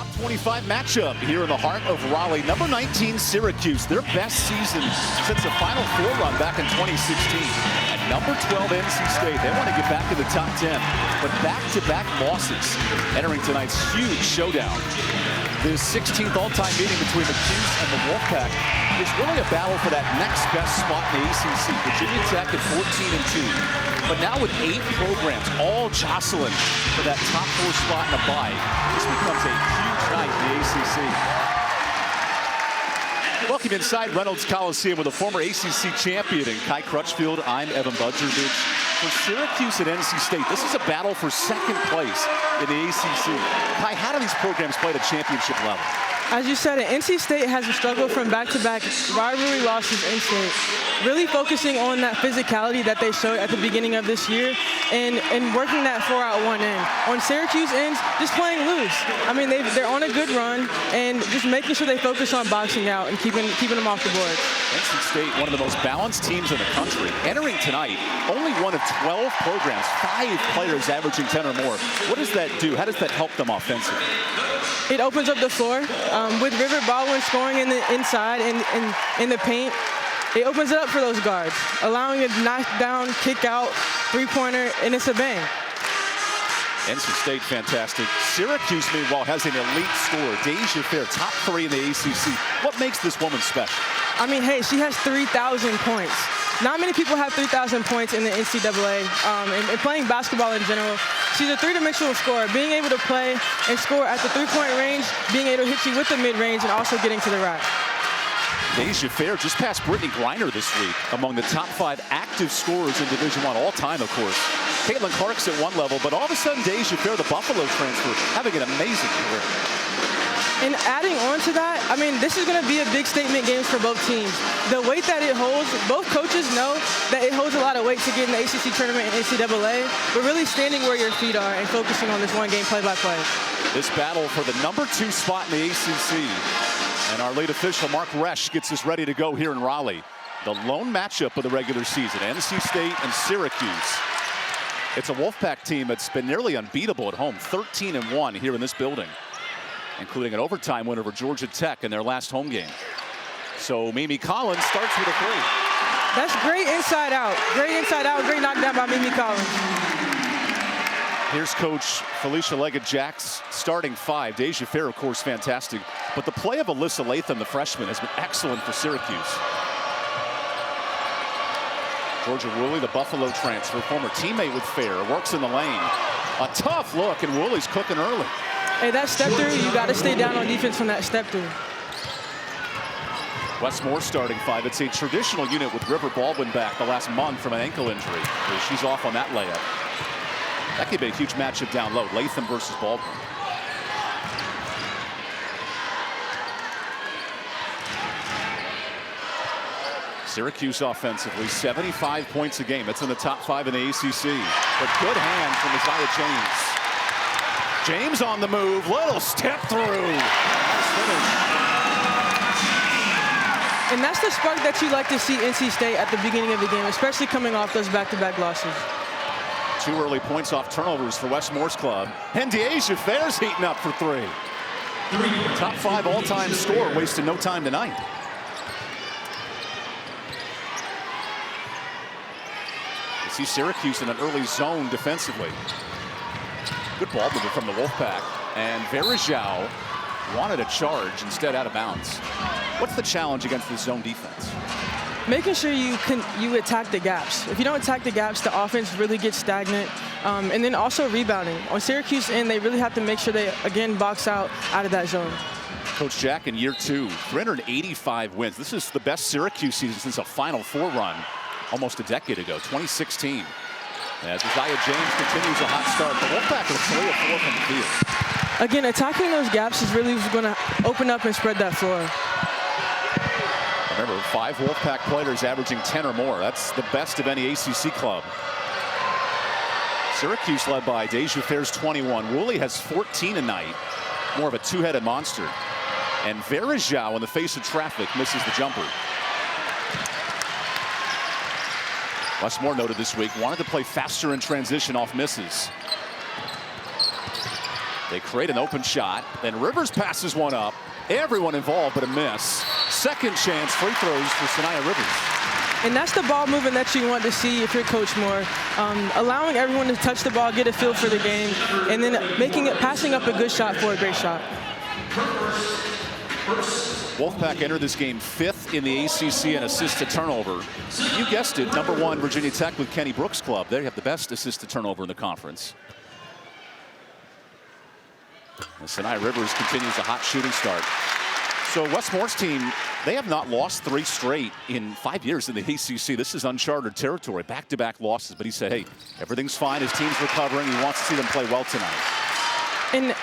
top 25 matchup here in the heart of Raleigh. Number 19, Syracuse, their best season since the Final Four run back in 2016. And number 12, NC State, they want to get back in the top 10, but back-to-back losses entering tonight's huge showdown. The 16th all-time meeting between the CUSE and the Wolfpack is really a battle for that next best spot in the ACC. Virginia Tech at 14-2. But now with 8 programs all jostling for that top 4 spot in a bye, this becomes a huge night in the ACC. Welcome inside Reynolds Coliseum with a former ACC champion in Kai Crutchfield. I'm EvanBudrovich. For Syracuse and NC State, this is a battle for second place in the ACC. Kai, how do these programs play at a championship level? As you said, NC State has struggled from back-to-back rivalry losses in state, really focusing on that physicality that they showed at the beginning of this year and working that 4-out-1 end. On Syracuse ends, just playing loose. I mean, they're on a good run and just making sure they focus on boxing out and keeping them off the board. NC State, one of the most balanced teams in the country. Entering tonight, only one of 12 programs, 5 players averaging 10 or more. What does that do? How does that help them offensively? It opens up the floor. With River Baldwin scoring in the inside and in the paint, it opens it up for those guards, allowing a knockdown, kick out, three-pointer, and it's a bang. NC State, fantastic. Syracuse, meanwhile, has an elite scorer, Deja Fair, top 3 in the ACC. What makes this woman special? I mean, hey, she has 3,000 points. Not many people have 3,000 points in the NCAA, and playing basketball in general. She's a three-dimensional scorer, being able to play and score at the three-point range, being able to hit you with the mid-range, and also getting to the rack. Deja Fair just passed Brittany Griner this week, among the top 5 active scorers in Division I all time, of course. Caitlin Clark's at one level, but all of a sudden, Deja Fair, the Buffalo transfer, having an amazing career. And adding on to that, I mean, this is going to be a big statement games for both teams. The weight that it holds, both coaches know that it holds a lot of weight to get in the ACC tournament and NCAA, but really standing where your feet are and focusing on this one game play-by-play. This battle for the number 2 spot in the ACC. And our lead official, Mark Resch, gets us ready to go here in Raleigh. The lone matchup of the regular season, NC State and Syracuse. It's a Wolfpack team that's been nearly unbeatable at home, 13-1 here in this building, including an overtime win over Georgia Tech in their last home game. So Mimi Collins starts with a 3. That's great inside out. Great knockdown by Mimi Collins. Here's Coach Felicia Leggett-Jacks starting 5. Deja Fair, of course, fantastic. But the play of Alyssa Latham, the freshman, has been excellent for Syracuse. Georgia Woolley, the Buffalo transfer, former teammate with Fair, works in the lane. A tough look, and Woolley's cooking early. Hey, that step through, you got to stay down on defense from that step through. Wes Moore starting 5. It's a traditional unit with River Baldwin back the last month from an ankle injury. She's off on that layup. That could be a huge matchup down low. Latham versus Baldwin. Syracuse offensively, 75 points a game. That's in the top 5 in the ACC. But good hand from Isaiah James. James on the move, little step through. Nice finish. And that's the spark that you like to see NC State at the beginning of the game, especially coming off those back-to-back losses. 2 early points off turnovers for Wes Moore's club. And Deja Fair's heating up for 3. Top 5 all-time scorer, wasting no time tonight. You see Syracuse in an early zone defensively. Good ball movement from the Wolfpack. And Verajao wanted a charge, instead out of bounds. What's the challenge against this zone defense? Making sure you attack the gaps. If you don't attack the gaps, the offense really gets stagnant. And then also rebounding. On Syracuse end, they really have to make sure they, again, box out of that zone. Coach Jack in year 2, 385 wins. This is the best Syracuse season since a Final Four run almost a decade ago, 2016. As Isaiah James continues a hot start, the Wolfpack are 3 of 4 from the field. Again, attacking those gaps is really going to open up and spread that floor. Remember, 5 Wolfpack players averaging 10 or more. That's the best of any ACC club. Syracuse led by Deja Fair's 21. Woolley has 14 tonight. More of a 2-headed monster. And Verajao, in the face of traffic, misses the jumper. Wes Moore noted this week, wanted to play faster in transition off misses. They create an open shot. Then Rivers passes one up. Everyone involved, but a miss. Second chance free throws for Sanaya Rivers. And that's the ball movement that you want to see if you're Coach Moore. Allowing everyone to touch the ball, get a feel for the game, and then passing up a good shot for a great shot. Wolfpack entered this game 5th in the ACC in assist to turnover. You guessed it, #1 Virginia Tech with Kenny Brooks' club. They have the best assist to turnover in the conference. And Sanaya Rivers continues a hot shooting start. So Wes Moore's team, they have not lost 3 straight in 5 years in the ACC. This is uncharted territory, back-to-back losses. But he said, hey, everything's fine. His team's recovering. He wants to see them play well tonight. And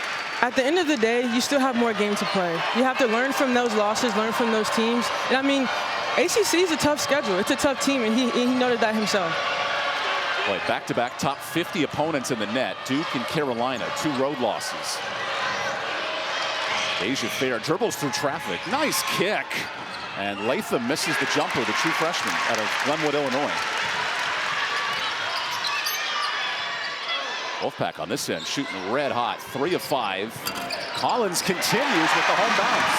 at the end of the day, you still have more game to play. You have to learn from those losses, learn from those teams. And I mean, ACC is a tough schedule. It's a tough team, and he noted that himself. Boy, back-to-back top 50 opponents in the net. Duke and Carolina, 2 road losses. Deja Fair dribbles through traffic. Nice kick. And Latham misses the jumper, the true freshman out of Glenwood, Illinois. Wolfpack on this end shooting red hot, 3 of 5. Collins continues with the home bounce.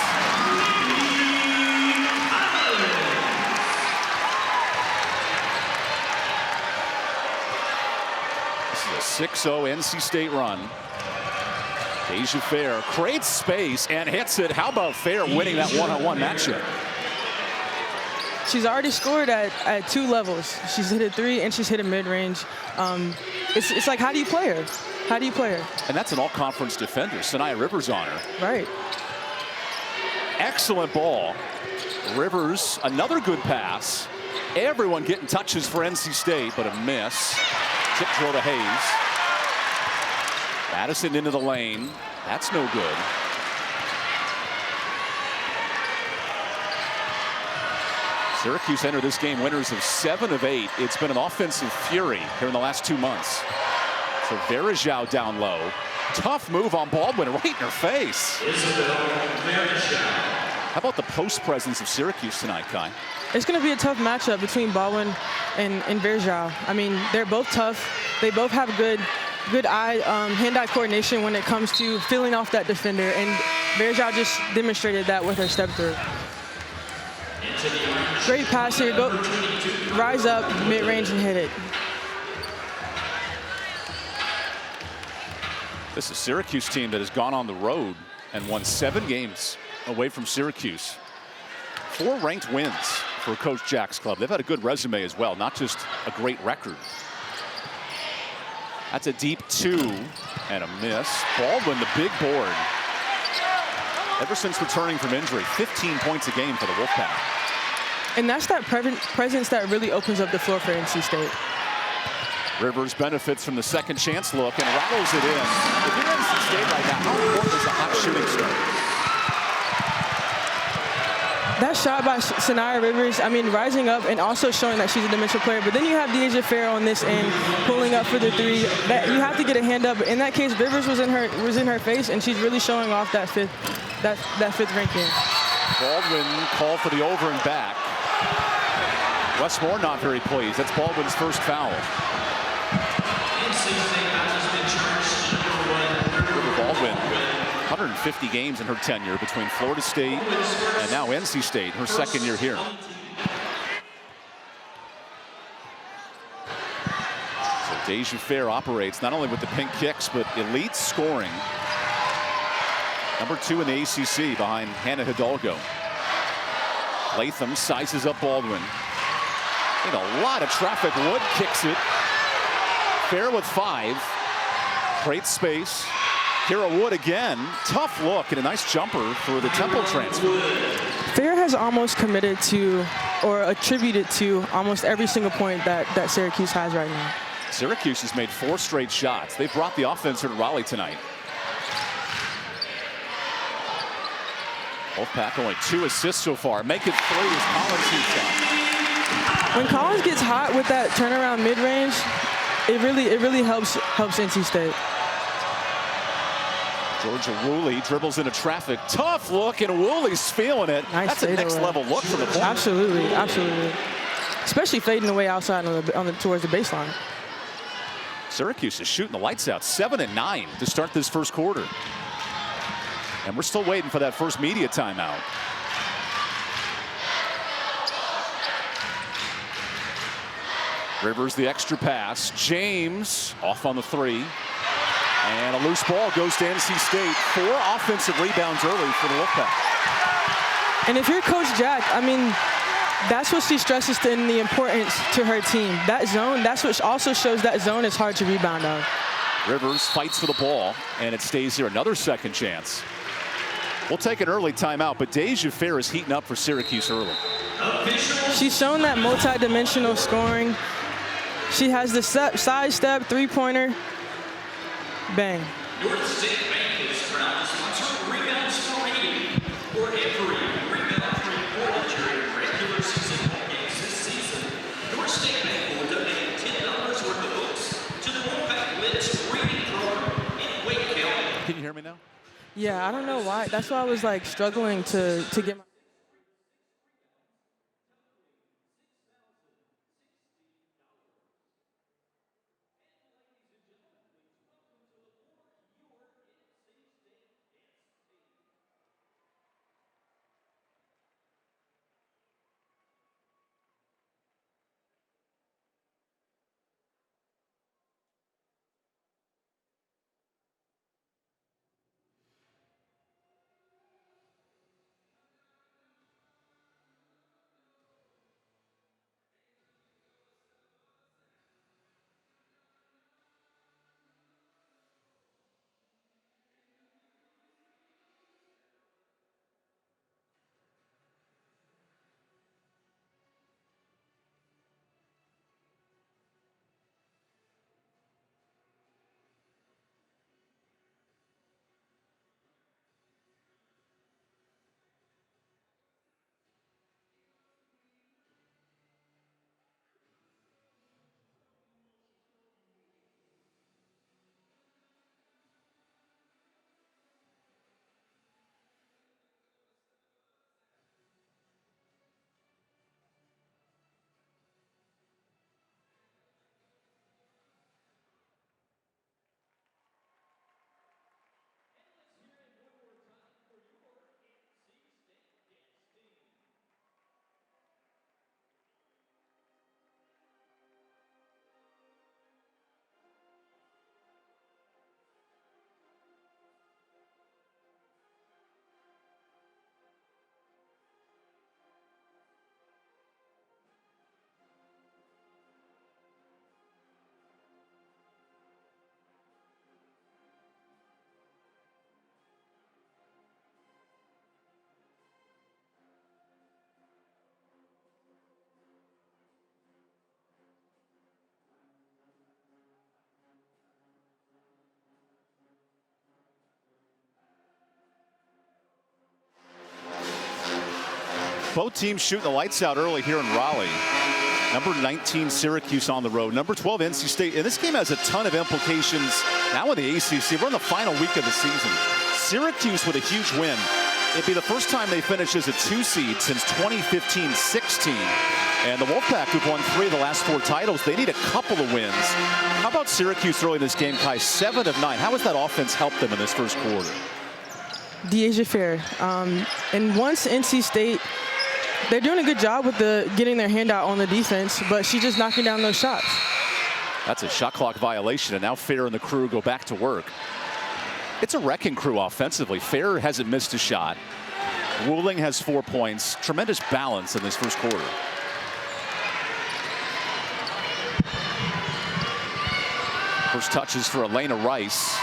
This is a 6-0 NC State run. Deja Fair creates space and hits it. How about Fair winning that one-on-one matchup? She's already scored at 2 levels. She's hit a 3 and she's hit a mid-range. It's like, how do you play her? How do you play her? And that's an all-conference defender. Sanaya Rivers on her. Right. Excellent ball. Rivers, another good pass. Everyone getting touches for NC State, but a miss. Tip throw to Hayes. Madison into the lane. That's no good. Syracuse entered this game winners of 7 of 8. It's been an offensive fury here in the last 2 months. So Verajao down low. Tough move on Baldwin right in her face. How about the post presence of Syracuse tonight, Kai? It's going to be a tough matchup between Baldwin and Verajao. I mean, they're both tough. They both have good hand-eye coordination when it comes to filling off that defender, and Verajao just demonstrated that with her step through. Great pass here. Go rise up mid-range and hit it. This is a Syracuse team that has gone on the road and won 7 games away from Syracuse. 4 ranked wins for Coach Jack's club. They've had a good resume as well, not just a great record. That's a deep 2 and a miss. Baldwin, the big board. Ever since returning from injury, 15 points a game for the Wolfpack. And that's that presence that really opens up the floor for NC State. Rivers benefits from the second chance look and rattles it in. If you're NC State right now, how important is a hot shooting start? That shot by Sanaya Rivers, I mean, rising up and also showing that she's a dimensional player. But then you have Deja Fair on this end, pulling up for the 3. That you have to get a hand up. In that case, Rivers was in her face, and she's really showing off that fifth ranking. Baldwin called for the over and back. Wes Moore not very pleased. That's Baldwin's first foul. Baldwin, 150 games in her tenure between Florida State and now NC State, her second year here. So Deja Fair operates not only with the pink kicks, but elite scoring. Number 2 in the ACC behind Hannah Hidalgo. Latham sizes up Baldwin. In a lot of traffic, Wood kicks it. Fair with 5. Creates space. Kira Wood again. Tough look and a nice jumper for the Temple transfer. Fair has almost committed to or attributed to almost every single point that Syracuse has right now. Syracuse has made 4 straight shots. They brought the offense here to Raleigh tonight. Wolfpack only 2 assists so far. Make it 3 as Collins heats up. When Collins gets hot with that turnaround mid-range, it really helps NC State. Georgia Woolley dribbles into traffic. Tough look, and Woolley's feeling it. Nice. That's a next level look from the point. Absolutely. Especially fading away outside towards the baseline. Syracuse is shooting the lights out, 7 and 9 to start this first quarter. And we're still waiting for that first media timeout. Rivers the extra pass. James off on the three. And a loose ball goes to NC State. 4 offensive rebounds early for the Wolfpack. And if you're Coach Jack, I mean, that's what she stresses in the importance to her team. That zone, that's what also shows that zone is hard to rebound on. Rivers fights for the ball, and it stays here. Another second chance. We'll take an early timeout, but Deja Fair is heating up for Syracuse early. She's shown that multi-dimensional scoring. She has the side step, three-pointer, bang. North State Bank is proud to sponsor Rebound Scoring for every rebound reported during regular season ball games this season. North State Bank will donate $10 worth of books to the Wolfpack Blitz reading program in Wake County. Can you hear me now? Yeah, I don't know why. That's why I was like struggling to get my. Both teams shooting the lights out early here in Raleigh. Number 19 Syracuse on the road. Number 12 NC State. And this game has a ton of implications now in the ACC. We're in the final week of the season. Syracuse with a huge win. It'd be the first time they finished as a 2 seed since 2015-16. And the Wolfpack, who've won 3 of the last 4 titles, they need a couple of wins. How about Syracuse early in this game, Kai? 7 of 9. How has that offense helped them in this first quarter? Deja Fair. And once NC State, they're doing a good job with getting their hand out on the defense, but she's just knocking down those shots. That's a shot clock violation, and now Fair and the crew go back to work. It's a wrecking crew offensively. Fair hasn't missed a shot. Ruling has 4 points. Tremendous balance in this first quarter. First touches for Elena Rice.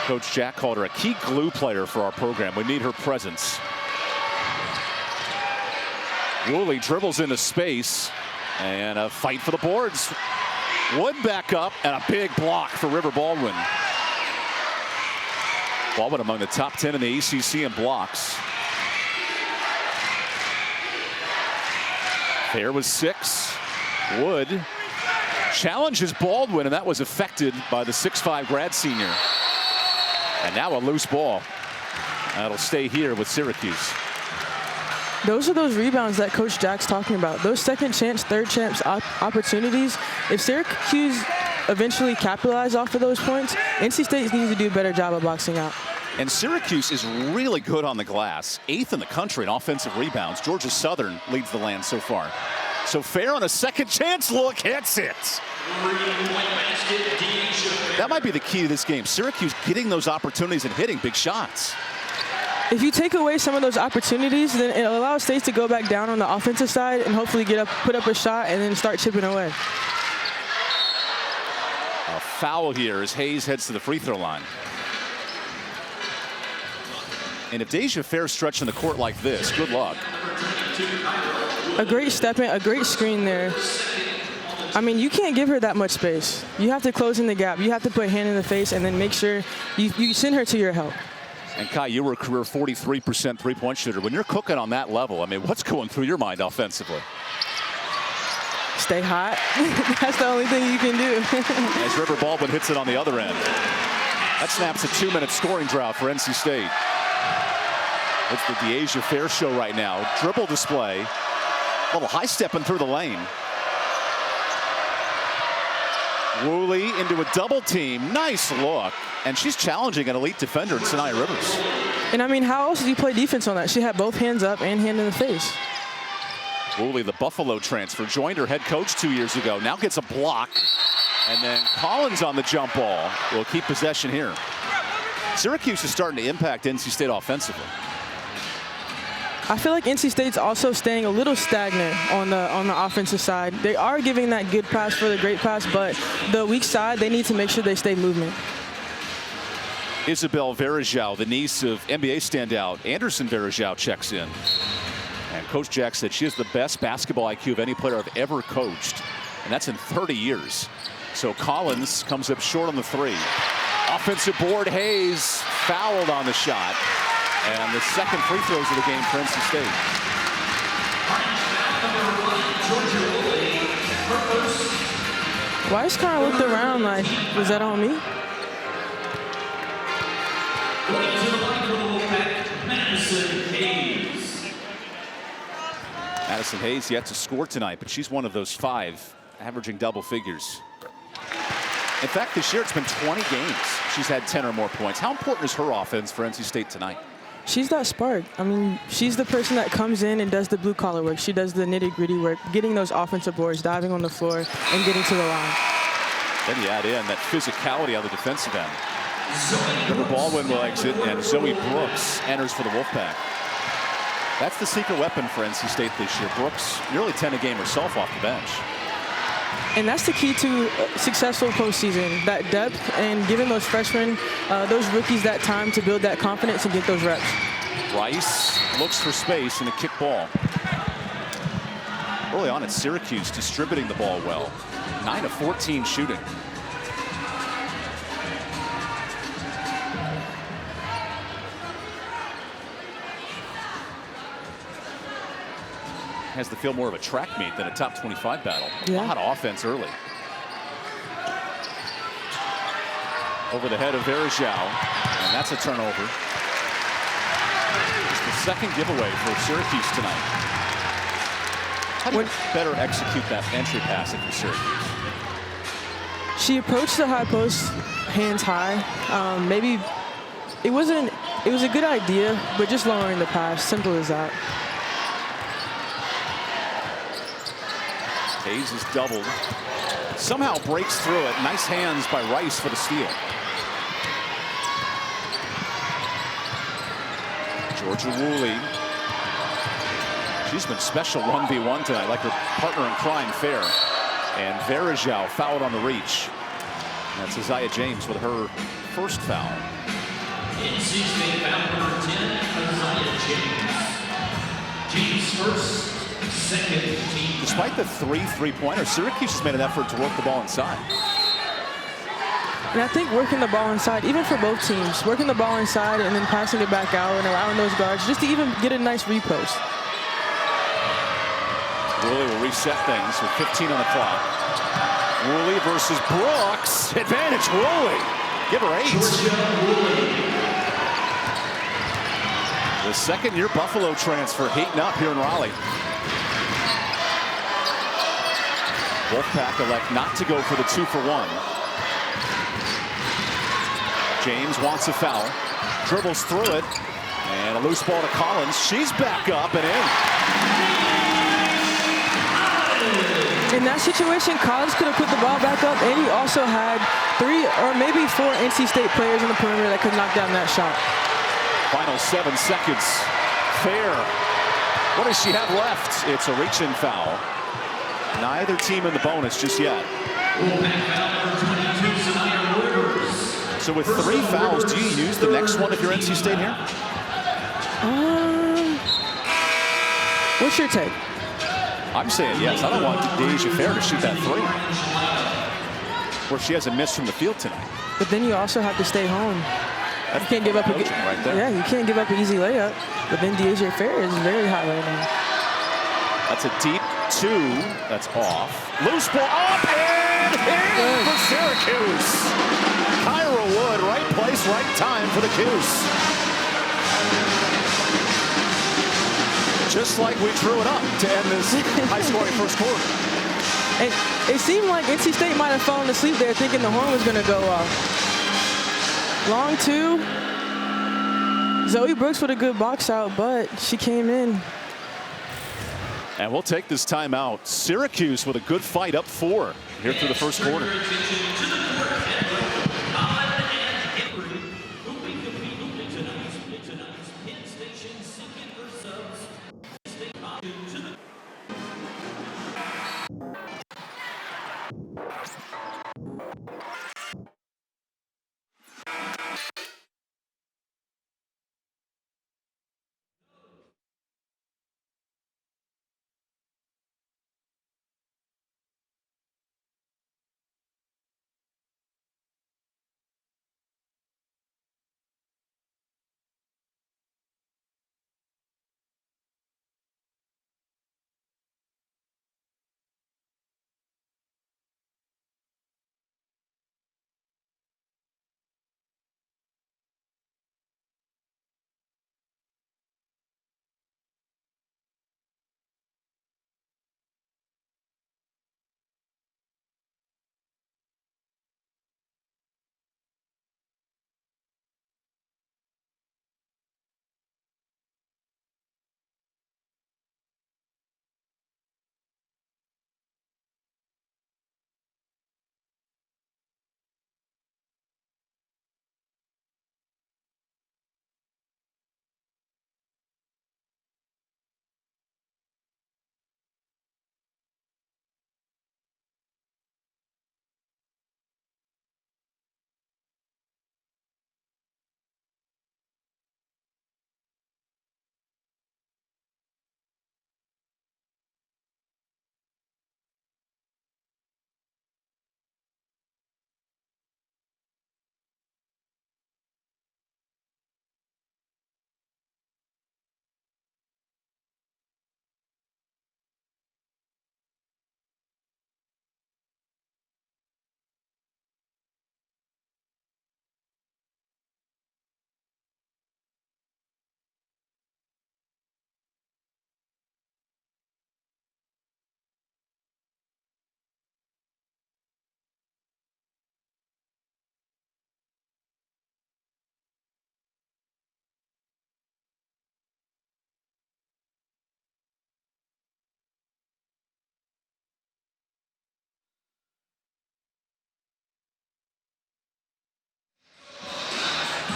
Coach Jack called her a key glue player for our program. We need her presence. Woolley dribbles into space, and a fight for the boards. Wood back up, and a big block for River Baldwin. Baldwin among the top 10 in the ACC in blocks. Fair was 6. Wood challenges Baldwin, and that was affected by the 6'5" grad senior. And now a loose ball. That'll stay here with Syracuse. Those are those rebounds that Coach Jack's talking about. Those second chance, third chance opportunities. If Syracuse eventually capitalize off of those points, NC State needs to do a better job of boxing out. And Syracuse is really good on the glass. 8th in the country in offensive rebounds. Georgia Southern leads the land so far. So Fair on a second chance look, hits it. That might be the key to this game. Syracuse getting those opportunities and hitting big shots. If you take away some of those opportunities, then it allows State to go back down on the offensive side and hopefully put up a shot and then start chipping away. A foul here as Hayes heads to the free throw line. And if Deja Fair's stretching the court like this, good luck. A great step in, a great screen there. I mean, you can't give her that much space. You have to close in the gap. You have to put hand in the face and then make sure you send her to your help. And Kai, you were a career 43% three-point shooter. When you're cooking on that level, I mean, what's going through your mind offensively? Stay hot. That's the only thing you can do. As River Baldwin hits it on the other end. That snaps a 2-minute scoring drought for NC State. It's the Deja Fair show right now. Dribble display. A little high stepping through the lane. Woolley into a double team. Nice look. And she's challenging an elite defender in Sanaya Rivers. And I mean, how else do you play defense on that? She had both hands up and hand in the face. Woolley, the Buffalo transfer, joined her head coach 2 years ago. Now gets a block. And then Collins on the jump ball will keep possession here. Syracuse is starting to impact NC State offensively. I feel like NC State's also staying a little stagnant on the offensive side. They are giving that good pass for the great pass, but the weak side, they need to make sure they stay movement. Isabel Verajao, the niece of NBA standout Anderson Verajao, checks in. And Coach Jack said she has the best basketball IQ of any player I've ever coached. And that's in 30 years. So Collins comes up short on the three. Offensive board, Hayes fouled on the shot. And the second free throws of the game for NC State. Weiss kind of looked around like, was that on me? Madison Hayes yet to score tonight, but she's one of those 5 averaging double figures. In fact, this year it's been 20 games. She's had 10 or more points. How important is her offense for NC State tonight? She's that spark. I mean, she's the person that comes in and does the blue-collar work. She does the nitty-gritty work, getting those offensive boards, diving on the floor, and getting to the line. Then you add in that physicality on the defensive end. River Baldwin will exit, and Zoe Brooks enters for the Wolfpack. That's the secret weapon for NC State this year. Brooks nearly 10 a game herself off the bench. And that's the key to successful postseason, that depth and giving those freshmen, those rookies that time to build that confidence and get those reps. Rice looks for space in a kick ball. Early on at Syracuse, distributing the ball well. 9 of 14 shooting. Has the feel more of a track meet than a top 25 battle. Yeah. A lot of offense early. Over the head of Verajao, and that's a turnover. It's the second giveaway for Syracuse tonight. How do you better execute that entry pass if you're Syracuse? She approached the high post, hands high. Maybe it was a good idea, but just lowering the pass, simple as that. Hayes is doubled. Somehow breaks through it. Nice hands by Rice for the steal. Georgia Woolley. She's been special 1v1 tonight, like her partner in crime, Fair. And Verajao fouled on the reach. That's Isaiah James with her first foul. NC State foul number 10, Isaiah James. James first. Despite the 3 three-pointers, Syracuse has made an effort to work the ball inside. And I think working the ball inside, even for both teams, working the ball inside and then passing it back out and allowing those guards just to even get a nice repost. Woolley will reset things with 15 on the clock. Woolley versus Brooks. Advantage Woolley. Give her 8. The second-year Buffalo transfer heating up here in Raleigh. Wolfpack elect not to go for the 2-for-1. James wants a foul. Dribbles through it. And a loose ball to Collins. She's back up and in. In that situation, Collins could have put the ball back up, and he also had 3 or maybe 4 NC State players on the perimeter that could knock down that shot. Final 7 seconds. Fair. What does she have left? It's a reach-in foul. Neither team in the bonus just yet. So with 3 fouls, do you use the next one if you're NC State here? What's your take? I'm saying yes. I don't want Deja Fair to shoot that 3. Where she hasn't missed from the field tonight. But then you also have to stay home. That's you can't give up right there. Yeah, you can't give up an easy layup. But then Deja Fair is very hot right now. That's a deep 2. That's off. Loose ball up and in for Syracuse. Kyra Wood, right place, right time for the CUSE. Just like we drew it up to end this high-scoring first quarter. And it seemed like NC State might have fallen asleep there thinking the horn was going to go off. Long 2. Zoe Brooks with a good box out, but she came in. And we'll take this timeout. Syracuse with a good fight up 4 here through the first quarter.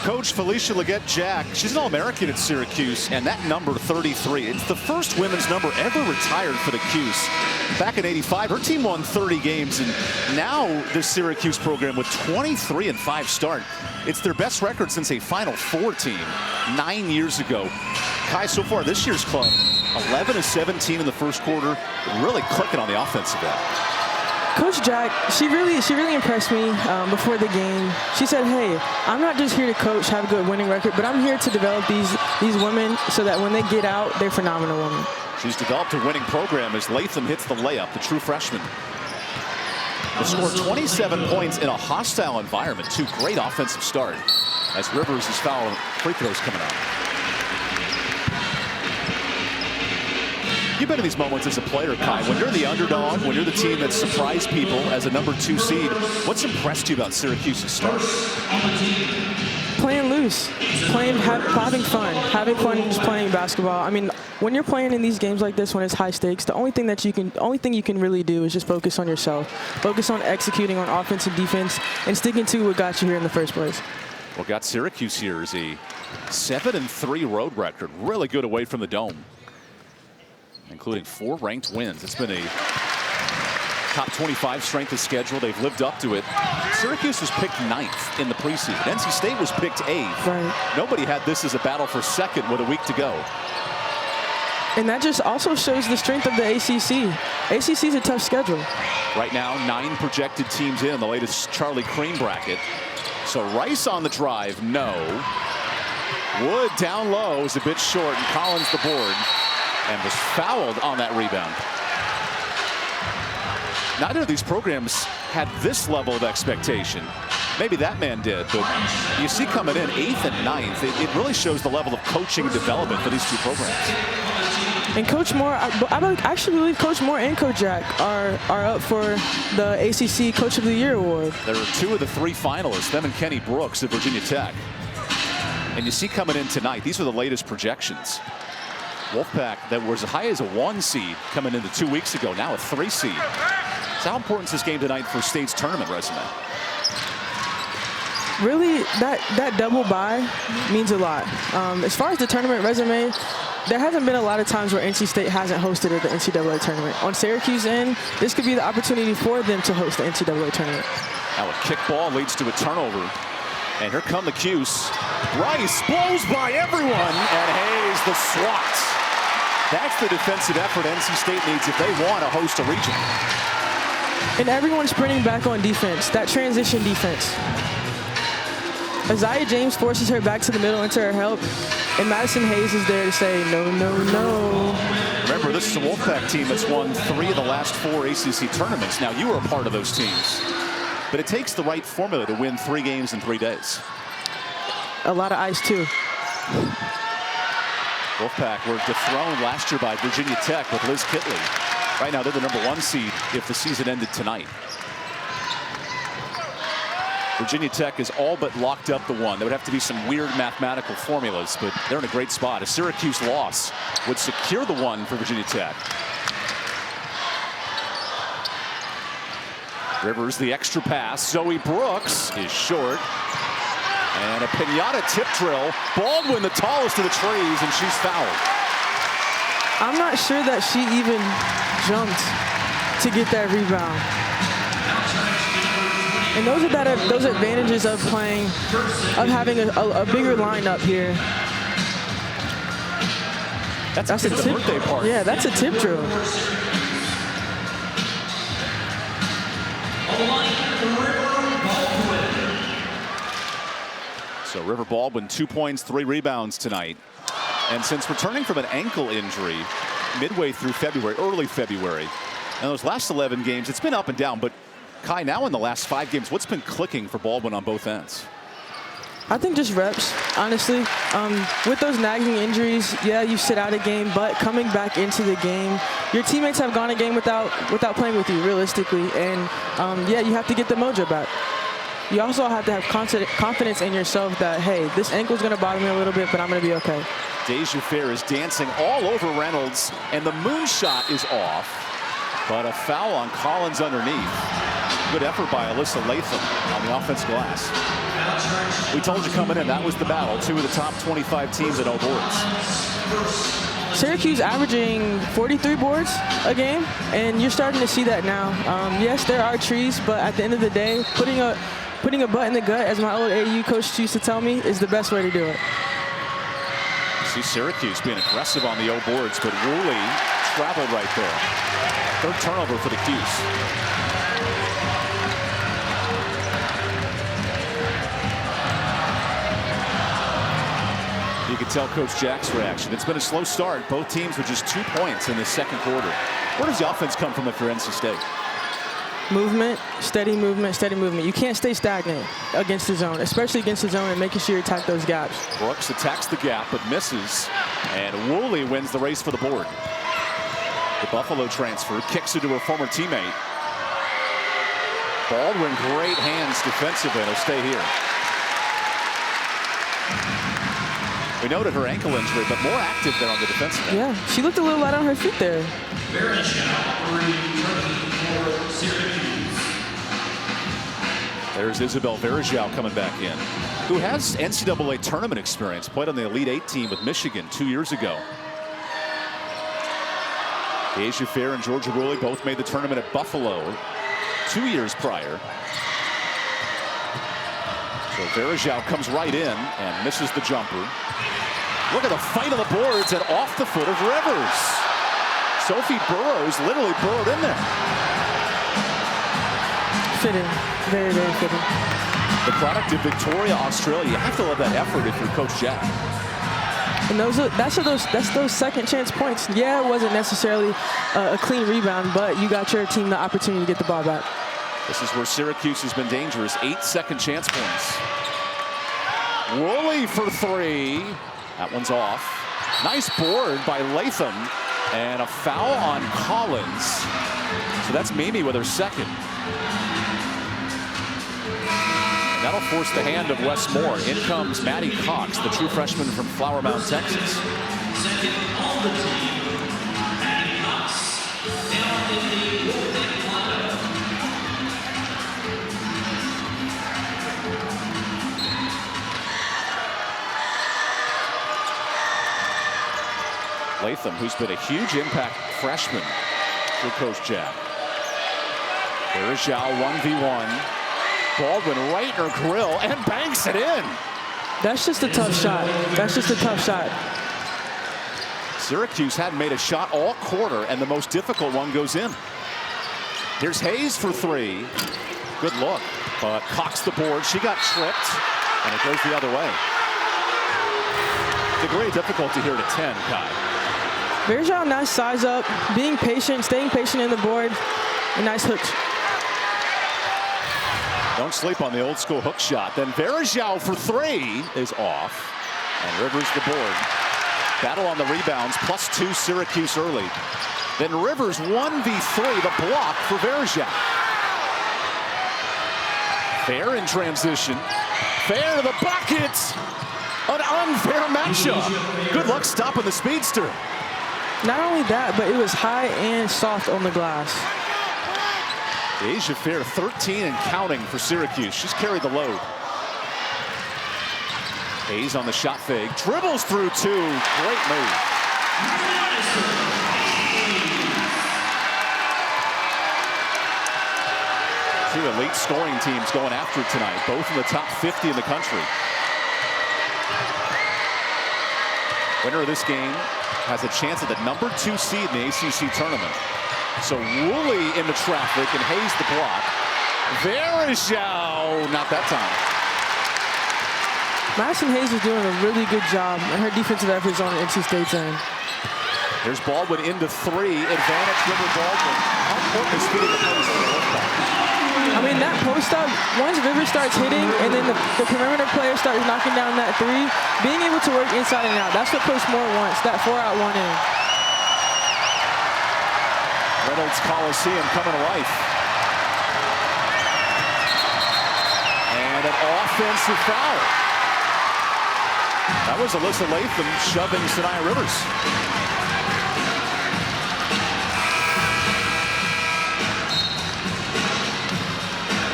Coach Felicia Leggett-Jack, she's an All-American at Syracuse, and that number 33, it's the first women's number ever retired for the CUSE. Back in '85, her team won 30 games, and now this Syracuse program with 23-5 start. It's their best record since a Final Four team 9 years ago. Kai, so far this year's club, 11-17 in the first quarter, really clicking on the offensive end. Coach Jack, she really impressed me before the game. She said, hey, I'm not just here to coach, have a good winning record, but I'm here to develop these women so that when they get out, they're phenomenal women. She's developed a winning program as Latham hits the layup, the true freshman. They scored 27 points in a hostile environment. 2 great offensive start as Rivers is fouling. Free throws coming out. You've been in these moments as a player, Kai. When you're the underdog, when you're the team that surprised people as a #2 seed, what's impressed you about Syracuse's start? Playing loose, having fun just playing basketball. I mean, when you're playing in these games like this, when it's high stakes, the only thing you can really do is just focus on yourself, focus on executing on offense and defense, and sticking to what got you here in the first place. What got Syracuse here is a 7-3 road record, really good away from the Dome, including 4 ranked wins. It's been a top 25 strength of schedule. They've lived up to it. Syracuse was picked 9th in the preseason. NC State was picked 8th. Right. Nobody had this as a battle for 2nd with a week to go. And that just also shows the strength of the ACC. ACC is a tough schedule. Right now, 9 projected teams in the latest Charlie Cream bracket. So Rice on the drive, no. Wood down low is a bit short, and Collins the board, and was fouled on that rebound. Neither of these programs had this level of expectation. Maybe that man did, but you see coming in 8th and 9th, it really shows the level of coaching and development for these two programs. And Coach Moore, I actually believe Coach Moore and Coach Jack are up for the ACC Coach of the Year award. There are 2 of the 3 finalists, them and Kenny Brooks at Virginia Tech. And you see coming in tonight, these are the latest projections. Wolfpack that was as high as a 1 seed coming into 2 weeks ago, now a 3 seed. So how important is this game tonight for State's tournament resume? Really, that double bye means a lot. As far as the tournament resume, there hasn't been a lot of times where NC State hasn't hosted at the NCAA tournament. On Syracuse end, this could be the opportunity for them to host the NCAA tournament. Now a kick ball leads to a turnover. And here come the CUSE. Rice blows by everyone, and Hayes the swat. That's the defensive effort NC State needs if they want to host a region. And everyone's sprinting back on defense, that transition defense. Isaiah James forces her back to the middle into her help, and Madison Hayes is there to say, no, no, no. Remember, this is a Wolfpack team that's won 3 of the last 4 ACC tournaments. Now, you were a part of those teams. But it takes the right formula to win 3 games in 3 days. A lot of ice, too. Wolfpack were dethroned last year by Virginia Tech with Liz Kitley. Right now, they're the #1 seed if the season ended tonight. Virginia Tech is all but locked up the 1. There would have to be some weird mathematical formulas, but they're in a great spot. A Syracuse loss would secure the 1 for Virginia Tech. Rivers the extra pass. Zoe Brooks is short. And a pinata tip drill. Baldwin the tallest of the trees, and she's fouled. I'm not sure that she even jumped to get that rebound. And those advantages of playing, of having a bigger lineup here. That's a tip, birthday party. Yeah, that's a tip drill. So River Baldwin, 2 points, 3 rebounds tonight. And since returning from an ankle injury midway through February, early February, and those last 11 games, it's been up and down. But Kai, now in the last 5 games, what's been clicking for Baldwin on both ends? I think just reps, honestly. With those nagging injuries, yeah, you sit out a game, but coming back into the game, your teammates have gone a game without playing with you, realistically. And yeah, you have to get the mojo back. You also have to have confidence in yourself that, hey, this ankle's going to bother me a little bit, but I'm going to be okay. Deja Fair is dancing all over Reynolds, and the moonshot is off. But a foul on Collins underneath. Good effort by Alyssa Latham on the offensive glass. We told you coming in, that was the battle. 2 of the top 25 teams at 0 boards. Syracuse averaging 43 boards a game, and you're starting to see that now. Yes, there are trees, but at the end of the day, putting a butt in the gut, as my old AU coach used to tell me, is the best way to do it. See Syracuse being aggressive on the 0 boards, but Woolley traveled right there. 3rd turnover for the CUSE. You can tell Coach Jack's reaction. It's been a slow start. Both teams with just 2 points in the 2nd quarter. Where does the offense come from for NC State? Movement, steady movement, steady movement. You can't stay stagnant against the zone, especially against the zone, and making sure you attack those gaps. Brooks attacks the gap but misses, and Woolley wins the race for the board. The Buffalo transfer kicks it to her former teammate. Baldwin, great hands defensively. He'll stay here. We noted her ankle injury, but more active there on the defensive end. Yeah, she looked a little light on her feet there. There's Isabel Verajao coming back in, who has NCAA tournament experience, played on the Elite 8 team with Michigan 2 years ago. Asia Fair and Georgia Woolley both made the tournament at Buffalo 2 years prior. So Verajao comes right in and misses the jumper. Look at the fight on the boards and off the foot of Rivers. Sophie Burrows literally burrowed in there. Fitting, very, very fitting. The product of Victoria, Australia. You have to love that effort if you're Coach Jack. And that's those second chance points. Yeah, it wasn't necessarily a clean rebound, but you got your team the opportunity to get the ball back. This is where Syracuse has been dangerous. 8 second chance points. Woolley for 3. That one's off. Nice board by Latham. And a foul on Collins. So that's Mimi with her second. And that'll force the hand of Wes Moore. In comes Maddie Cox, the true freshman from Flower Mound, Texas. Second on the team, Maddie Cox. Down in the fourth lineup. Latham, who's been a huge impact freshman for Coach Jack. There's Zhao 1v1. Baldwin right in her grill and banks it in. That's just a tough shot. That's just a tough shot. Syracuse hadn't made a shot all quarter, and the most difficult one goes in. Here's Hayes for 3. Good look, but Cox the board. She got tripped, and it goes the other way. Degree of difficulty here to 10, Kai. Verajao, nice size up, being patient, staying patient in the board. A nice hook. Don't sleep on the old school hook shot. Then Verajao for 3 is off. And Rivers the board. Battle on the rebounds, +2 Syracuse early. Then Rivers 1v3, the block for Verajao. Fair in transition. Fair to the bucket. An unfair matchup. Good luck stopping the speedster. Not only that, but it was high and soft on the glass. Asia Fair 13 and counting for Syracuse. She's carried the load. Hayes on the shot fake. Dribbles through 2. Great move. Two elite scoring teams going after it tonight. Both in the top 50 in the country. Winner of this game has a chance at the #2 seed in the ACC tournament. So Woolley into traffic and Hayes the block. Verajao, not that time. Madison Hayes is doing a really good job, and her defensive efforts on NC State's end. Here's Baldwin into 3. Advantage River Baldwin. How important is feeding the post? I mean, that post up, once River starts hitting and then the perimeter player starts knocking down that 3, being able to work inside and out, that's what Coach Moore wants, that 4-out 1-in. Reynolds Coliseum coming to life. And an offensive foul. That was Alyssa Latham shoving Sanaya Rivers.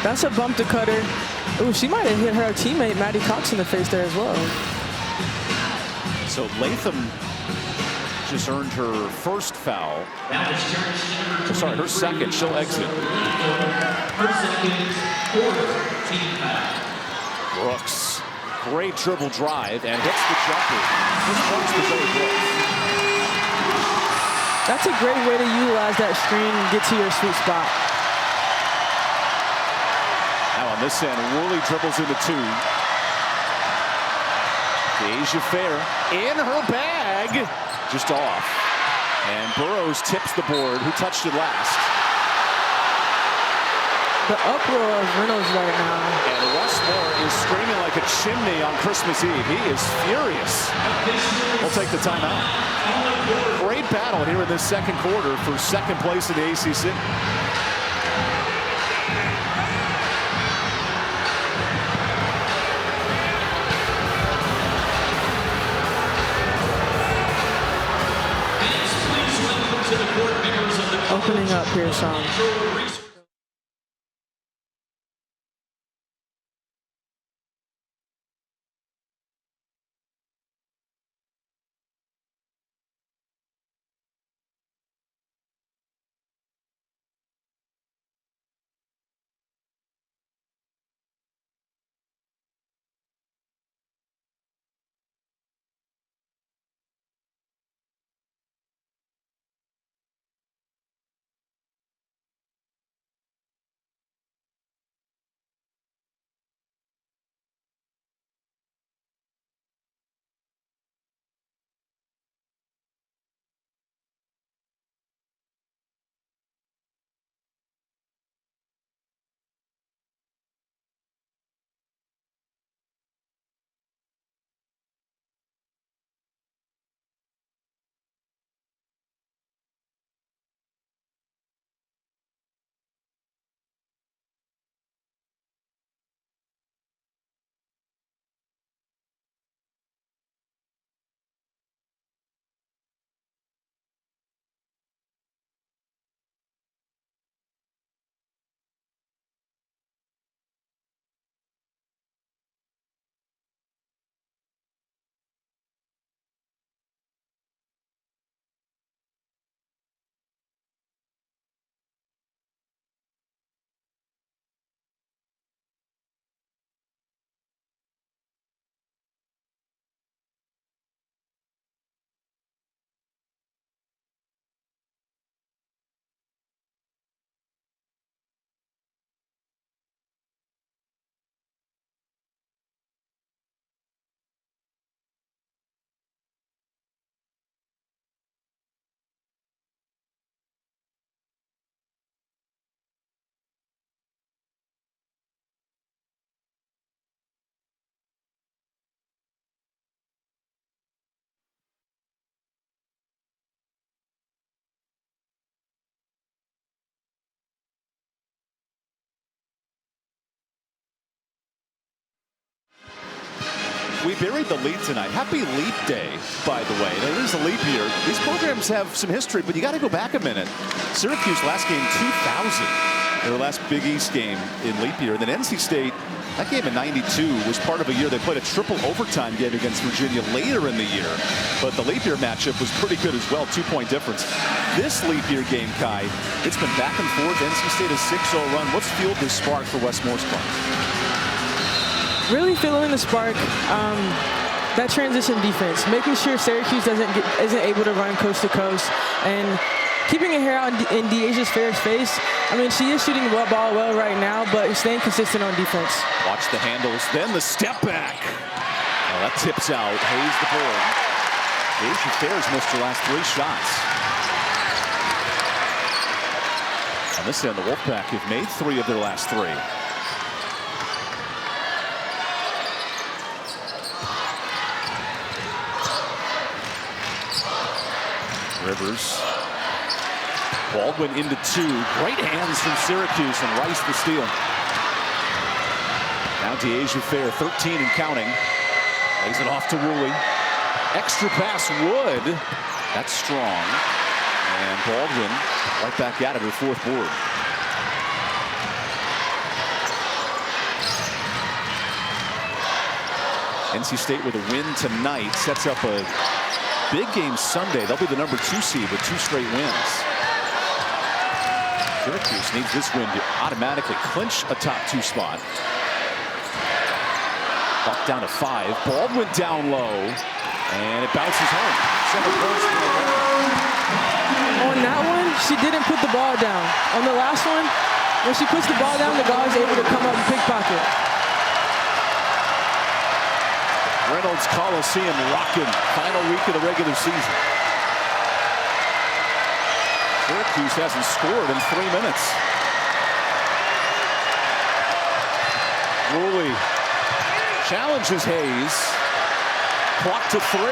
That's a bump to cutter. Ooh, she might have hit her teammate Maddie Cox in the face there as well. So Latham just earned her first foul. Oh, sorry, her second. She'll exit. Brooks, great dribble drive and hits the jumper. This points to Zoe Brooks. That's a great way to utilize that screen and get to your sweet spot. Now on this end, Woolley dribbles into 2. Asia Fair in her bag. Just off. And Burrows tips the board. Who touched it last? The uproar of Reynolds right now. And Wes Moore is screaming like a chimney on Christmas Eve. He is furious. We'll take the timeout. Great battle here in this second quarter for second place in the ACC. Opening up here, Sean. We buried the lead tonight. Happy Leap Day, by the way. It is a leap year. These programs have some history, but you got to go back a minute. Syracuse last game 2000, their last Big East game in leap year. And then NC State, that game in '92 was part of a year they played a triple overtime game against Virginia later in the year. But the leap year matchup was pretty good as well, 2-point difference. This leap year game, Kai, it's been back and forth. NC State a 6-0 run. What's fueled this spark for Wes Moore's club? Really feeling the spark, that transition defense, making sure Syracuse isn't able to run coast to coast, and keeping a hair out in De'Asia's Fair's face. I mean, she is shooting the ball well right now, but staying consistent on defense. Watch the handles, then the step back. Oh, that tips out, Hayes the board. De'Asia Fair's missed her last 3 shots. On this end, the Wolfpack have made 3 of their last 3. Rivers. Baldwin into 2. Great hands from Syracuse, and Rice the steal. Now De'Asia Fair, 13 and counting. Lays it off to Woolley. Extra pass, Wood. That's strong. And Baldwin right back at it, her 4th board. NC State with a win tonight sets up a big game Sunday. They'll be the number 2 seed with 2 straight wins. Syracuse needs this win to automatically clinch a top 2 spot. Buck down to 5. Baldwin down low, and it bounces home. 7 points. On that one, she didn't put the ball down. On the last one, when she puts the ball down, the guard's able to come up and pickpocket. Reynolds Coliseum rocking. Final week of the regular season. Syracuse hasn't scored in 3 minutes. Woolley Challenges Hayes. Clock to 3.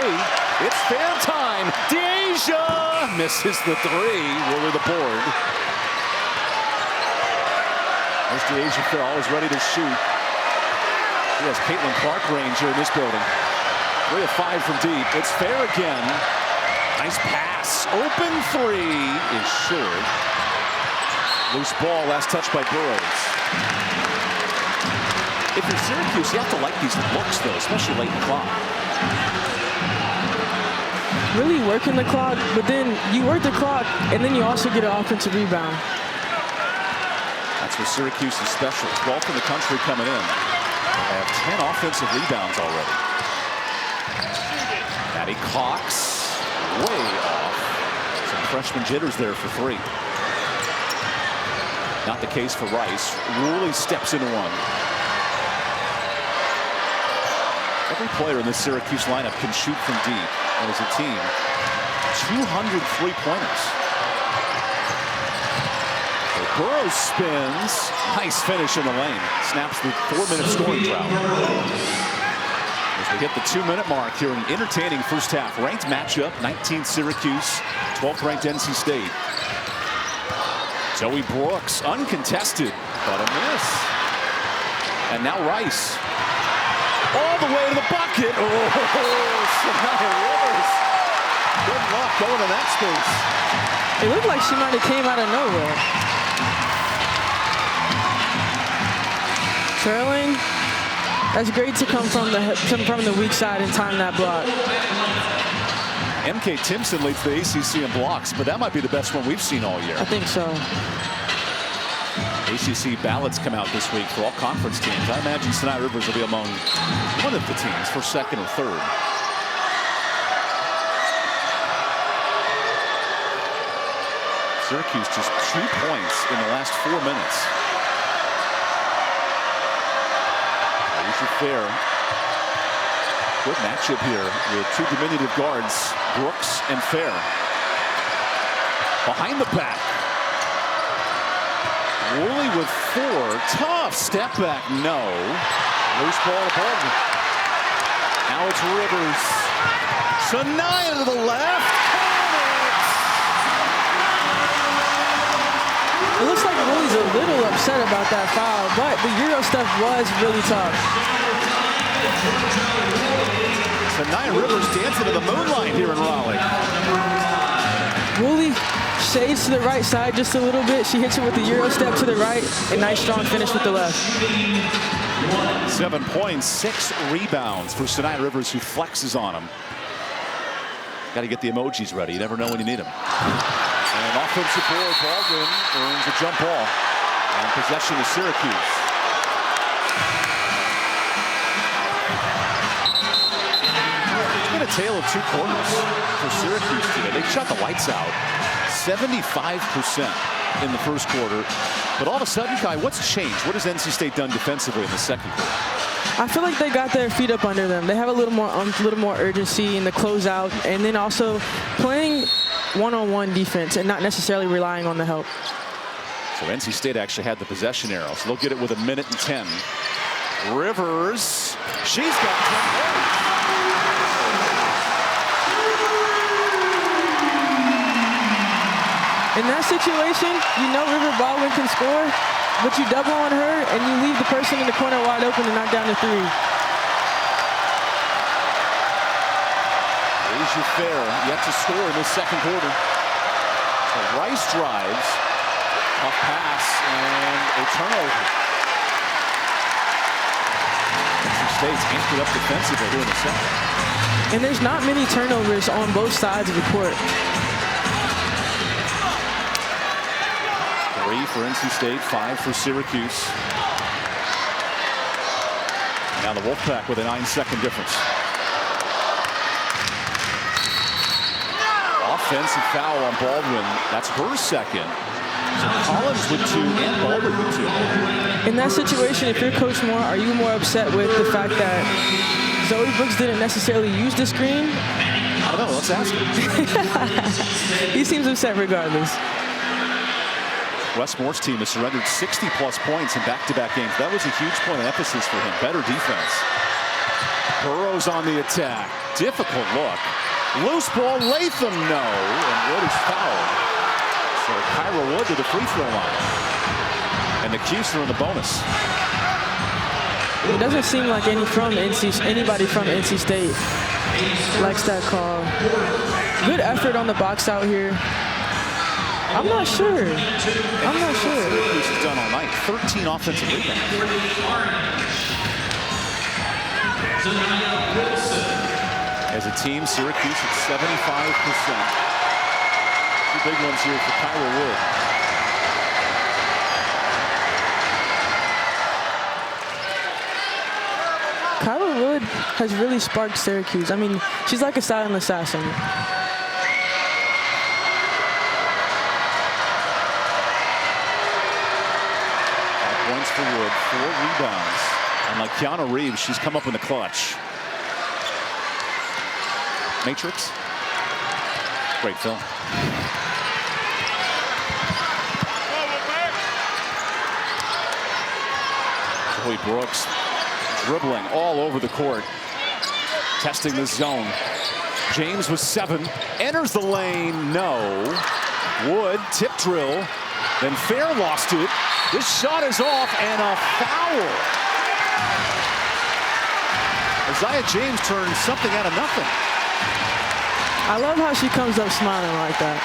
It's fair time. Deja misses the 3. Over the board. There's Deja Fair, always ready to shoot. He has Caitlin Clark range here in this building. 3 of 5 from deep. It's fair again. Nice pass. Open 3 is short. Loose ball, last touch by Burrows. If you're Syracuse, you have to like these looks, though, especially late in the clock. Really working the clock, but then you work the clock, and then you also get an offensive rebound. That's what Syracuse is special. 12th in the country coming in. They have 10 offensive rebounds already. Maddie Cox, way off. Some freshman jitters there for 3. Not the case for Rice. Ruley steps into one. Every player in this Syracuse lineup can shoot from deep. And as a team, 200 3-pointers. Burrows spins. Nice finish in the lane. Snaps the 4-minute scoring drought. As we hit the 2-minute mark here in an entertaining first half. Ranked matchup, 19th Syracuse, 12th ranked NC State. Zoe Brooks, uncontested, but a miss. And now Rice. All the way to the bucket. Oh, Sanaya Rivers. Good luck going to that space. It looked like she might have came out of nowhere. Trailing. That's great to come from the weak side and time that block. MK Timpson leads the ACC in blocks, but that might be the best one we've seen all year. I think so. ACC ballots come out this week for all conference teams. I imagine Sanaya Rivers will be among one of the teams for 2nd or 3rd. Syracuse just 2 points in the last 4 minutes. Asia Fair. Good matchup here with 2 diminutive guards, Brooks and Fair. Behind the back. Woolley with 4. Tough step back. No. Loose ball to Baldwin. Now it's Rivers. Sanaya to the left. It looks like Woolley's a little upset about that foul, but the Euro stuff was really tough. Sanaya Rivers dancing to the moonlight here in Raleigh. Woolley shades to the right side just a little bit. She hits it with the Euro step to the right. A nice strong finish with the left. 7 points, 6 rebounds for Sanaya Rivers, who flexes on him. Got to get the emojis ready. You never know when you need them. And offensive board, Baldwin earns a jump ball. And possession to Syracuse. It's been a tale of 2 quarters for Syracuse today. They shut the lights out. 75% in the first quarter. But all of a sudden, Kai, what's changed? What has NC State done defensively in the second quarter? I feel like they got their feet up under them. They have a little more urgency in the closeout, and then also playing one-on-one defense and not necessarily relying on the help. So NC State actually had the possession arrow, so they'll get it with 1:10. Rivers, she's got 10 points. In that situation, you know River Baldwin can score, but you double on her and you leave the person in the corner wide open and knock down the 3. Asia Fair yet to score in this second quarter. So Rice drives, tough pass, and a turnover. NC State's amped it up defensively here in the second. And there's not many turnovers on both sides of the court. 3 for NC State, 5 for Syracuse. Now the Wolfpack with a 9-second difference. Offensive foul on Baldwin. That's her second. So Collins with 2 and Baldwin with 2. In that situation, if you're Coach Moore, are you more upset with the fact that Zoe Brooks didn't necessarily use the screen? I don't know. Let's ask him. He seems upset regardless. Wes Moore's team has surrendered 60-plus points in back-to-back games. That was a huge point of emphasis for him. Better defense. Burrows on the attack. Difficult look. Loose ball, Latham, no. And Wood is fouled. So Kyra Wood to the free throw line. And the CUSE are in the bonus. It doesn't seem like anybody from NC State likes that call. Good effort on the box out here. I'm not sure. Syracuse has done all night. 13 offensive rebounds. As a team, Syracuse at 75%. Two big ones here for Kyra Wood. Kyra Wood has really sparked Syracuse. I mean, she's like a silent assassin. Points for Wood, 4 rebounds. And like Keanu Reeves, she's come up in the clutch. Matrix. Great film. Joey Brooks dribbling all over the court. Testing the zone. James with 7. Enters the lane, no. Wood, tip drill. Then Fair lost it. This shot is off and a foul. Isaiah James turned something out of nothing. I love how she comes up smiling like that.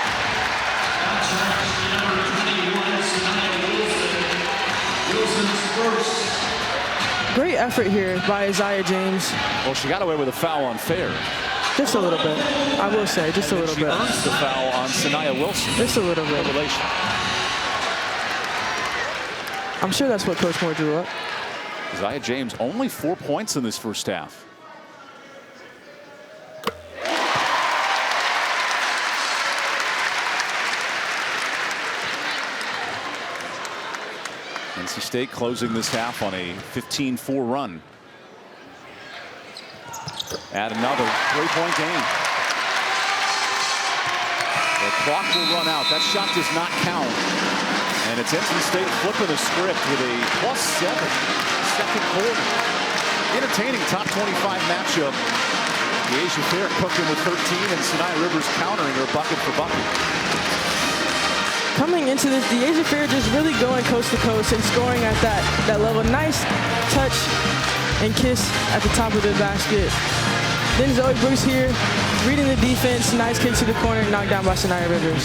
Great effort here by Isaiah James. Well, she got away with a foul on Fair. Just a little bit. I will say, just a little bit. She earns the foul on Sanaya Wilson. Just a little bit. Revelation. I'm sure that's what Coach Moore drew up. Isaiah James only 4 points in this first half. NC State closing this half on a 15-4 run. Add another 3-point game. The clock will run out. That shot does not count. And it's NC State flipping the script with a +7 second quarter. Entertaining top 25 matchup. Asia Fair cooking with 13 and Sanaya Rivers countering her bucket for bucket. Coming into this, Asia Fair just really going coast to coast and scoring at that level. Nice touch and kiss at the top of the basket. Then Zoe Brooks here, reading the defense. Nice kick to the corner, knocked down by Sanaya Rivers.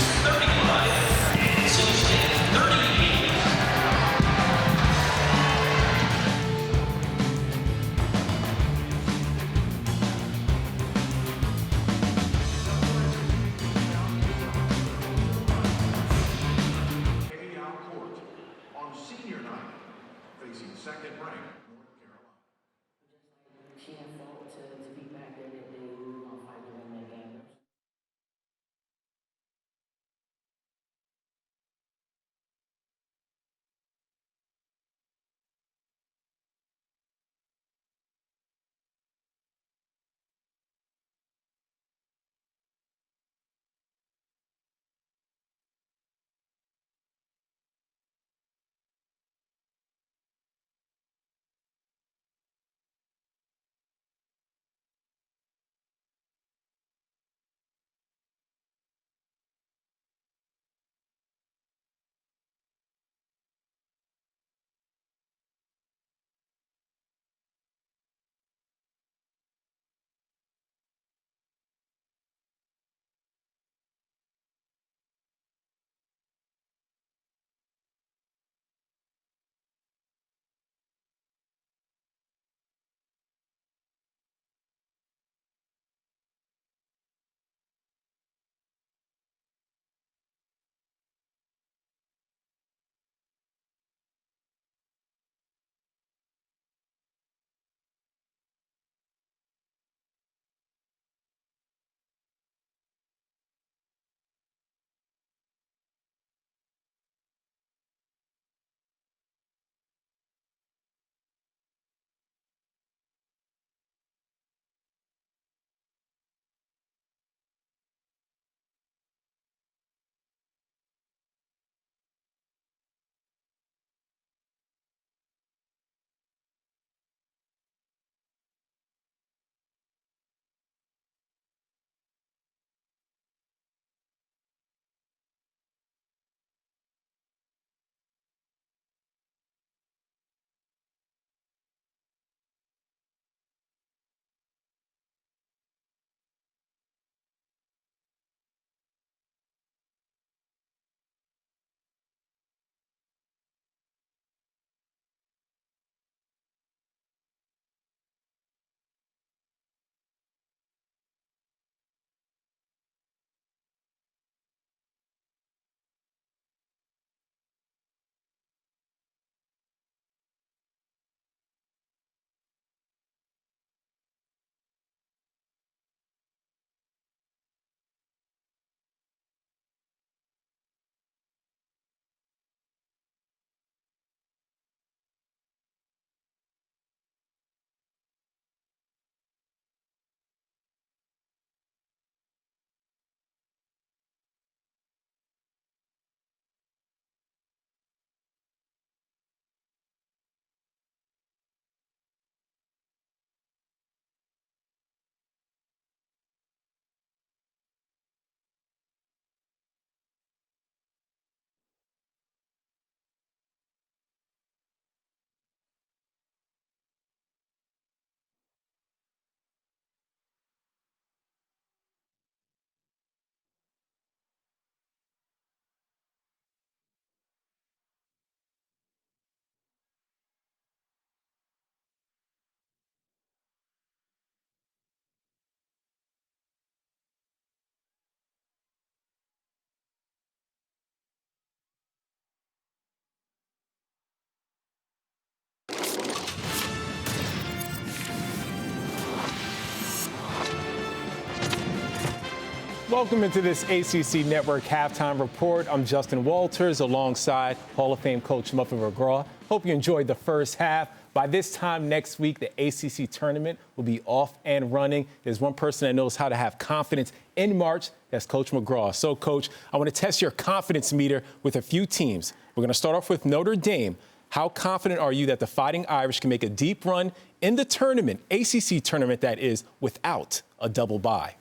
Welcome into this ACC Network Halftime Report. I'm Justin Walters alongside Hall of Fame coach Muffin McGraw. Hope you enjoyed the first half. By this time next week, the ACC tournament will be off and running. There's one person that knows how to have confidence in March. That's Coach McGraw. So, Coach, I want to test your confidence meter with a few teams. We're going to start off with Notre Dame. How confident are you that the Fighting Irish can make a deep run in the tournament, ACC tournament that is, without a double bye?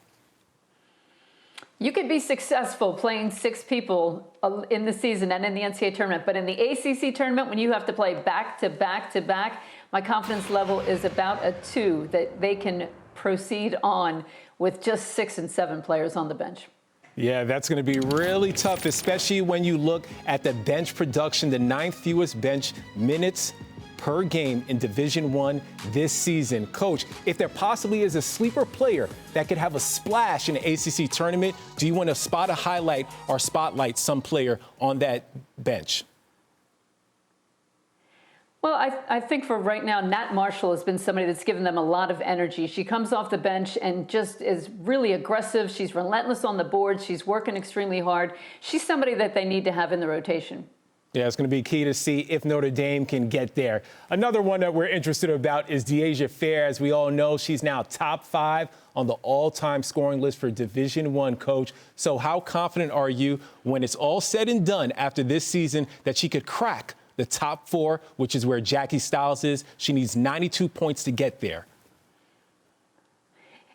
You could be successful playing 6 people in the season and in the NCAA tournament, but in the ACC tournament, when you have to play back to back to back, my confidence level is about a 2 that they can proceed on with just 6 and 7 players on the bench. Yeah, that's going to be really tough, especially when you look at the bench production, the 9th fewest bench minutes per game in Division I this season. Coach, if there possibly is a sleeper player that could have a splash in the ACC tournament, do you want to spot a highlight or spotlight some player on that bench? Well, I think for right now, Nat Marshall has been somebody that's given them a lot of energy. She comes off the bench and just is really aggressive. She's relentless on the board. She's working extremely hard. She's somebody that they need to have in the rotation. Yeah, it's going to be key to see if Notre Dame can get there. Another one that we're interested about is Deasia Fair. As we all know, she's now top 5 on the all-time scoring list for Division I, Coach. So how confident are you when it's all said and done after this season that she could crack the top 4, which is where Jackie Stiles is? She needs 92 points to get there.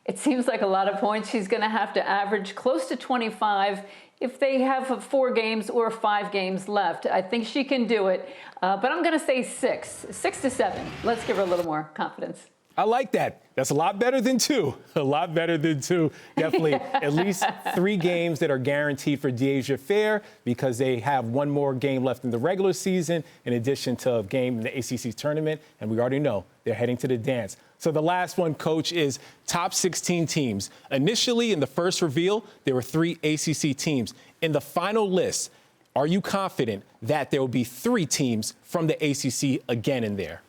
It seems like a lot of points. She's going to have to average close to 25 if they have 4 games or 5 games left. I think she can do it, but I'm going to say 6 to 7. Let's give her a little more confidence. I like that. That's a lot better than 2. A lot better than 2. Definitely at least 3 games that are guaranteed for Deasia Fair because they have 1 more game left in the regular season in addition to a game in the ACC tournament. And we already know they're heading to the dance. So the last one, Coach, is top 16 teams. Initially, in the first reveal, there were 3 ACC teams. In the final list, are you confident that there will be 3 teams from the ACC again in there?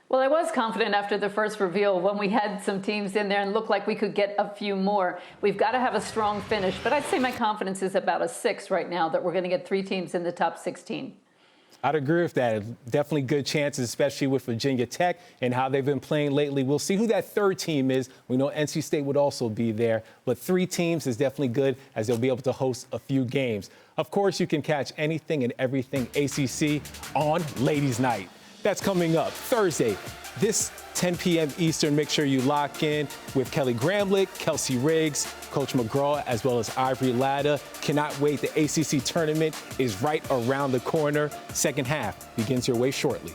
Well, I was confident after the first reveal when we had some teams in there and looked like we could get a few more. We've got to have a strong finish, but I'd say my confidence is about a 6 right now that we're going to get 3 teams in the top 16. I'd agree with that. Definitely good chances, especially with Virginia Tech and how they've been playing lately. We'll see who that 3rd team is. We know NC State would also be there, but 3 teams is definitely good as they'll be able to host a few games. Of course, you can catch anything and everything ACC on Ladies Night. That's coming up Thursday, this 10 p.m. Eastern. Make sure you lock in with Kelly Gramlich, Kelsey Riggs, Coach McGraw, as well as Ivory Latta. Cannot wait. The ACC tournament is right around the corner. Second half begins your way shortly.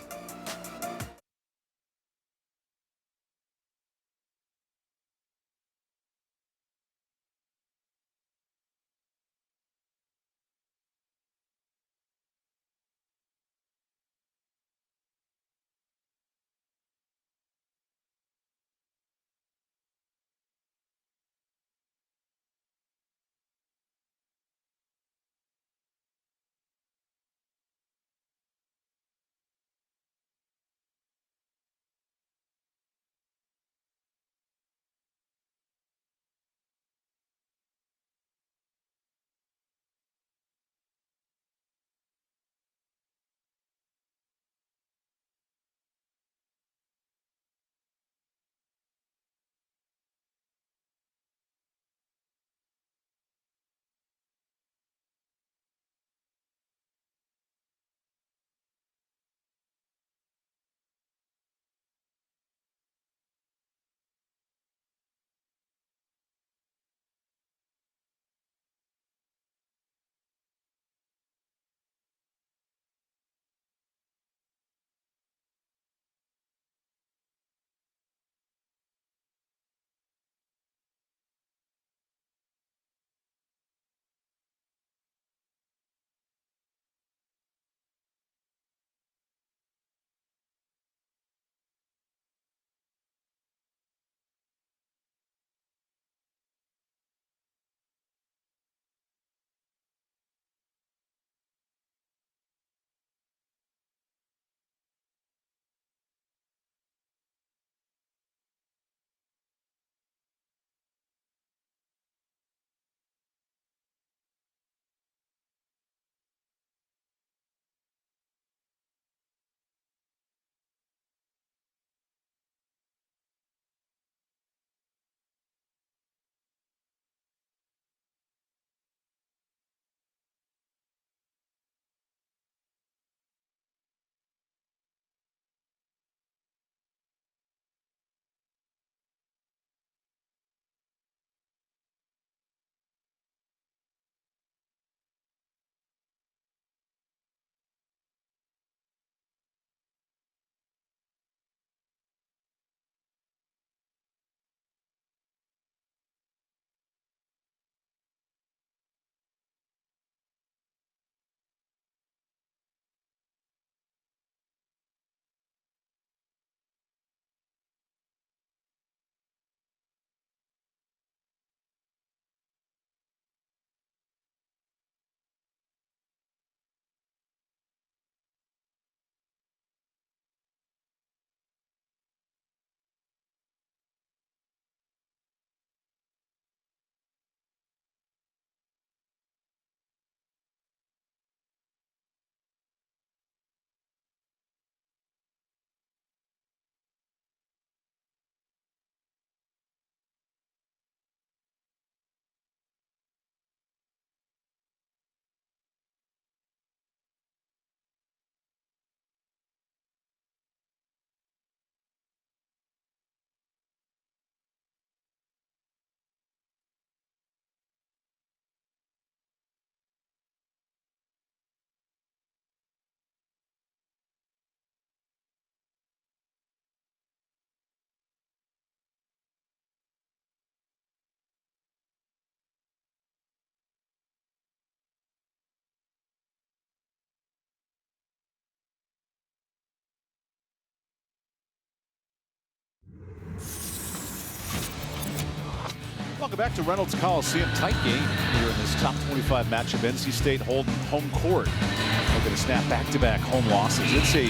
Welcome back to Reynolds Coliseum. Tight game here in this top 25 matchup. NC State holding home court. We're going to snap back-to-back home losses. It's a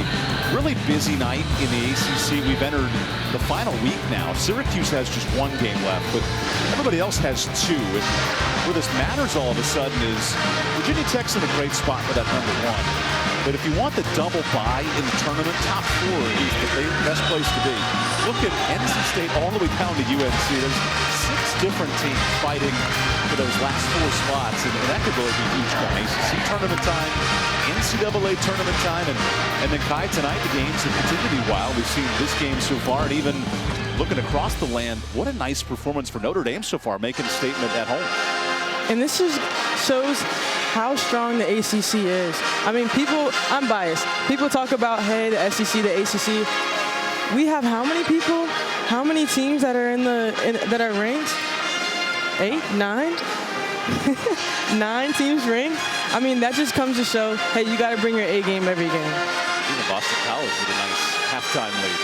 really busy night in the ACC. We've entered the final week now. Syracuse has just one game left, but everybody else has two. And where this matters all of a sudden is Virginia Tech's in a great spot for that #1. But if you want the double bye in the tournament, top 4 is the best place to be. Look at NC State all the way down to UNC. There's 6 different teams fighting for those last 4 spots, and that could really be huge come ACC tournament time, NCAA tournament time, and then Kai, tonight the games have continued to be wild. We've seen this game so far, and even looking across the land, what a nice performance for Notre Dame so far, making a statement at home. And this shows how strong the ACC is. I mean, I'm biased. People talk about, hey, the SEC, the ACC. We have how many people, how many teams that are that are ranked? 8, 9? 9 teams ranked? I mean, that just comes to show, hey, you got to bring your A game every game. Even Boston College with a nice halftime lead.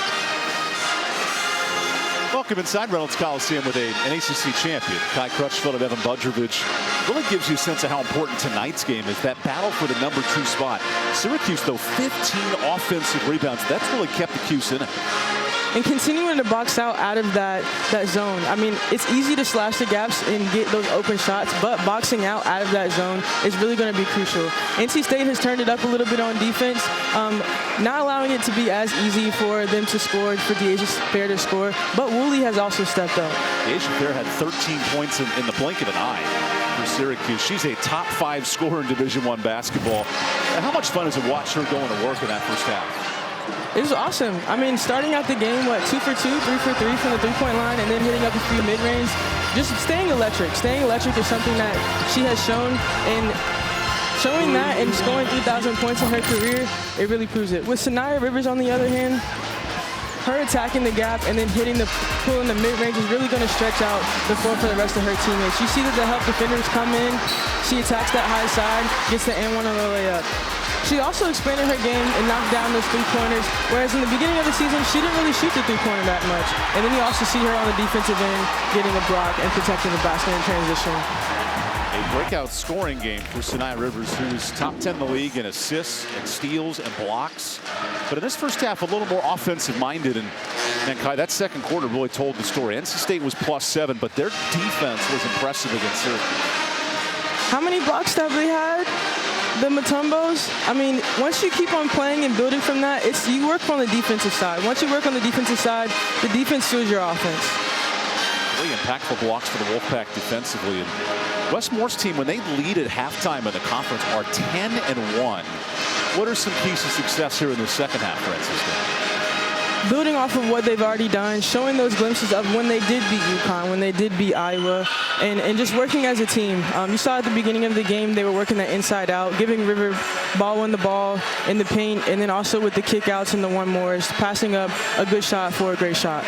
Welcome inside Reynolds Coliseum with an ACC champion. Kai Crutchfield and EvanBudrovich. Really gives you a sense of how important tonight's game is. That battle for the #2 spot. Syracuse, though, 15 offensive rebounds. That's really kept the CUSE in it. And continuing to box out of that zone. I mean, it's easy to slash the gaps and get those open shots, but boxing out of that zone is really going to be crucial. NC State has turned it up a little bit on defense, not allowing it to be as easy for them to score, for Deasia Fair to score, but Woolley has also stepped up. Deasia Fair had 13 points in the blink of an eye for Syracuse. She's a top 5 scorer in Division I basketball. How much fun is it to watch her going to work in that first half? It was awesome. I mean, starting out the game, 2 for 2, 3 for 3 from the three-point line, and then hitting up a few mid-range. Just staying electric. Staying electric is something that she has shown, and showing that and scoring 3,000 points in her career, it really proves it. With Sanaya Rivers, on the other hand, her attacking the gap and then hitting the pull in the mid-range is really going to stretch out the floor for the rest of her teammates. You see that the help defenders come in. She attacks that high side, gets the and one on the layup. She also expanded her game and knocked down those 3-pointers, whereas in the beginning of the season, she didn't really shoot the 3-pointer that much. And then you also see her on the defensive end getting a block and protecting the basket in transition. A breakout scoring game for Sanaya Rivers, who's top 10 in the league in assists and steals and blocks. But in this first half, a little more offensive-minded. And Kai, that second quarter really told the story. NC State was +7, but their defense was impressive against Syracuse. How many blocks have they had? The Mutombos, I mean, once you keep on playing and building from that, you work on the defensive side. Once you work on the defensive side, the defense fuels your offense. Really impactful blocks for the Wolfpack defensively. And Wes Moore's team, when they lead at halftime in the conference, are 10-1. What are some keys to success here in the second half for NC State? Building off of what they've already done, showing those glimpses of when they did beat UConn, when they did beat Iowa, and just working as a team. You saw at the beginning of the game, they were working that inside out, giving River ball in the paint, and then also with the kickouts and the one-mores, passing up a good shot for a great shot.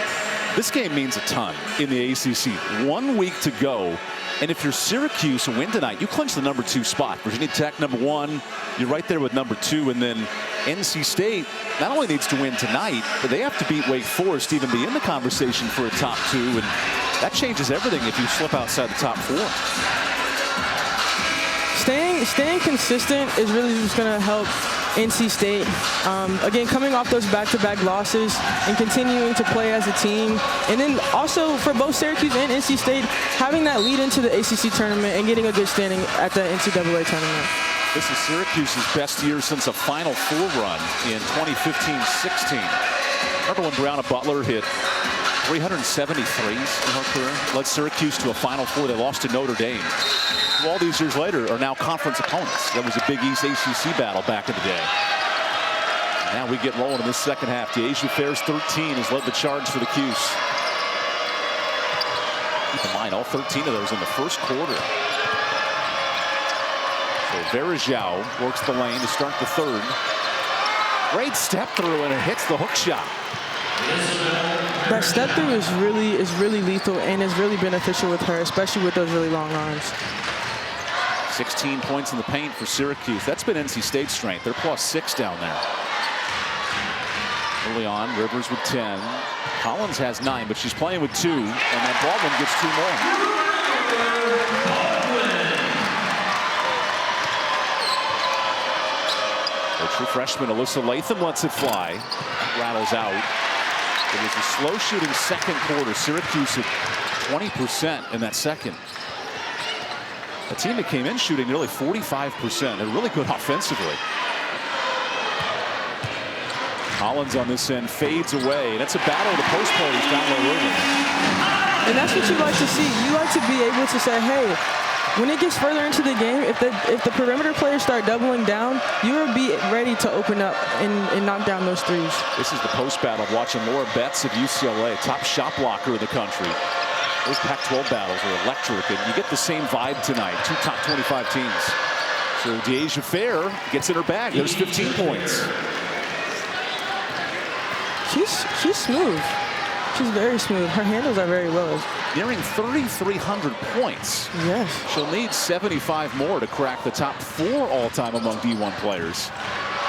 This game means a ton in the ACC. 1 week to go. And if you're Syracuse and win tonight, you clinch the #2 spot. Virginia Tech #1, you're right there with #2, and then NC State not only needs to win tonight, but they have to beat Wake Forest to even be in the conversation for a top 2, and that changes everything if you slip outside the top 4. Staying consistent is really just going to help NC State. Again, coming off those back-to-back losses and continuing to play as a team. And then also for both Syracuse and NC State, having that lead into the ACC tournament and getting a good standing at the NCAA tournament. This is Syracuse's best year since a Final Four run in 2015-16. Remember when Brianna Butler hit 373s in her career? Led Syracuse to a Final Four. They lost to Notre Dame. All these years later are now conference opponents. That was a Big East ACC battle back in the day. Now we get rolling in this second half. Deasia Fair's 13 has led the charge for the CUSE. Keep in mind, all 13 of those in the first quarter. So Verajao works the lane to start the third. Great step through, and it hits the hook shot. That step through is really lethal and is really beneficial with her, especially with those really long arms. 16 points in the paint for Syracuse. That's been NC State's strength. They're +6 down there. Early on, Rivers with 10. Collins has 9, but she's playing with 2, and then Baldwin gets 2 more. The true freshman Alyssa Latham lets it fly. Rattles out. It was a slow shooting second quarter. Syracuse at 20% in that second. A team that came in shooting nearly 45%. They're really good offensively. Collins on this end fades away. That's a battle of the post players down low early. And that's what you like to see. You like to be able to say, hey, when it gets further into the game, if the perimeter players start doubling down, you'll be ready to open up and knock down those threes. This is the post battle. Watching Laura Betts of UCLA, top shot blocker in the country. Those Pac-12 battles are electric, and you get the same vibe tonight. Two top 25 teams. So De'Asia Fair gets in her bag. There's 15 points. She's smooth. She's very smooth. Her handles are very low. Nearing 3,300 points. Yes. She'll need 75 more to crack the top 4 all-time among D1 players.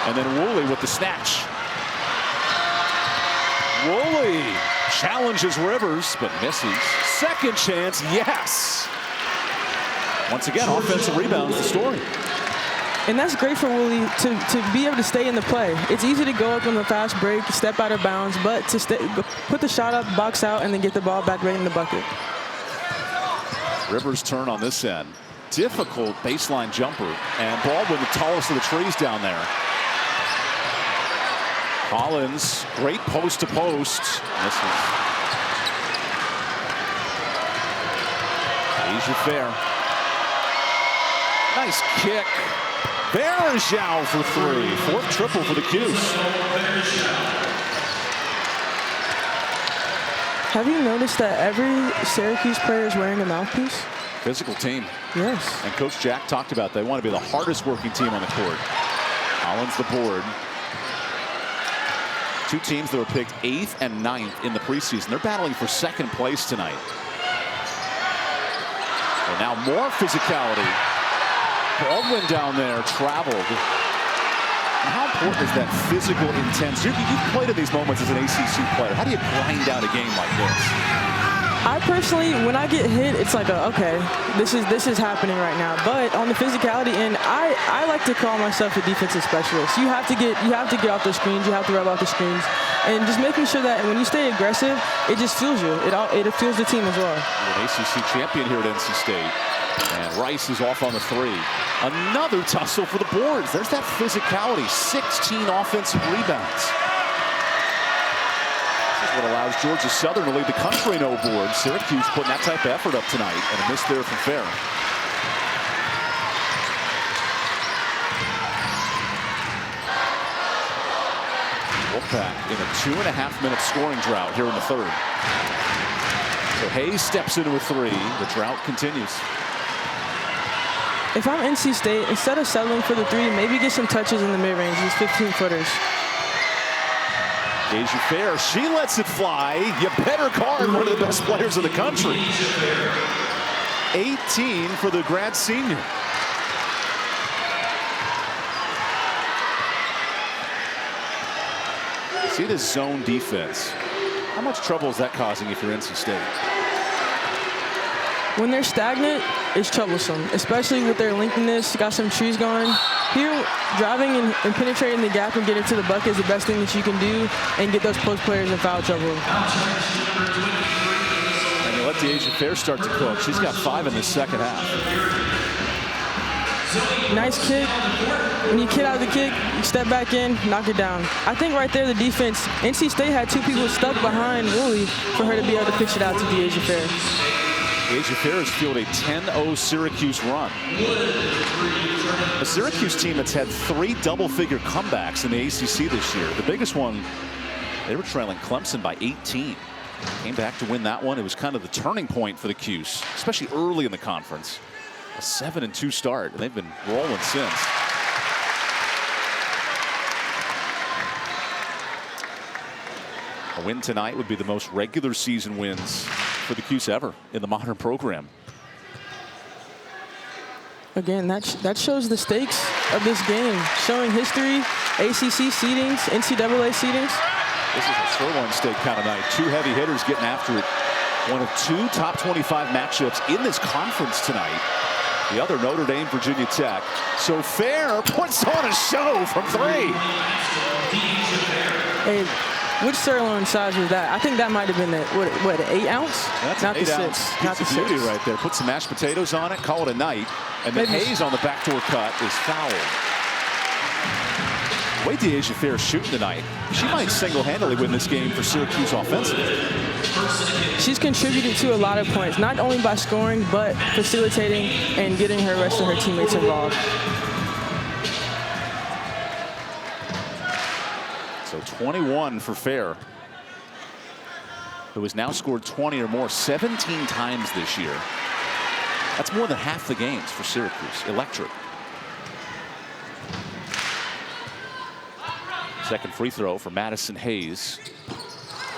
And then Woolley with the snatch. Woolley challenges Rivers, but misses. Second chance, yes. Once again, offensive rebounds the story. And that's great for Woolley to be able to stay in the play. It's easy to go up on the fast break, step out of bounds, but to put the shot up, box out, and then get the ball back right in the bucket. Rivers' turn on this end. Difficult baseline jumper, and Baldwin the tallest of the trees down there. Collins, great post to post. Misses. De'Asia Fair. Nice kick. Bergeau for 3. 4th triple for the CUSE. Have you noticed that every Syracuse player is wearing a mouthpiece? Physical team. Yes. And Coach Jack talked about they want to be the hardest working team on the court. Collins the board. Two teams that were picked 8th and 9th in the preseason. They're battling for 2nd place tonight. And now more physicality. Baldwin down there traveled. And how important is that physical intensity? You've played in these moments as an ACC player. How do you grind out a game like this? I personally, when I get hit, it's like, okay, this is happening right now. But on the physicality end, I like to call myself a defensive specialist. You have to get off the screens. You have to rub off the screens, and just making sure that when you stay aggressive, it just fuels you. It fuels the team as well. You're an ACC champion here at NC State. And Rice is off on the 3. Another tussle for the boards. There's that physicality. 16 offensive rebounds. This is what allows Georgia Southern to lead the country in O boards. Syracuse putting that type of effort up tonight, and a miss there from Fair. Wolfpack in a 2.5-minute scoring drought here in the 3rd. So Hayes steps into a 3. The drought continues. If I'm NC State, instead of settling for the 3, maybe get some touches in the mid-range, these 15-footers. De'Asia Fair, she lets it fly. You better guard one of the best players in the country. 18 for the grad senior. See this zone defense. How much trouble is that causing if you're NC State? When they're stagnant, it's troublesome, especially with their lengthiness. Got some trees going. Here, driving and penetrating the gap and getting to the bucket is the best thing that you can do and get those post players in foul trouble. And you let De'Asia Fair start to cook. She's got 5 in the second half. Nice kick. When you get out of the kick, you step back in, knock it down. I think right there the defense, NC State had 2 people stuck behind Woolley for her to be able to pitch it out to De'Asia Fair. De'Asia Fair has fueled a 10-0 Syracuse run. A Syracuse team that's had 3 double-figure comebacks in the ACC this year. The biggest one, they were trailing Clemson by 18. Came back to win that one. It was kind of the turning point for the CUSE, especially early in the conference. A 7-2 start, and they've been rolling since. A win tonight would be the most regular season wins for the CUSE ever in the modern program. Again, that shows the stakes of this game, showing history, ACC seedings, NCAA seedings. This is a sirloin steak kind of night. 2 heavy hitters getting after it. One of two top 25 matchups in this conference tonight. The other, Notre Dame, Virginia Tech. So Fair puts on a show from three. Hey, which sirloin size was that? I think that might have been what, an 8 ounce? That's not an 8 the ounce 6. piece Not the of beauty 6. right there. Put some mashed potatoes on it, call it a night. And then Maybe. Hayes on the backdoor cut is fouled. The way De'Asia Fair's shooting tonight, she might single-handedly win this game for Syracuse offensively. She's contributed to a lot of points, not only by scoring, but facilitating and getting the rest of her teammates involved. So 21 for Fair, who has now scored 20 or more 17 times this year. That's more than half the games for Syracuse. Electric. Second free throw for Madison Hayes.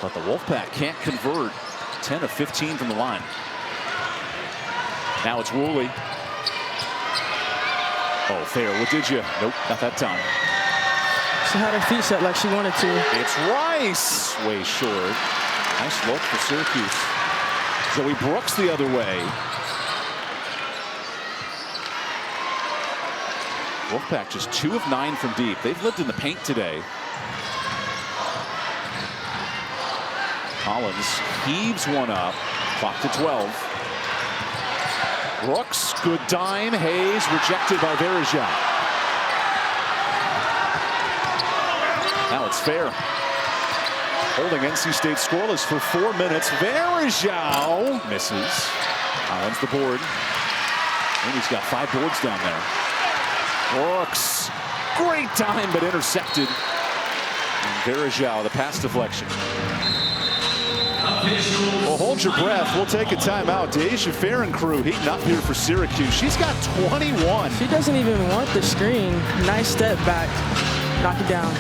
But the Wolfpack can't convert. 10 of 15 from the line. Now it's Woolley. Oh, Fair, what did you? Nope, not that time. She had her feet set like she wanted to. It's Rice. Way short. Nice look for Syracuse. Zoe Brooks the other way. Wolfpack just 2 of 9 from deep. They've lived in the paint today. Collins heaves one up. Clock to 12. Brooks, good dime. Hayes rejected by Verejao. Now it's Fair. Holding NC State scoreless for 4 minutes. Verejao misses. Collins the board. And he's got 5 boards down there. Brooks, great time, but intercepted. And Verejao, the pass deflection. Well, hold your breath. We'll take a timeout. De'Asia Fair and crew heating up here for Syracuse. She's got 21. She doesn't even want the screen. Nice step back. Knock it down.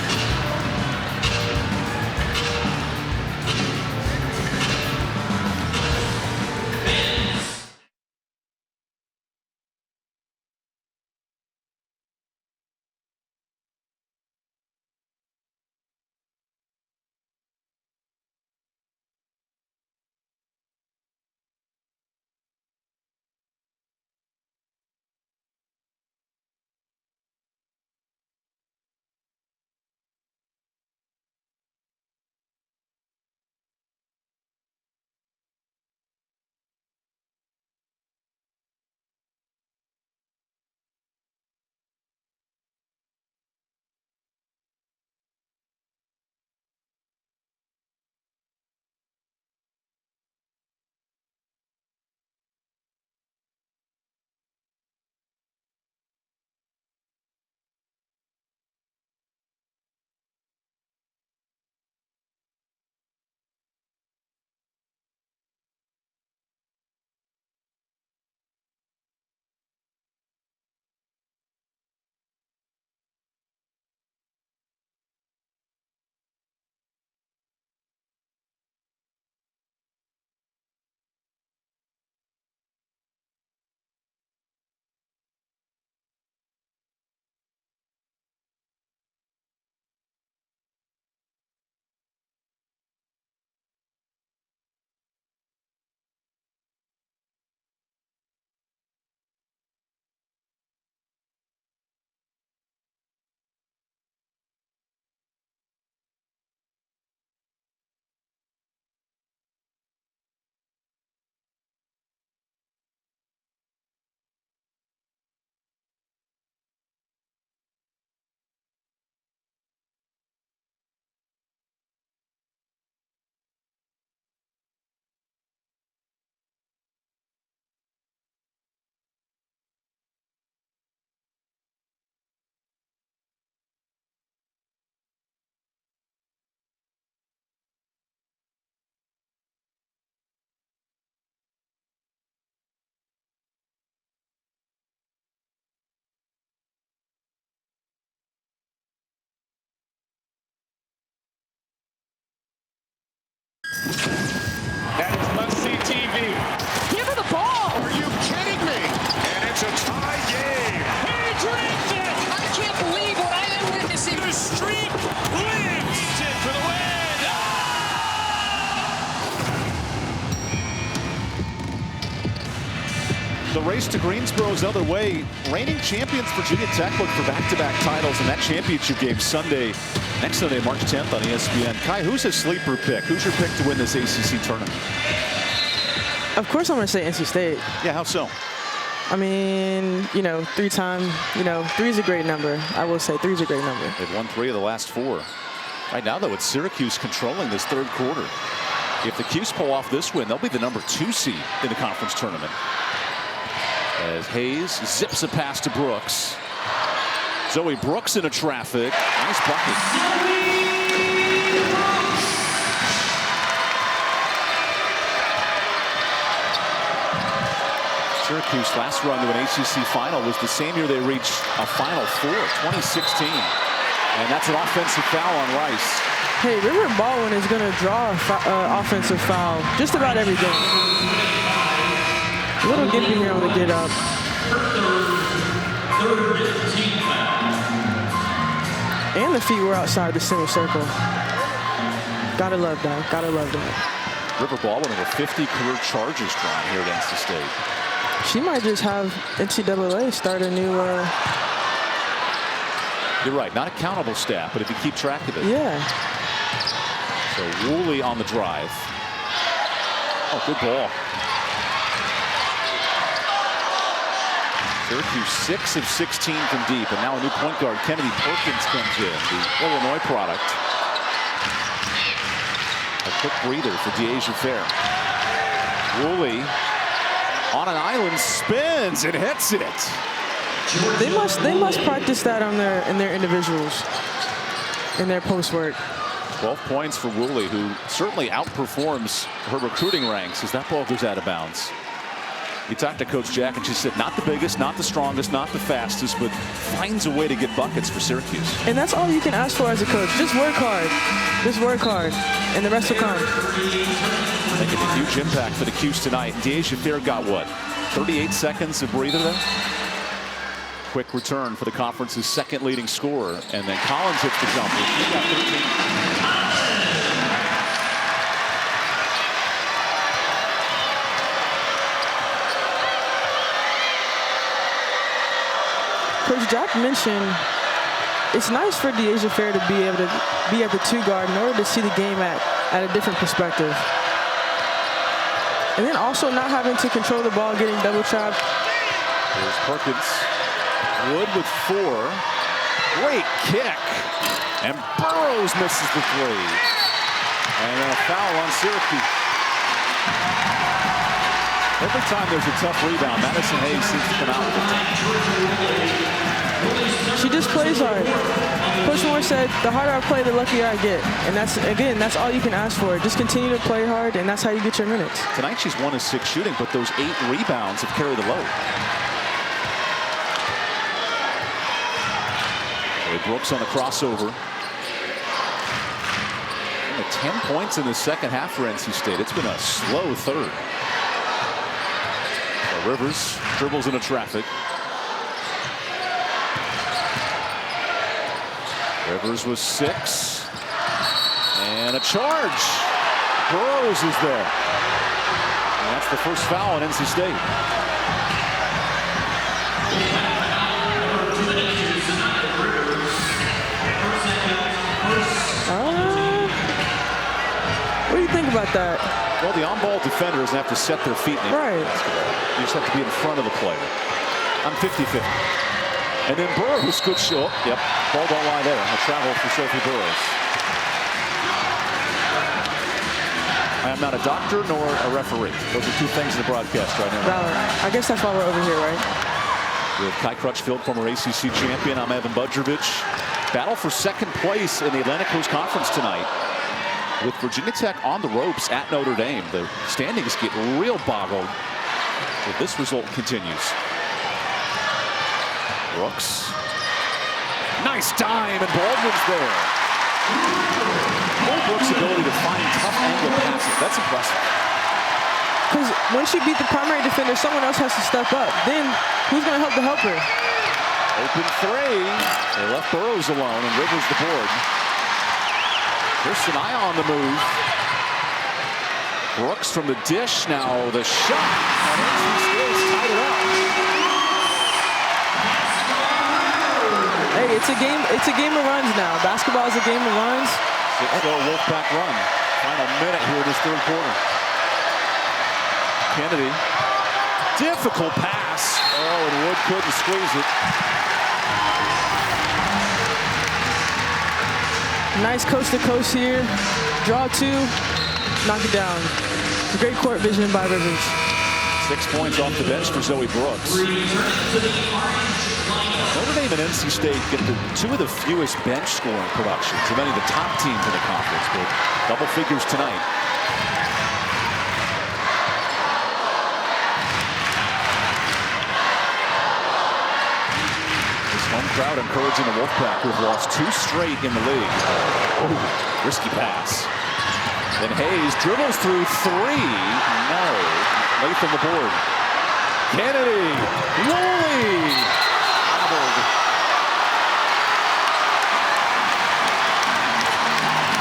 The race to Greensboro's other way. Reigning champions Virginia Tech look for back-to-back titles in that championship game next Sunday, March 10th on ESPN. Kai, who's a sleeper pick? Who's your pick to win this ACC tournament? Of course, I'm going to say NC State. Yeah, how so? I mean, 3-time, 3 is a great number. I will say 3 is a great number. They've won 3 of the last 4. Right now, though, it's Syracuse controlling this third quarter. If the CUSE pull off this win, they'll be the number 2 seed in the conference tournament. As Hayes zips a pass to Brooks. Zoe Brooks into traffic. Nice bucket. Syracuse last run to an ACC final was the same year they reached a Final Four, 2016. And that's an offensive foul on Rice. Hey, River Baldwin is going to draw an offensive foul just about every game. A little gimpy here on the get up. And the feet were outside the center circle. Gotta love that. Gotta love that. River Baldwin with 50 career charges drawn here at NC State. She might just have NCAA start a new. You're right, not a countable stat, but if you keep track of it. Yeah. So Woolley on the drive. Oh, good ball. Syracuse 6 of 16 from deep, and now a new point guard, Kennedy Perkins, comes in, the Illinois product. A quick breather for Deasia Fair. Woolley on an island, spins and hits it. They must practice that on in their individuals, in their post work. 12 points for Woolley, who certainly outperforms her recruiting ranks as that ball goes out of bounds. You talked to Coach Jack, and she said not the biggest, not the strongest, not the fastest, but finds a way to get buckets for Syracuse. And that's all you can ask for as a coach. Just work hard. Just work hard, and the rest will come. Making a huge impact for the CUSE tonight. Deasia Fair got what? 38 seconds of breather there? Quick return for the conference's second leading scorer, and then Collins hits the jumper. He got 13. Coach Jack mentioned it's nice for Deasia Fair to be able to be at the 2 guard in order to see the game at a different perspective. And then also not having to control the ball, getting double trapped. Here's Perkins. Wood with 4. Great kick. And Burrows misses the 3. And then a foul on Syracuse. Every time there's a tough rebound, Madison Hayes seems to come out with it. She just plays hard. Coach Moore said, the harder I play, the luckier I get. And that's all you can ask for. Just continue to play hard, and that's how you get your minutes. Tonight she's 1 of 6 shooting, but those 8 rebounds have carried the load. Brooks on the crossover. 10 points in the second half for NC State. It's been a slow third. So Rivers dribbles into traffic. Rivers was 6. And a charge. Burrows is there. And that's the first foul on NC State. What do you think about that? Well, the on-ball defender doesn't have to set their feet in right. You just have to be in front of the player. I'm 50-50. And then Burrows, good shot. Yep, ball don't lie there. A travel for Sophie Burrows. I am not a doctor nor a referee. Those are 2 things in the broadcast right now. Valid. I guess that's why we're over here, right? With Kai Crutchfield, former ACC champion, I'm EvanBudrovich. Battle for second place in the Atlantic Coast Conference tonight. With Virginia Tech on the ropes at Notre Dame, the standings get real boggled if this result continues. Brooks. Nice dime, and Baldwin's there. Brooks' ability to find tough angle passes, that's impressive. Because once you beat the primary defender, someone else has to step up. Then who's going to help the helper? Open 3. They left Burrows alone, and Rivers the board. Here's Sanaya on the move. Brooks from the dish now. The shot. And NC State's tied it up. Hey, it's a game. It's a game of runs now. Basketball is a game of runs. 6-0 Wolfpack run. Final minute here in this third quarter. Kennedy. Difficult pass. Oh, and Wood couldn't squeeze it. Nice coast to coast here. Draw two. Knock it down. Great court vision by Rivers. 6 points off the bench for Zoe Brooks. Notre Dame and NC State get two of the fewest bench scoring productions of any of the top teams in the conference, but double figures tonight. This home crowd encouraging the Wolfpack, who have lost 2 straight in the league. Oh, risky pass. Then Hayes dribbles through 3. No. Late from the board. Kennedy. Woolley.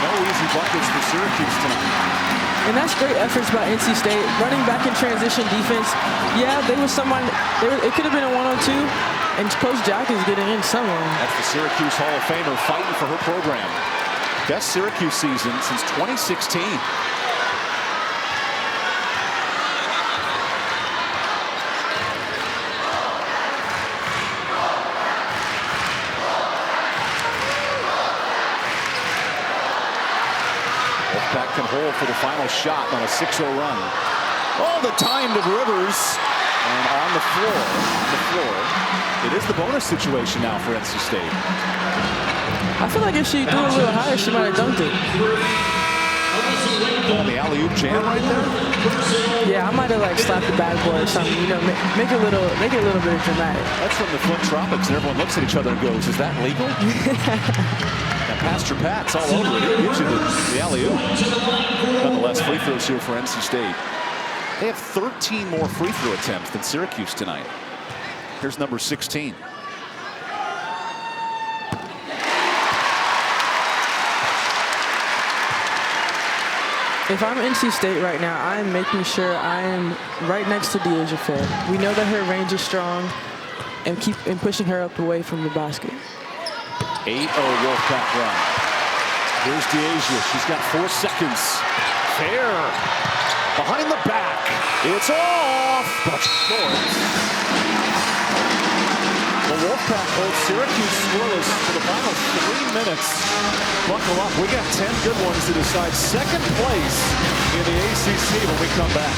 No easy buckets for Syracuse tonight. And that's great efforts by NC State. Running back in transition defense. Yeah, they was someone. It could have been a 1-on-2, and Coach Jack is getting in somewhere. That's the Syracuse Hall of Famer fighting for her program. Best Syracuse season since 2016. Wolfpack can hold for the final shot on a 6-0 run. All the time to Rivers. And on the floor, it is the bonus situation now for NC State. I feel like if she threw a little higher, she might have dunked it. Oh, the alley-oop jam right there? Yeah, I might have like slapped the backboard or something. You know, make it a little bit dramatic. That's from the Flint Tropics, and everyone looks at each other and goes, "Is that legal?" And Pastor Pat's all over it. He gives you the alley-oop. Nonetheless, free throws here for NC State. They have 13 more free throw attempts than Syracuse tonight. Here's number 16. If I'm NC State right now, I'm making sure I am right next to Deasia Fair. We know that her range is strong, and pushing her up away from the basket. 8-0 Wolfpack run. Here's Deasia. She's got 4 seconds. Fair. Behind the back. It's off, but short. The Wolfpack holds Syracuse scoreless for the final 3 minutes. Buckle up. We got 10 good ones to decide second place in the ACC when we come back.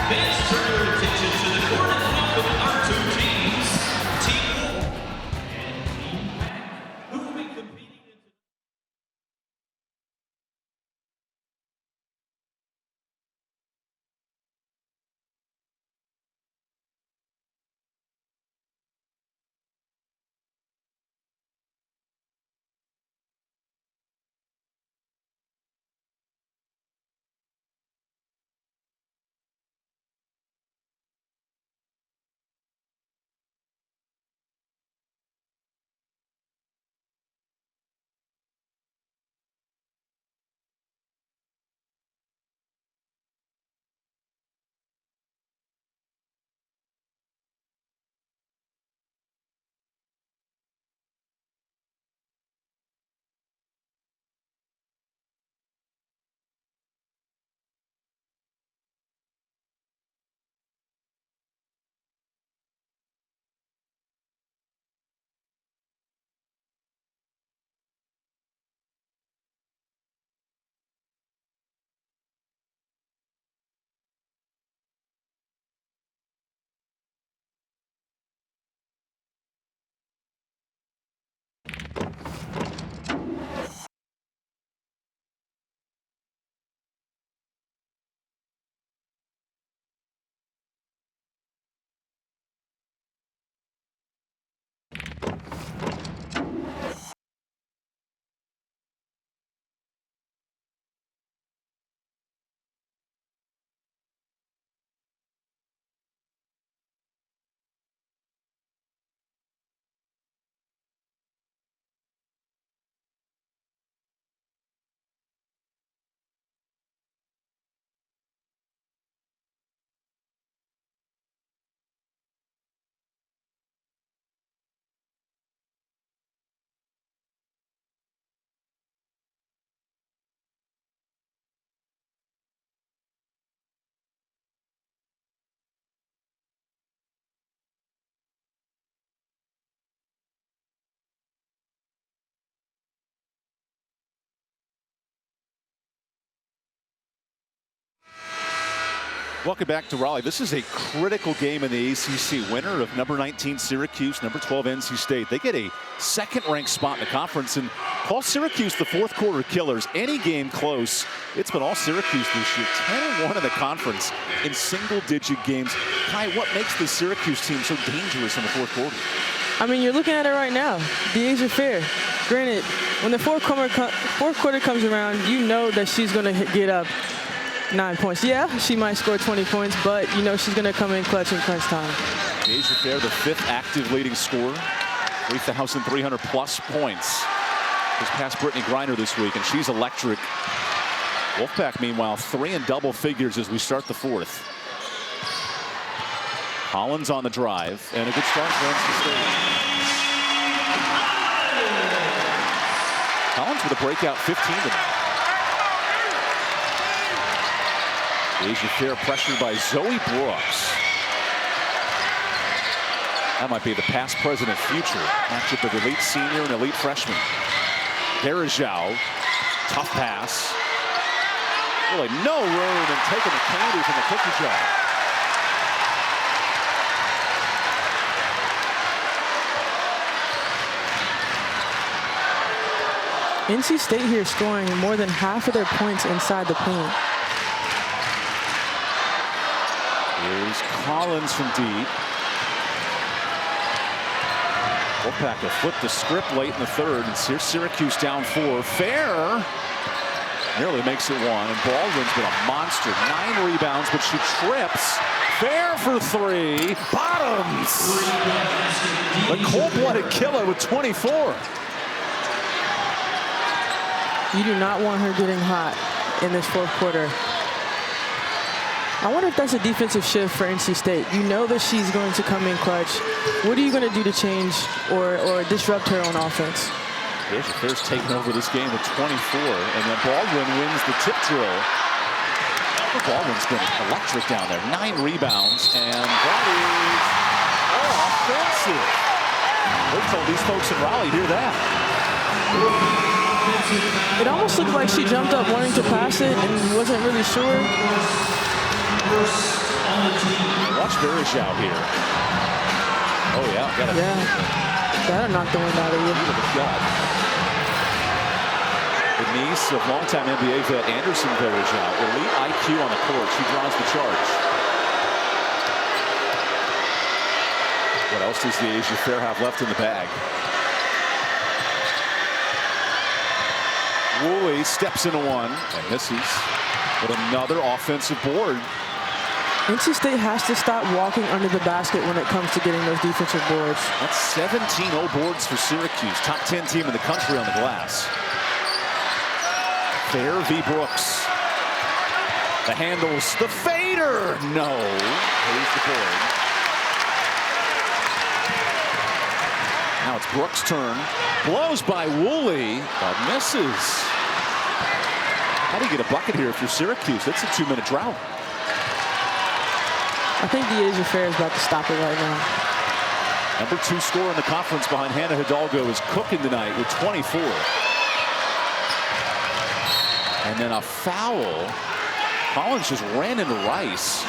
Fans turn your attention to the court and welcome our 2 teams. Welcome back to Raleigh. This is a critical game in the ACC. Winner of number 19 Syracuse, number 12 NC State. They get a second-ranked spot in the conference, and call Syracuse the fourth quarter killers. Any game close, it's been all Syracuse this year. 10-1 in the conference in single-digit games. Kai, what makes the Syracuse team so dangerous in the fourth quarter? I mean, you're looking at it right now. The age of fair. Granted, when the fourth quarter comes around, you know that she's going to get up 9 points. Yeah, she might score 20 points, but you know she's going to come in clutch in crunch time. Asia Fair, the 5th active leading scorer, 3,300 plus points. Just past Brittany Griner this week, and she's electric. Wolfpack, meanwhile, 3 in double figures as we start the 4th. Collins on the drive, and a good start for NC State. Collins with a breakout 15 tonight. Asia Fair pressured by Zoe Brooks. That might be the past, present, and future matchup of elite senior and elite freshman. Verajao, tough pass. Really no room, and taking the candy from the cookie jar. NC State here scoring more than half of their points inside the paint. Here's Collins from deep. Wolfpack will flip the script late in the 3rd, and here's Syracuse down 4. Fair nearly makes it 1, and Baldwin's been a monster. 9 rebounds, but she trips. Fair for 3. Bottoms. The cold-blooded killer with 24. You do not want her getting hot in this fourth quarter. I wonder if that's a defensive shift for NC State. You know that she's going to come in clutch. What are you going to do to change or disrupt her on offense? Fair's taken over this game with 24, and then Baldwin wins the tip drill. Baldwin's been electric down there. 9 rebounds, and that is offensive. We told these folks in Raleigh, hear that. It almost looked like she jumped up wanting to pass it and wasn't really sure. Watch Verajao here. Oh yeah, That'll knock the wind out of you. The niece of longtime NBA vet Anderson Verajao. Elite IQ on the court. She draws the charge. What else does the Asia Fair have left in the bag? Woolley steps into 1 and misses. But another offensive board. NC State has to stop walking under the basket when it comes to getting those defensive boards. That's 17 0 boards for Syracuse. Top 10 team in the country on the glass. Fair v. Brooks. The handles, the fader. No. Here's the board. Now it's Brooks' turn. Blows by Woolley, but misses. How do you get a bucket here if you're Syracuse? That's a 2-minute drought. I think the Asia Fair is about to stop it right now. Number 2 scorer in the conference behind Hannah Hidalgo is cooking tonight with 24. And then a foul. Collins just ran into Rice.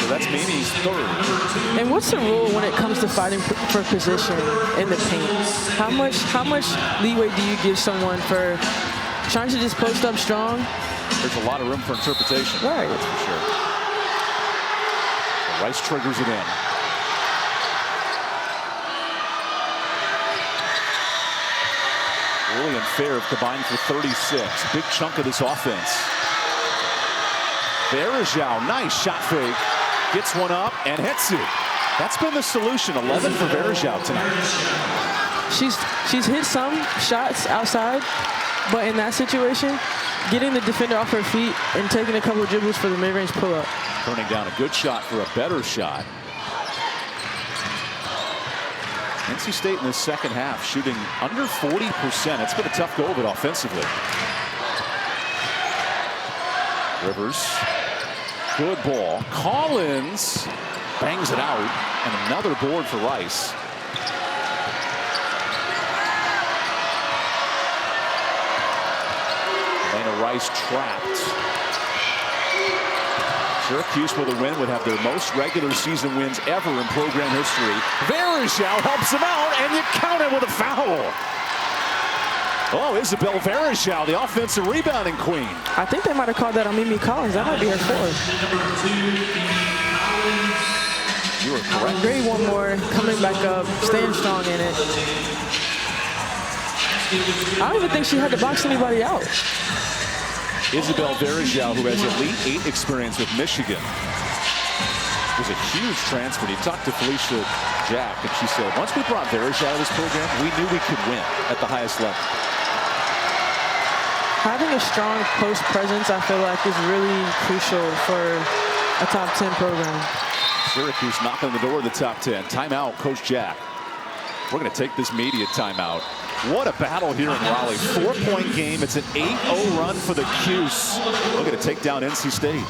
So that's Mimi's 3rd. And what's the rule when it comes to fighting for position in the paint? How much leeway do you give someone for trying to just post up strong? There's a lot of room for interpretation. Right. That's for sure. So Rice triggers it in. Woolley and Fair have combined for 36. Big chunk of this offense. Verajao, nice shot fake. Gets one up and hits it. That's been the solution. 11 for Verajao tonight. She's hit some shots outside, but in that situation, getting the defender off her feet and taking a couple of dribbles for the mid-range pull-up. Turning down a good shot for a better shot. NC State in the second half shooting under 40%. It's been a tough go of it offensively. Rivers, good ball. Collins bangs it out, and another board for Rice. Elena Rice trapped. Syracuse with a win would have their most regular season wins ever in program history. Vereshal helps him out, and you count it with a foul. Oh, Isabel Vereshal, the offensive rebounding queen. I think they might have called that on Mimi Collins. That might be her fourth. You are correct. Grady one more, coming back up, staying strong in it. I don't even think she had to box anybody out. Isabel Vereshal, who has Elite 8 experience with Michigan, was a huge transfer. He talked to Felicia Jack, and she said, once we brought Vereshal to this program, we knew we could win at the highest level. Having a strong post presence, I feel like, is really crucial for a top 10 program. Syracuse knocking on the door of the top 10. Timeout, Coach Jack. We're going to take this media timeout. What a battle here in Raleigh. 4-point game. It's an 8-0 run for the CUSE. Looking to take down NC State.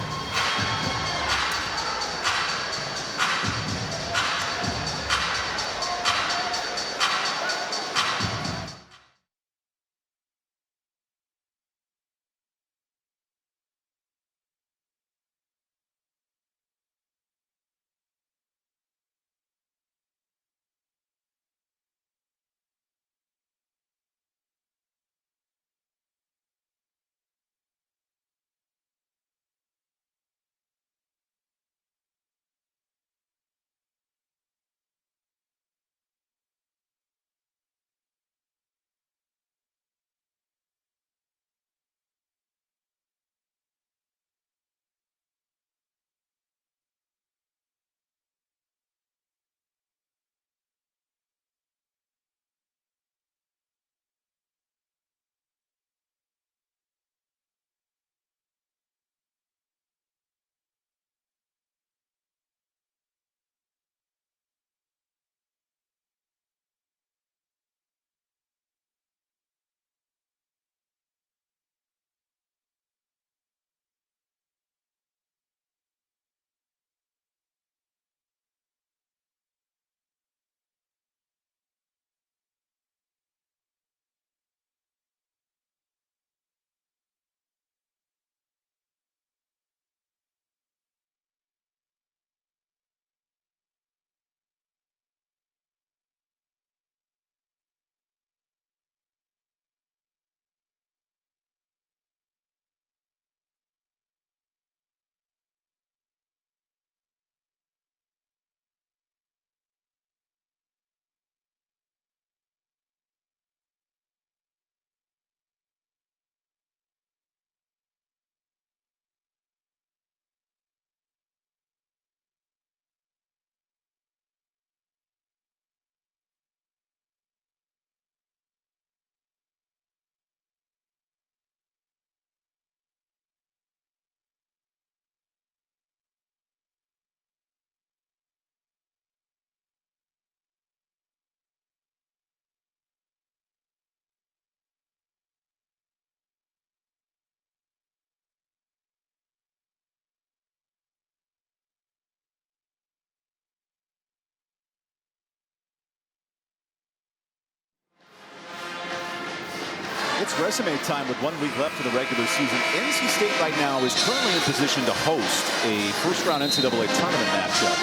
It's resume time with 1 week left in the regular season. NC State right now is currently in position to host a first-round NCAA tournament matchup.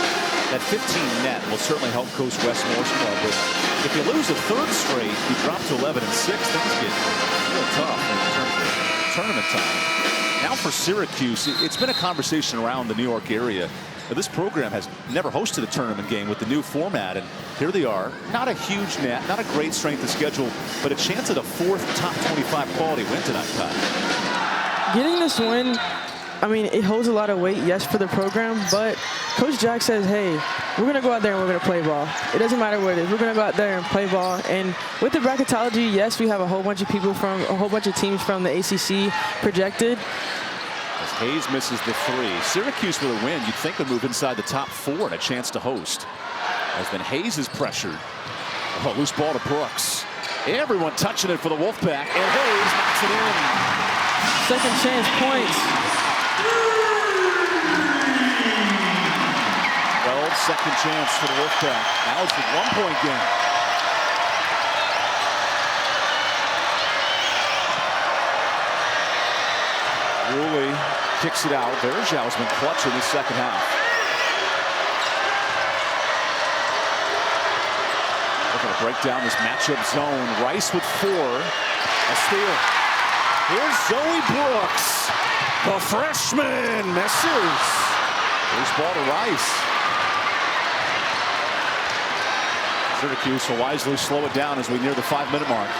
That 15 net will certainly help Coach Wes Morsmore, but if you lose a third straight, you drop to 11-6, things get real tough in terms of tournament time. Now for Syracuse, it's been a conversation around the New York area. This program has never hosted a tournament game with the new format, and here they are. Not a huge net, not a great strength of schedule, but a chance at a fourth top 25 quality win tonight, Todd. Getting this win, I mean, it holds a lot of weight, yes, for the program, but Coach Jack says, hey, we're going to go out there and we're going to play ball. It doesn't matter what it is. We're going to go out there and play ball. And with the bracketology, yes, we have a whole bunch of people from, a whole bunch of teams from the ACC projected. As Hayes misses the three. Syracuse with a win, you'd think would move inside the top 4 and a chance to host. As then Hayes is pressured. Oh, loose ball to Brooks. Everyone touching it for the Wolfpack, and Hayes knocks it in. Second chance points. Well, second chance for the Wolfpack. Now it's a 1-point game. Woolley kicks it out. Verjau's been clutch in the second half. They're going to break down this matchup zone. Rice with 4. A steal. Here's Zoe Brooks. The freshman misses. Loose ball to Rice. Syracuse will wisely slow it down as we near the 5-minute mark.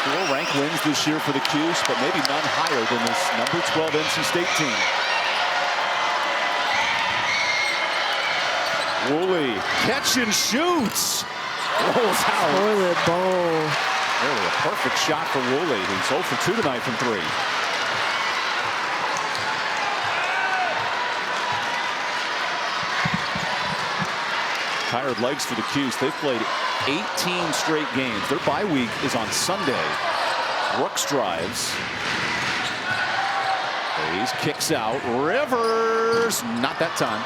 4 ranked wins this year for the CUSE, but maybe none higher than this number 12 NC State team. Woolley, catch and shoots. Rolls out. Toilet bowl. Really a perfect shot for Woolley, who's 0 for 2 tonight from 3. Tired legs for the CUSE. They've played 18 straight games. Their bye week is on Sunday. Brooks drives. Hayes kicks out. Rivers, not that time.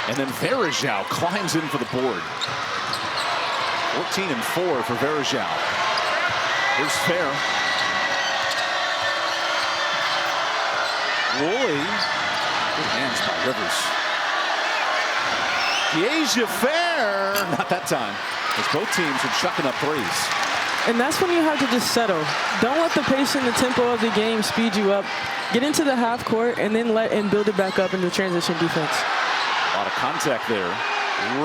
And then Verjau climbs in for the board. 14 and 4 for Verjau. Here's Fair. Woolley. Good hands by Rivers. Deja Fair, not that time, as both teams are chucking up threes. And that's when you have to just settle. Don't let the pace and the tempo of the game speed you up. Get into the half court and then build it back up into transition defense. A lot of contact there.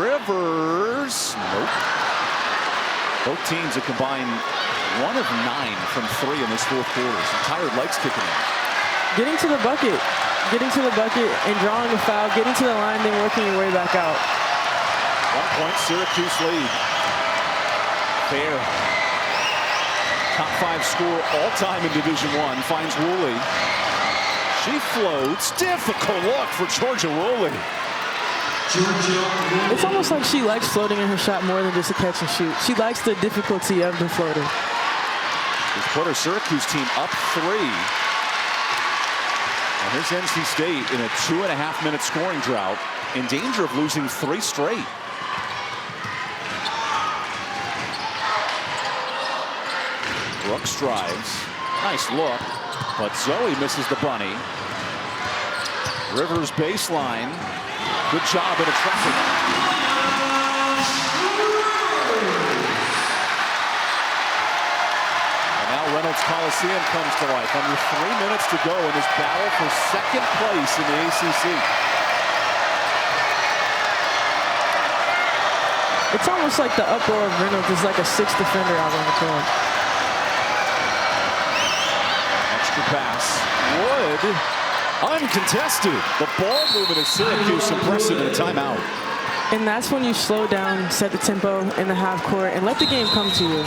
Rivers, nope. Both teams have combined 1 of 9 from 3 in this fourth quarter. Some tired legs kicking in. Getting to the bucket and drawing a foul, getting to the line, then working your way back out. 1 point Syracuse lead. Fair. Top 5 scorer all time in Division I finds Woolley. She floats. Difficult look for Georgia Woolley. It's almost like she likes floating in her shot more than just a catch and shoot. She likes the difficulty of the floater. This put her Syracuse team up 3. And here's NC State in a 2.5-minute scoring drought, in danger of losing 3 straight. Brooks drives. Nice look, but Zoe misses the bunny. Rivers baseline. Good job in a traffic. And now Reynolds Coliseum comes to life. Under 3 minutes to go in this battle for second place in the ACC. It's almost like the uproar of Reynolds is like a 6th defender out on the court. Extra pass. Wood. Uncontested. The ball movement of Syracuse impressive in a timeout. And that's when you slow down, set the tempo in the half court, and let the game come to you.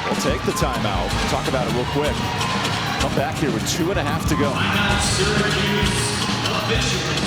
We'll take the timeout. Talk about it real quick. Come back here with 2.5 to go. Syracuse officials.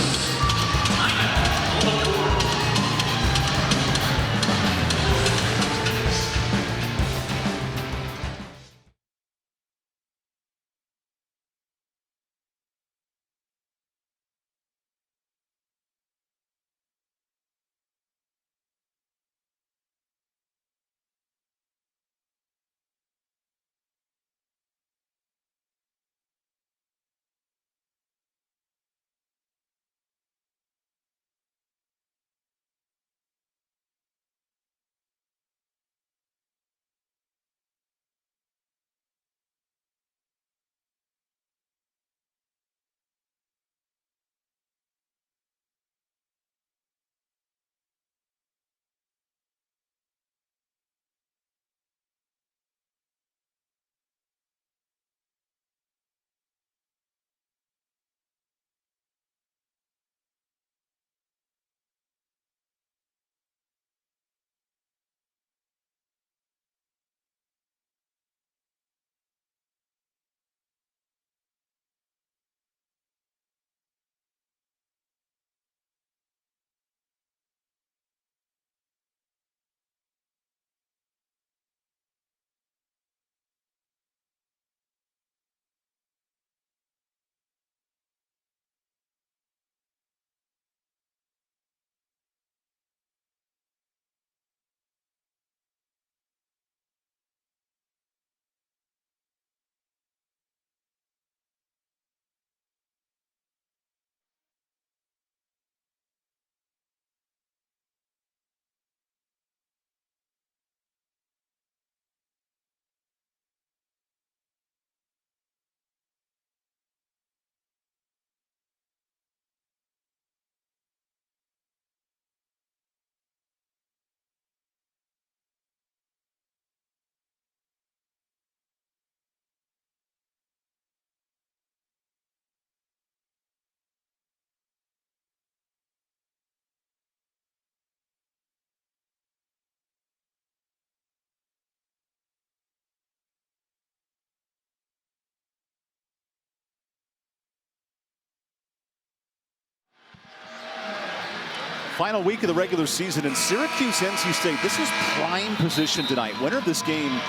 Final week of the regular season in Syracuse, NC State. This is prime position tonight. Winner of this game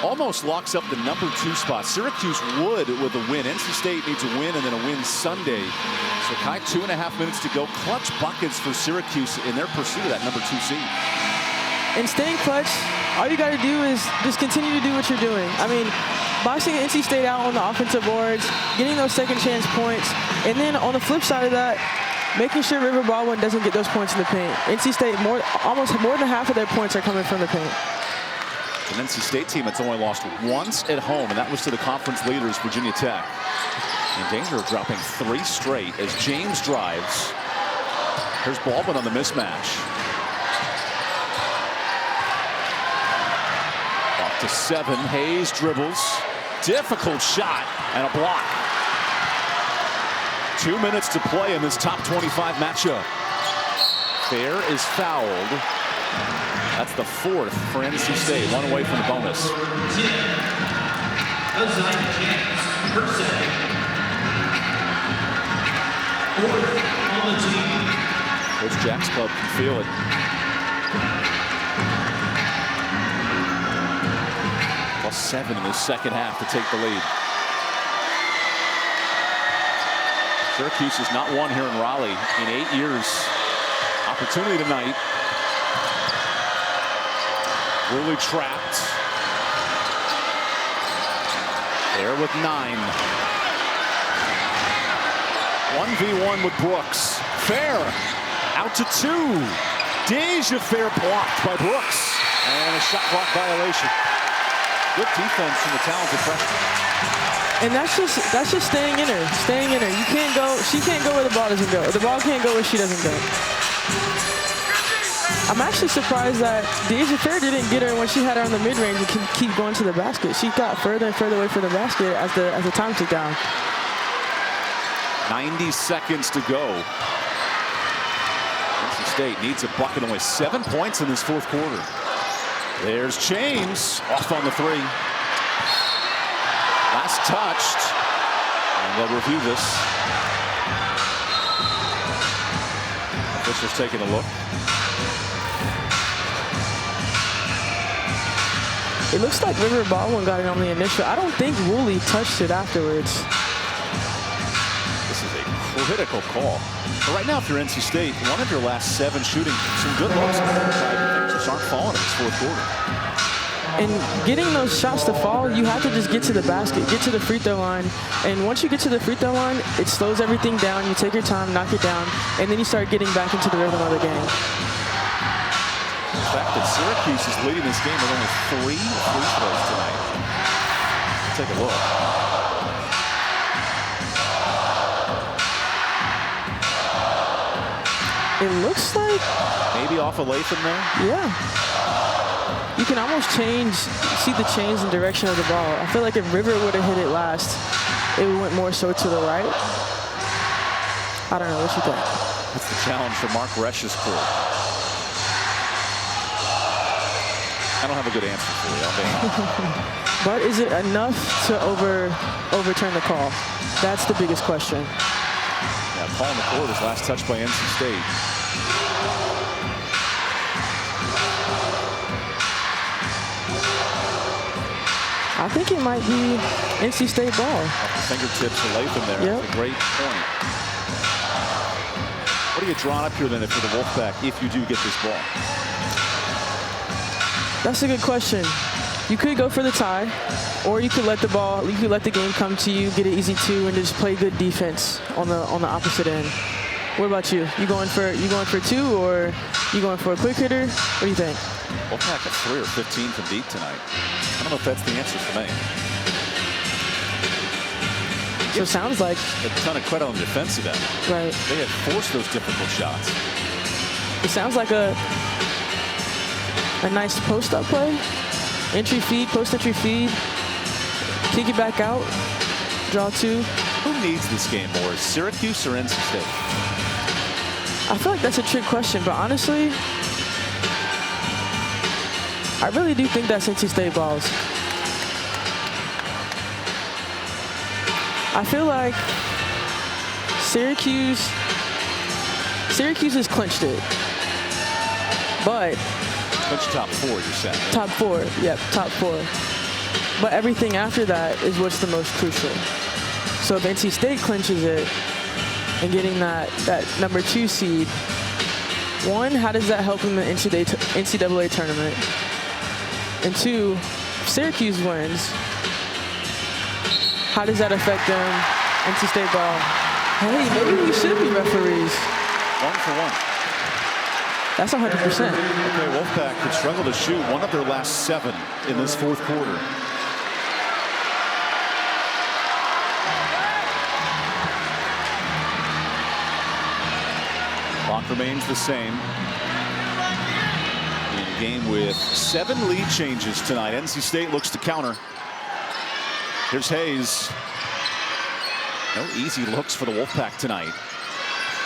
almost locks up the #2 spot. Syracuse would with a win. NC State needs a win and then a win Sunday. So Kai, 2.5 minutes to go. Clutch buckets for Syracuse in their pursuit of that #2 seed. And staying clutch, all you got to do is just continue to do what you're doing. I mean, boxing NC State out on the offensive boards, getting those second chance points, and then on the flip side of that, making sure River Baldwin doesn't get those points in the paint. NC State, almost more than half of their points are coming from the paint. An NC State team that's only lost once at home, and that was to the conference leaders, Virginia Tech. In danger of dropping 3 straight as James drives. Here's Baldwin on the mismatch. Up to 7, Hayes dribbles. Difficult shot and a block. 2 minutes to play in this top 25 matchup. Fair is fouled. That's the 4th for NC State, 1 away from the bonus. Coach Jack's club can feel it. +7 in the second half to take the lead. Syracuse has not won here in Raleigh in 8 years. Opportunity tonight. Really trapped. There with 9. 1v1 with Brooks. Fair out to 2. Deja Fair blocked by Brooks. And a shot clock violation. Good defense from the talented freshman. And that's just staying in her. Staying in her. You can't go. She can't go where the ball doesn't go. The ball can't go where she doesn't go. I'm actually surprised that Deja Fair didn't get her when she had her on the mid-range and keep going to the basket. She got further and further away from the basket as the time ticked down. 90 seconds to go. NC State needs a bucket. Only 7 points in this 4th quarter. There's James off on the 3. Last touched. And they'll review this. Officials taking a look. It looks like River Baldwin got it on the initial. I don't think Woolley touched it afterwards. This is a critical call. But right now, if you're NC State, one of your last 7 shooting, some good looks. Things just aren't falling in this 4th quarter. And getting those shots to fall, you have to just get to the basket, get to the free throw line. And once you get to the free throw line, it slows everything down. You take your time, knock it down, and then you start getting back into the rhythm of the game. The fact that Syracuse is leading this game with only 3 free throws tonight. Take a look. It looks like maybe off of Latham there. Yeah. You can almost see the change in direction of the ball. I feel like if River would have hit it last, it went more so to the right. I don't know. What you think? That's the challenge for Mark Resch's crew. I don't have a good answer for you. I'll be honest. But is it enough to overturn the call? That's the biggest question. Yeah, calling the court is last touched by NC State. I think it might be NC State ball. Off the fingertips of Latham there. Yep. That's a great point. What are you drawing up here then for the Wolfpack if you do get this ball? That's a good question. You could go for the tie, or you could let the game come to you, get an easy 2, and just play good defense on the opposite end. What about you? You going for 2, or you going for a quick hitter? What do you think? Wolfpack at 3 or 15 from deep tonight. I don't know if that's the answer for me. So it sounds like a ton of credit on the defensive end. Right. They had forced those difficult shots. It sounds like a nice post-up play. Entry feed, post-entry feed. Kick it back out. Draw 2. Who needs this game more, Syracuse or NC State? I feel like that's a trick question, but honestly, I really do think that's NC State balls. I feel like Syracuse Syracuse has clinched it. But That's top 4, you're saying. Right? top 4, yep, top 4. But everything after that is what's the most crucial. So if NC State clinches it and getting that number 2 seed, 1, how does that help in the NCAA tournament? And 2, if Syracuse wins, how does that affect them, NC State ball? Hey, maybe we should be referees. 1 for 1. That's 100%. Okay, Wolfpack could struggle to shoot 1 of their last 7 in this 4th quarter. Clock remains the same. In a game with 7 lead changes tonight, NC State looks to counter. Here's Hayes. No easy looks for the Wolfpack tonight.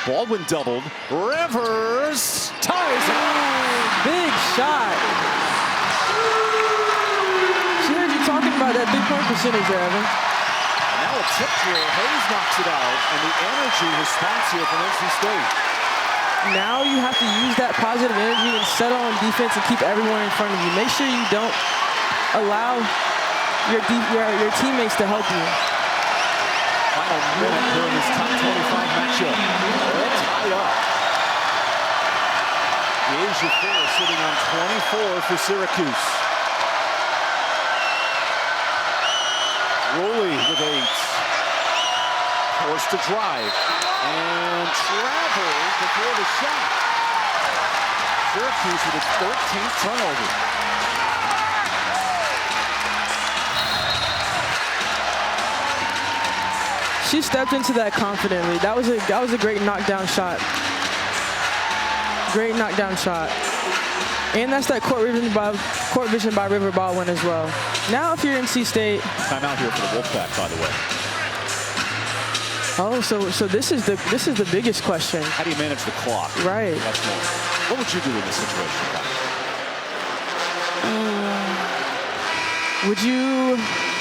Baldwin doubled. Rivers ties it. Big shot. She heard you talking about that 3-point percentage there, Evan. And now a tip drill. Hayes knocks it out, and the energy response here from NC State. Now you have to use that positive energy and settle on defense and keep everyone in front of you. Make sure you don't allow your teammates to help you. Final minute during this top 25 matchup. They're tied up. Asia Fair sitting on 24 for Syracuse. Rowley with 8. Forced to drive. And travel before the shot. Syracuse with its 13th turnover. She stepped into that confidently. That was a great knockdown shot. Great knockdown shot. And that's that court vision by River Baldwin as well. Now if you're NC State. Timeout here for the Wolfpack, by the way. Oh, so this is the biggest question. How do you manage the clock? Right. That's more. What would you do in this situation?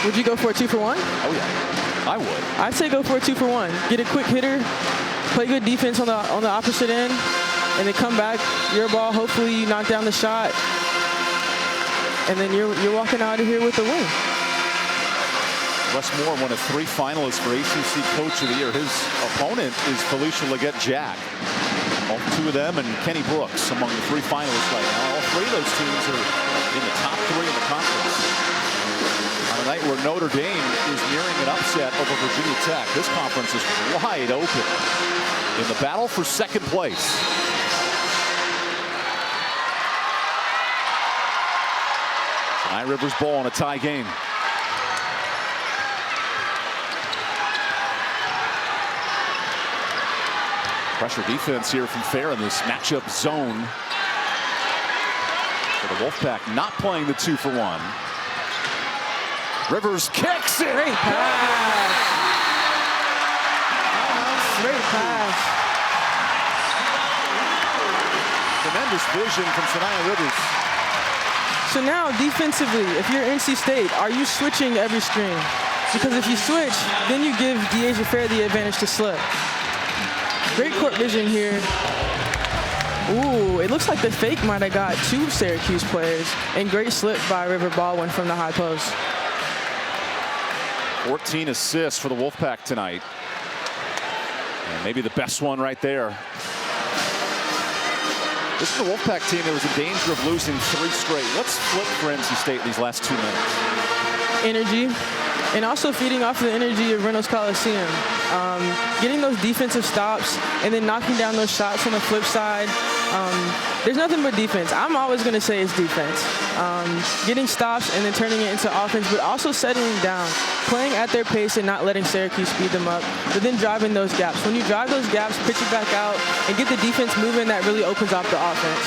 Would you go for a 2 for 1? Oh yeah, I would. I'd say go for a 2 for 1. Get a quick hitter, play good defense on the opposite end, and then come back. Your ball. Hopefully you knock down the shot, and then you're walking out of here with a win. Wes Moore, one of 3 finalists for ACC Coach of the Year. His opponent is Felicia Leggett-Jack. All 2 of them and Kenny Brooks among the 3 finalists right now. All 3 of those teams are in the top 3 in the conference. On a night where Notre Dame is nearing an upset over Virginia Tech, this conference is wide open in the battle for 2nd place. Nye Rivers ball in a tie game. Pressure defense here from Fair in this matchup zone. For the Wolfpack not playing the 2 for 1. Rivers kicks it. Great pass. Great pass. Tremendous vision from Shania Rivers. So now defensively, if you're NC State, are you switching every screen? Because if you switch, then you give De'Asia Fair the advantage to slip. Great court vision here. Ooh, it looks like the fake might have got 2 Syracuse players. And great slip by River Baldwin from the high post. 14 assists for the Wolfpack tonight. And maybe the best one right there. This is the Wolfpack team that was in danger of losing 3 straight. What's flipped for NC State these last 2 minutes? Energy. And also feeding off the energy of Reynolds Coliseum. Getting those defensive stops and then knocking down those shots on the flip side. There's nothing but defense. I'm always going to say it's defense. Getting stops and then turning it into offense, but also settling down, playing at their pace and not letting Syracuse speed them up, but then driving those gaps. When you drive those gaps, pitch it back out, and get the defense moving, that really opens up the offense.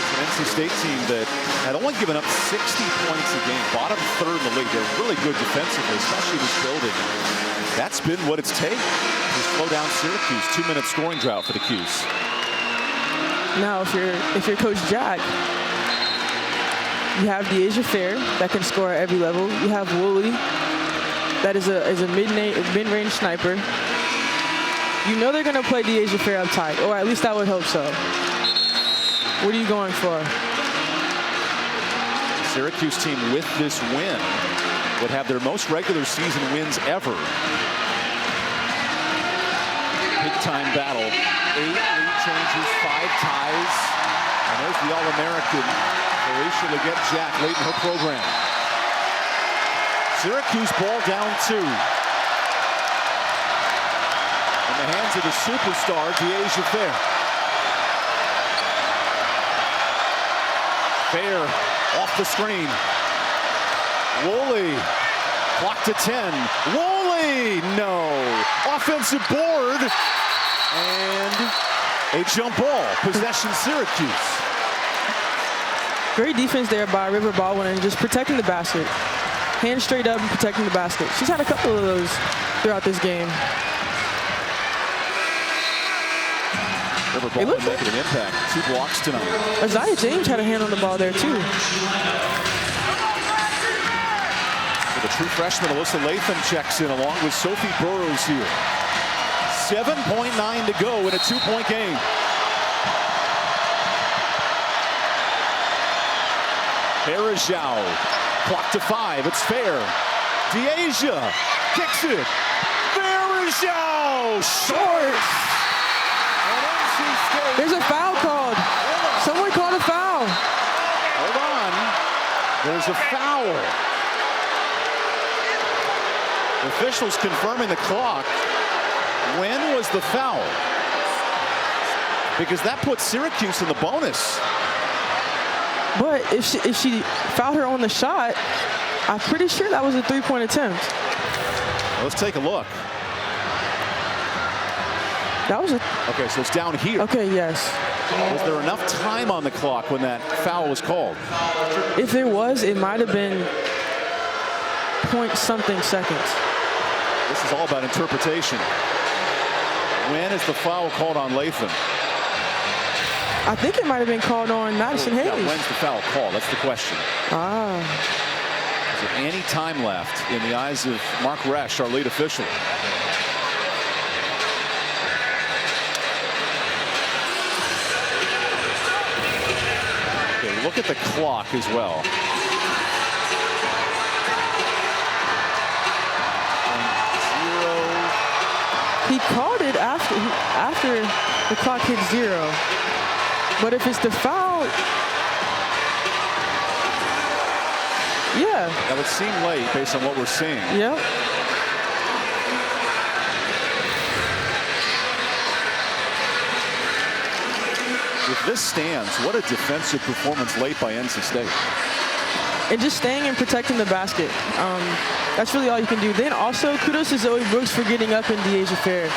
It's an NC State team that had only given up 60 points a game, bottom 3rd in the league. They're really good defensively, especially this building. That's been what it's taken to slow down Syracuse. 2-minute scoring drought for the CUSE. Now, if you're Coach Jack, you have De'Asia Fair that can score at every level. You have Woolley that is a mid-range sniper. You know they're going to play DeAsia Fair up tight, or at least I would hope so. What are you going for? The Syracuse team with this win would have their most regular season wins ever. Big time battle. 8 lead changes, 5 ties. And there's the All-American, Alicia Leggett-Jack, late in her program. Syracuse ball down 2. In the hands of the superstar, DeAsia Fair. Fair off the screen. Woolley, clock to 10. Woolley, no. Offensive board, and a jump ball. Possession Syracuse. Great defense there by River Baldwin and just protecting the basket. Hands straight up and protecting the basket. She's had a couple of those throughout this game. River Baldwin making an impact. 2 blocks tonight. Isaiah James had a hand on the ball there too. The true freshman Alyssa Latham checks in along with Sophie Burrows here. 7.9 to go in a 2-point game. Berejau, clock to 5. It's Fair. DeAsia kicks it. Berejau, short. There's a foul called. Someone called a foul. Hold on. There's a foul. Officials confirming the clock. When was the foul? Because that puts Syracuse in the bonus. But if she fouled her on the shot, I'm pretty sure that was a 3-point attempt. Let's take a look. That was a... Okay, so it's down here. Okay, yes. Was there enough time on the clock when that foul was called? If there was, it might have been point-something seconds. This is all about interpretation. When is the foul called on Latham? I think it might have been called on Madison Hayes. Yeah, when's the foul called? That's the question. Ah. Is there any time left in the eyes of Mark Resch, our lead official? Okay, look at the clock as well. He called it after the clock hit 0. But if it's the foul, yeah. That would seem late based on what we're seeing. Yep. If this stands, what a defensive performance late by NC State. And just staying and protecting the basket. That's really all you can do. Then also, kudos to Zoe Brooks for getting up in DeAsia Fair.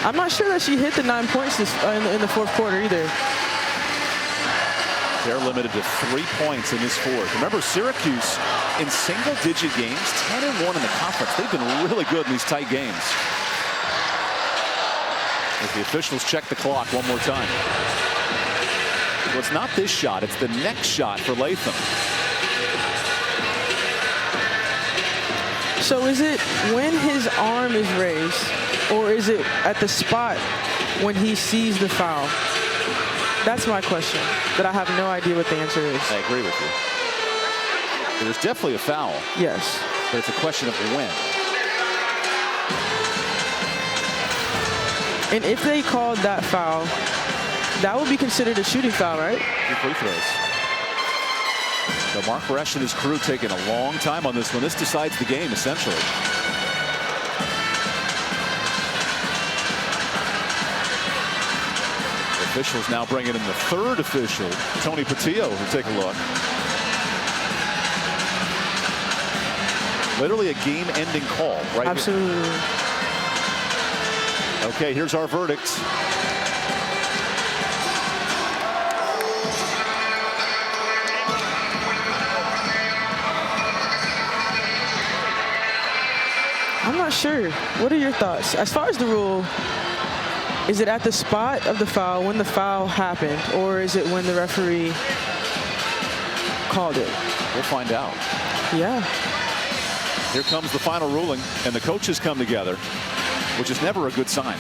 I'm not sure that she hit the 9 points in the 4th quarter either. They're limited to 3 points in this 4th. Remember, Syracuse in single-digit games, 10-1 in the conference. They've been really good in these tight games. As the officials check the clock one more time. Well, it's not this shot. It's the next shot for Latham. So is it when his arm is raised, or is it at the spot when he sees the foul? That's my question, that I have no idea what the answer is. I agree with you. There's definitely a foul. Yes. But it's a question of when. And if they called that foul, that would be considered a shooting foul, right? 2 free throws. So Mark Resch and his crew taking a long time on this one. This decides the game, essentially. Officials now bringing in the 3rd official, Tony Patillo, who'll take a look. Literally a game-ending call, right? Absolutely. Okay, here's our verdict. I'm not sure. What are your thoughts? As far as the rule, is it at the spot of the foul when the foul happened, or is it when the referee called it? We'll find out. Yeah. Here comes the final ruling, and the coaches come together, which is never a good sign.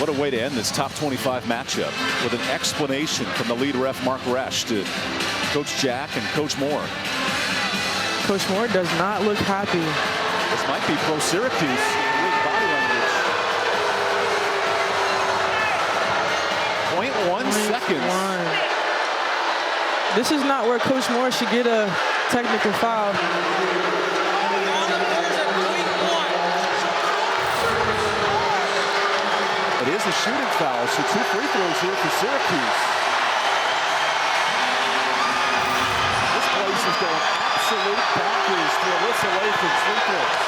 What a way to end this top 25 matchup with an explanation from the lead ref, Mark Resch, to Coach Jack and Coach Moore. Coach Moore does not look happy. This might be pro Syracuse. Body language. 0.1 seconds. This is not where Coach Moore should get a technical foul. It is a shooting foul, so 2 free throws here for Syracuse. This place is going absolute bonkers to Alyssa Lathan's free throws.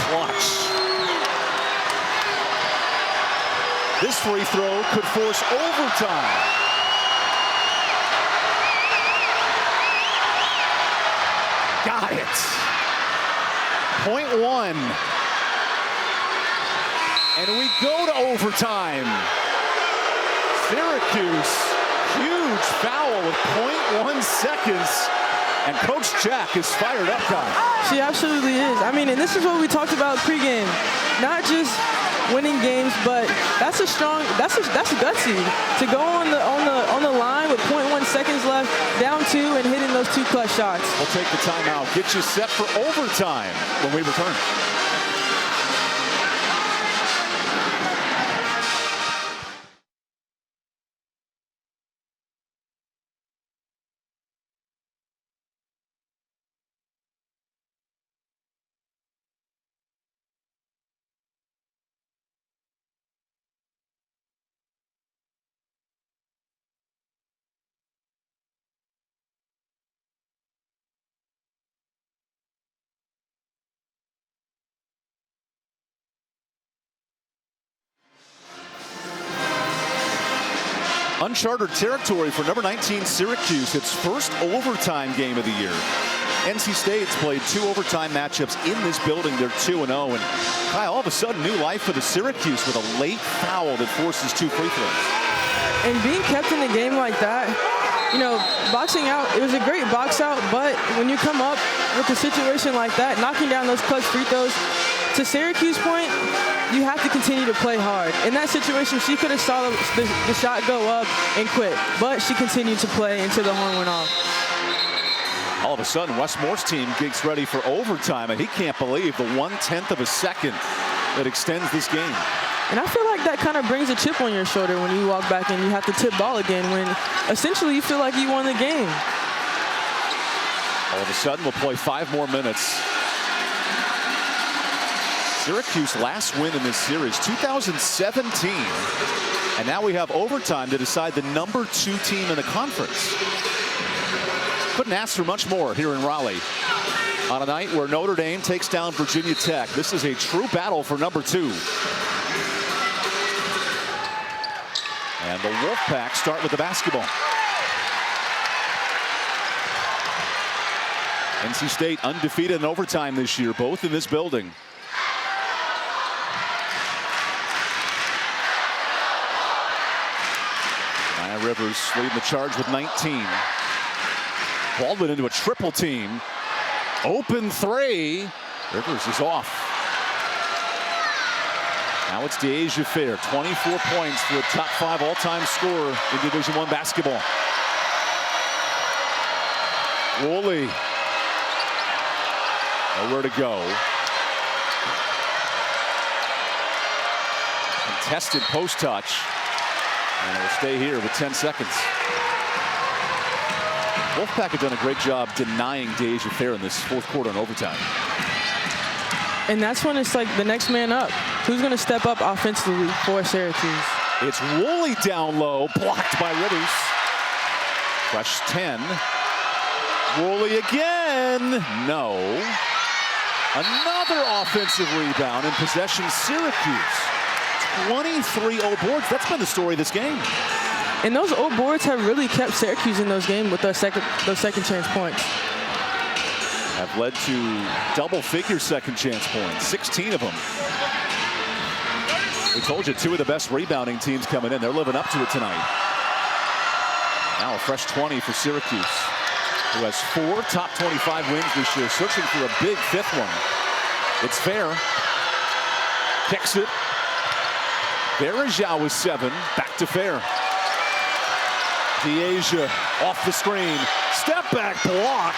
Clutch. This free throw could force overtime. Got it. 0.1. And we go to overtime. Syracuse, huge foul with 0.1 seconds. And Coach Jack is fired up, guys. She absolutely is. I mean, and this is what we talked about pregame. Not just winning games, but that's gutsy to go on the line with 0.1 seconds left, down 2, and hitting those 2 clutch shots. We'll take the timeout. Get you set for overtime when we return. Uncharted territory for number 19 Syracuse, its first overtime game of the year. NC State's played 2 overtime matchups in this building. They're 2-0, and Kyle, all of a sudden, new life for the Syracuse with a late foul that forces 2 free throws. And being kept in a game like that, you know, boxing out, it was a great box out, but when you come up with a situation like that, knocking down those clutch free throws, to Syracuse point, you have to continue to play hard. In that situation, she could have saw the shot go up and quit, but she continued to play until the horn went off. All of a sudden, Wes Moore's team gets ready for overtime, and he can't believe the 1/10 of a second that extends this game. And I feel like that kind of brings a chip on your shoulder when you walk back and you have to tip ball again, when essentially you feel like you won the game. All of a sudden, we'll play 5 more minutes. Syracuse last win in this series, 2017. And now we have overtime to decide the number 2 team in the conference. Couldn't ask for much more here in Raleigh. On a night where Notre Dame takes down Virginia Tech, this is a true battle for number 2. And the Wolfpack start with the basketball. NC State undefeated in overtime this year, both in this building. Rivers leading the charge with 19. Baldwin into a triple team. Open 3. Rivers is off. Now it's De'Asia Fair, 24 points for a top 5 all-time scorer in Division I basketball. Woolley. Nowhere to go. Contested post touch. And it'll stay here with 10 seconds. Wolfpack have done a great job denying De'Asia Fair in this 4th quarter and overtime. And that's when it's like the next man up. Who's going to step up offensively for Syracuse? It's Woolley down low, blocked by Rivers. Fresh 10. Woolley again. No. Another offensive rebound in possession, Syracuse. 23 old boards. That's been the story of this game. And those old boards have really kept Syracuse in those games with those second chance points. Have led to double-figure second chance points, 16 of them. We told you 2 of the best rebounding teams coming in. They're living up to it tonight. Now a fresh 20 for Syracuse, who has 4 top 25 wins this year, searching for a big 5th one. It's Fair. Kicks it. Berejau with 7. Back to Fair. D'Asia off the screen. Step back blocked.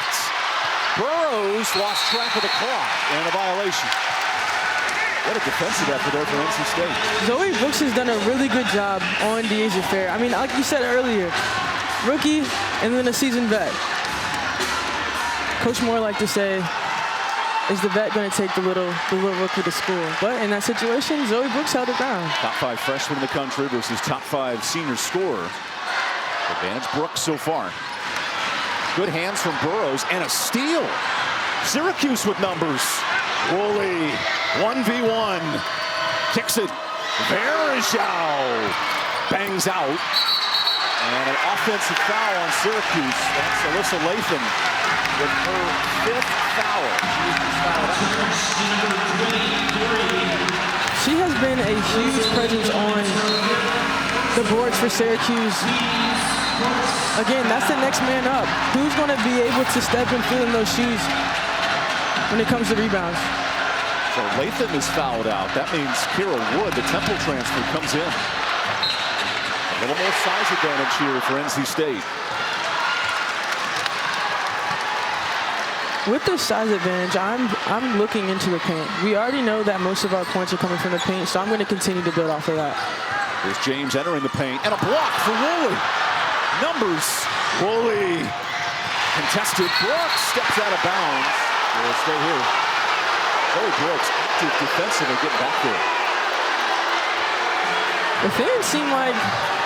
Burrows lost track of the clock and a violation. What a defensive effort there for NC State. Zoe Brooks has done a really good job on D'Asia Fair. I mean, like you said earlier, rookie and then a seasoned vet. Coach Moore liked to say, is the vet going to take the little rookie to school? But in that situation, Zoe Brooks held it down. Top 5 freshman in the country versus top 5 senior scorer. Advantage Brooks so far. Good hands from Burrows and a steal. Syracuse with numbers. Woolley, 1v1. Kicks it. Berejau bangs out. And an offensive foul on Syracuse. That's Alyssa Latham with her 5th foul. She has been a huge presence on the boards for Syracuse. Again, that's the next man up. Who's going to be able to step and fill in those shoes when it comes to rebounds? So Latham is fouled out. That means Kira Wood, the Temple transfer, comes in. A little more size advantage here for NC State. With the size advantage, I'm looking into the paint. We already know that most of our points are coming from the paint, so I'm going to continue to build off of that. Here's James entering the paint, and a block for Woolley. Numbers. Woolley contested. Brooks steps out of bounds. Will stay here. Zoe Brooks active defensively getting back there. The fans seem like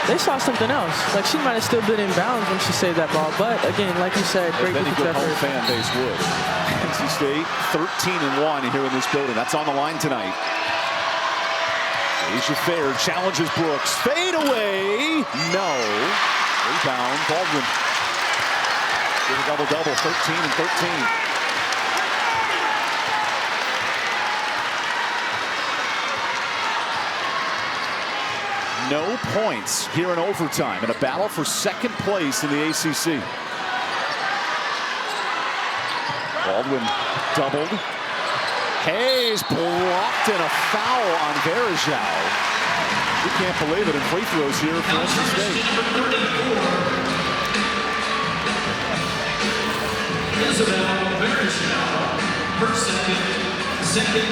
they saw something else. Like she might have still been in bounds when she saved that ball. But again, like you said, great defensive effort. Home fan base would. NC State 13-1 here in this building. That's on the line tonight. Asia Fair challenges Brooks. Fade away. No. Rebound. Baldwin. With a double-double. 13 and 13. No points here in overtime in a battle for second place in the ACC. Baldwin doubled. Hayes blocked and a foul on Berejau. We can't believe it in free throws here for NC State.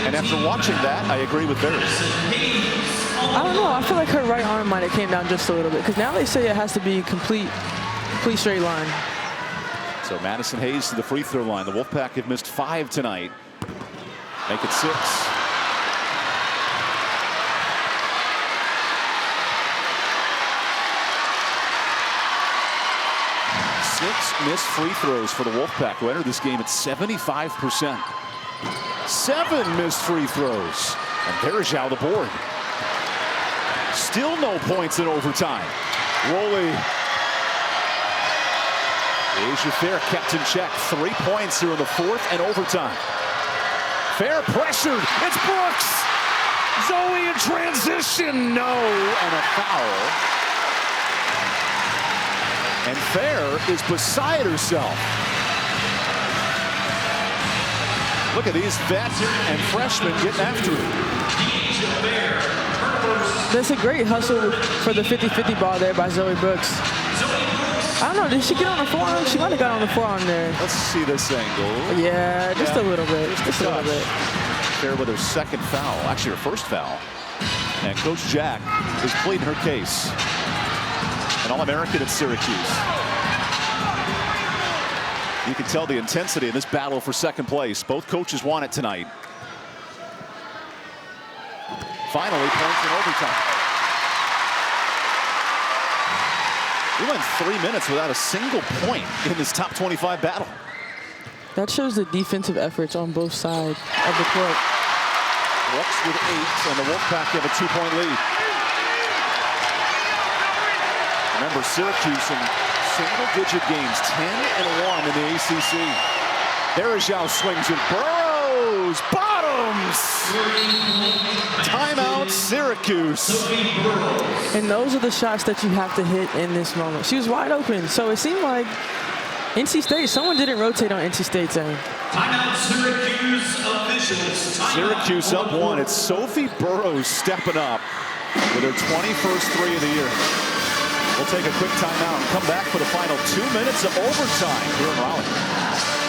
And after watching that, I agree with Berejau. I don't know. I feel like her right arm might have came down just a little bit because now they say it has to be complete straight line. So Madison Hayes to the free throw line. The Wolfpack have missed 5 tonight. Make it 6. Six missed free throws for the Wolfpack, who entered this game at 75%. 7 missed free throws. And Berejau the board. Still no points in overtime. Woolley. Asia Fair kept in check. 3 points here in the 4th and overtime. Fair pressured. It's Brooks. Zoe in transition. No. And a foul. And Fair is beside herself. Look at these vets and freshmen getting after it. That's a great hustle for the 50-50 ball there by Zoe Brooks. I don't know, did she get on the forearm? She might have got on the forearm there. Let's see this angle. Yeah, just a little bit. Just a little bit. Fair with her 2nd foul, actually her 1st foul. And Coach Jack is pleading her case. An All-American at Syracuse. You can tell the intensity in this battle for 2nd place. Both coaches want it tonight. Finally, points in overtime. We went 3 minutes without a single point in this top 25 battle. That shows the defensive efforts on both sides of the court. Brooks with 8, and the Wolfpack have a 2-point lead. Remember, Syracuse in single-digit games, 10-1 in the ACC. Berejau swings it. Burrows bottoms. Timeout, Syracuse. And those are the shots that you have to hit in this moment. She was wide open, so it seemed like NC State, someone didn't rotate on NC State's end. Timeout, Syracuse official. Syracuse up 1. It's Sophie Burrows stepping up with her 21st three of the year. We'll take a quick timeout and come back for the final 2 minutes of overtime here in Raleigh.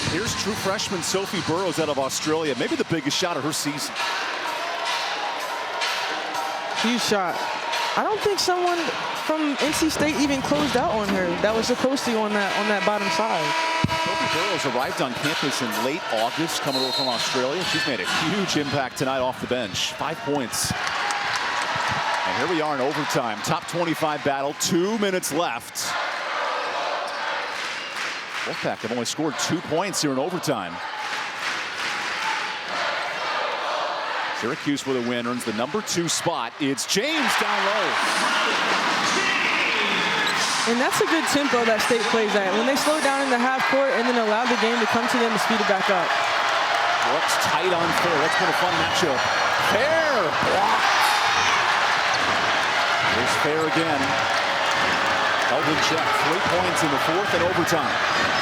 Here's true freshman Sophie Burrows out of Australia. Maybe the biggest shot of her season. Huge shot. I don't think someone from NC State even closed out on her. That was supposed to on that bottom side. Sophie Burrows arrived on campus in late August, coming over from Australia. She's made a huge impact tonight off the bench. 5 points. And here we are in overtime. Top 25 battle. 2 minutes left. Wolfpack have only scored 2 points here in overtime. Syracuse with a win earns the #2 spot. It's James down low. And that's a good tempo that State plays at. When they slow down in the half court and then allow the game to come to them to speed it back up. Looks tight on Fair. That's been a fun matchup. Fair blocked. There's Fair again. Held in check. 3 points in the fourth and overtime.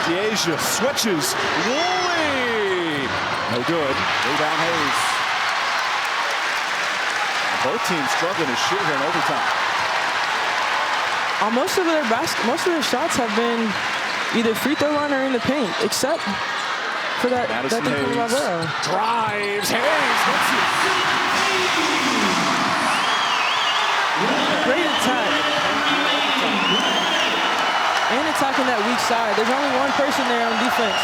DeAsia switches. Woolley! No good. Rebound Hayes. Both teams struggling to shoot here in overtime. Most of their shots have been either free throw line or in the paint, except for that Madison thing from Hayes Rivera. drives. Hayes. Great attack. And attacking that weak side. There's only one person there on defense.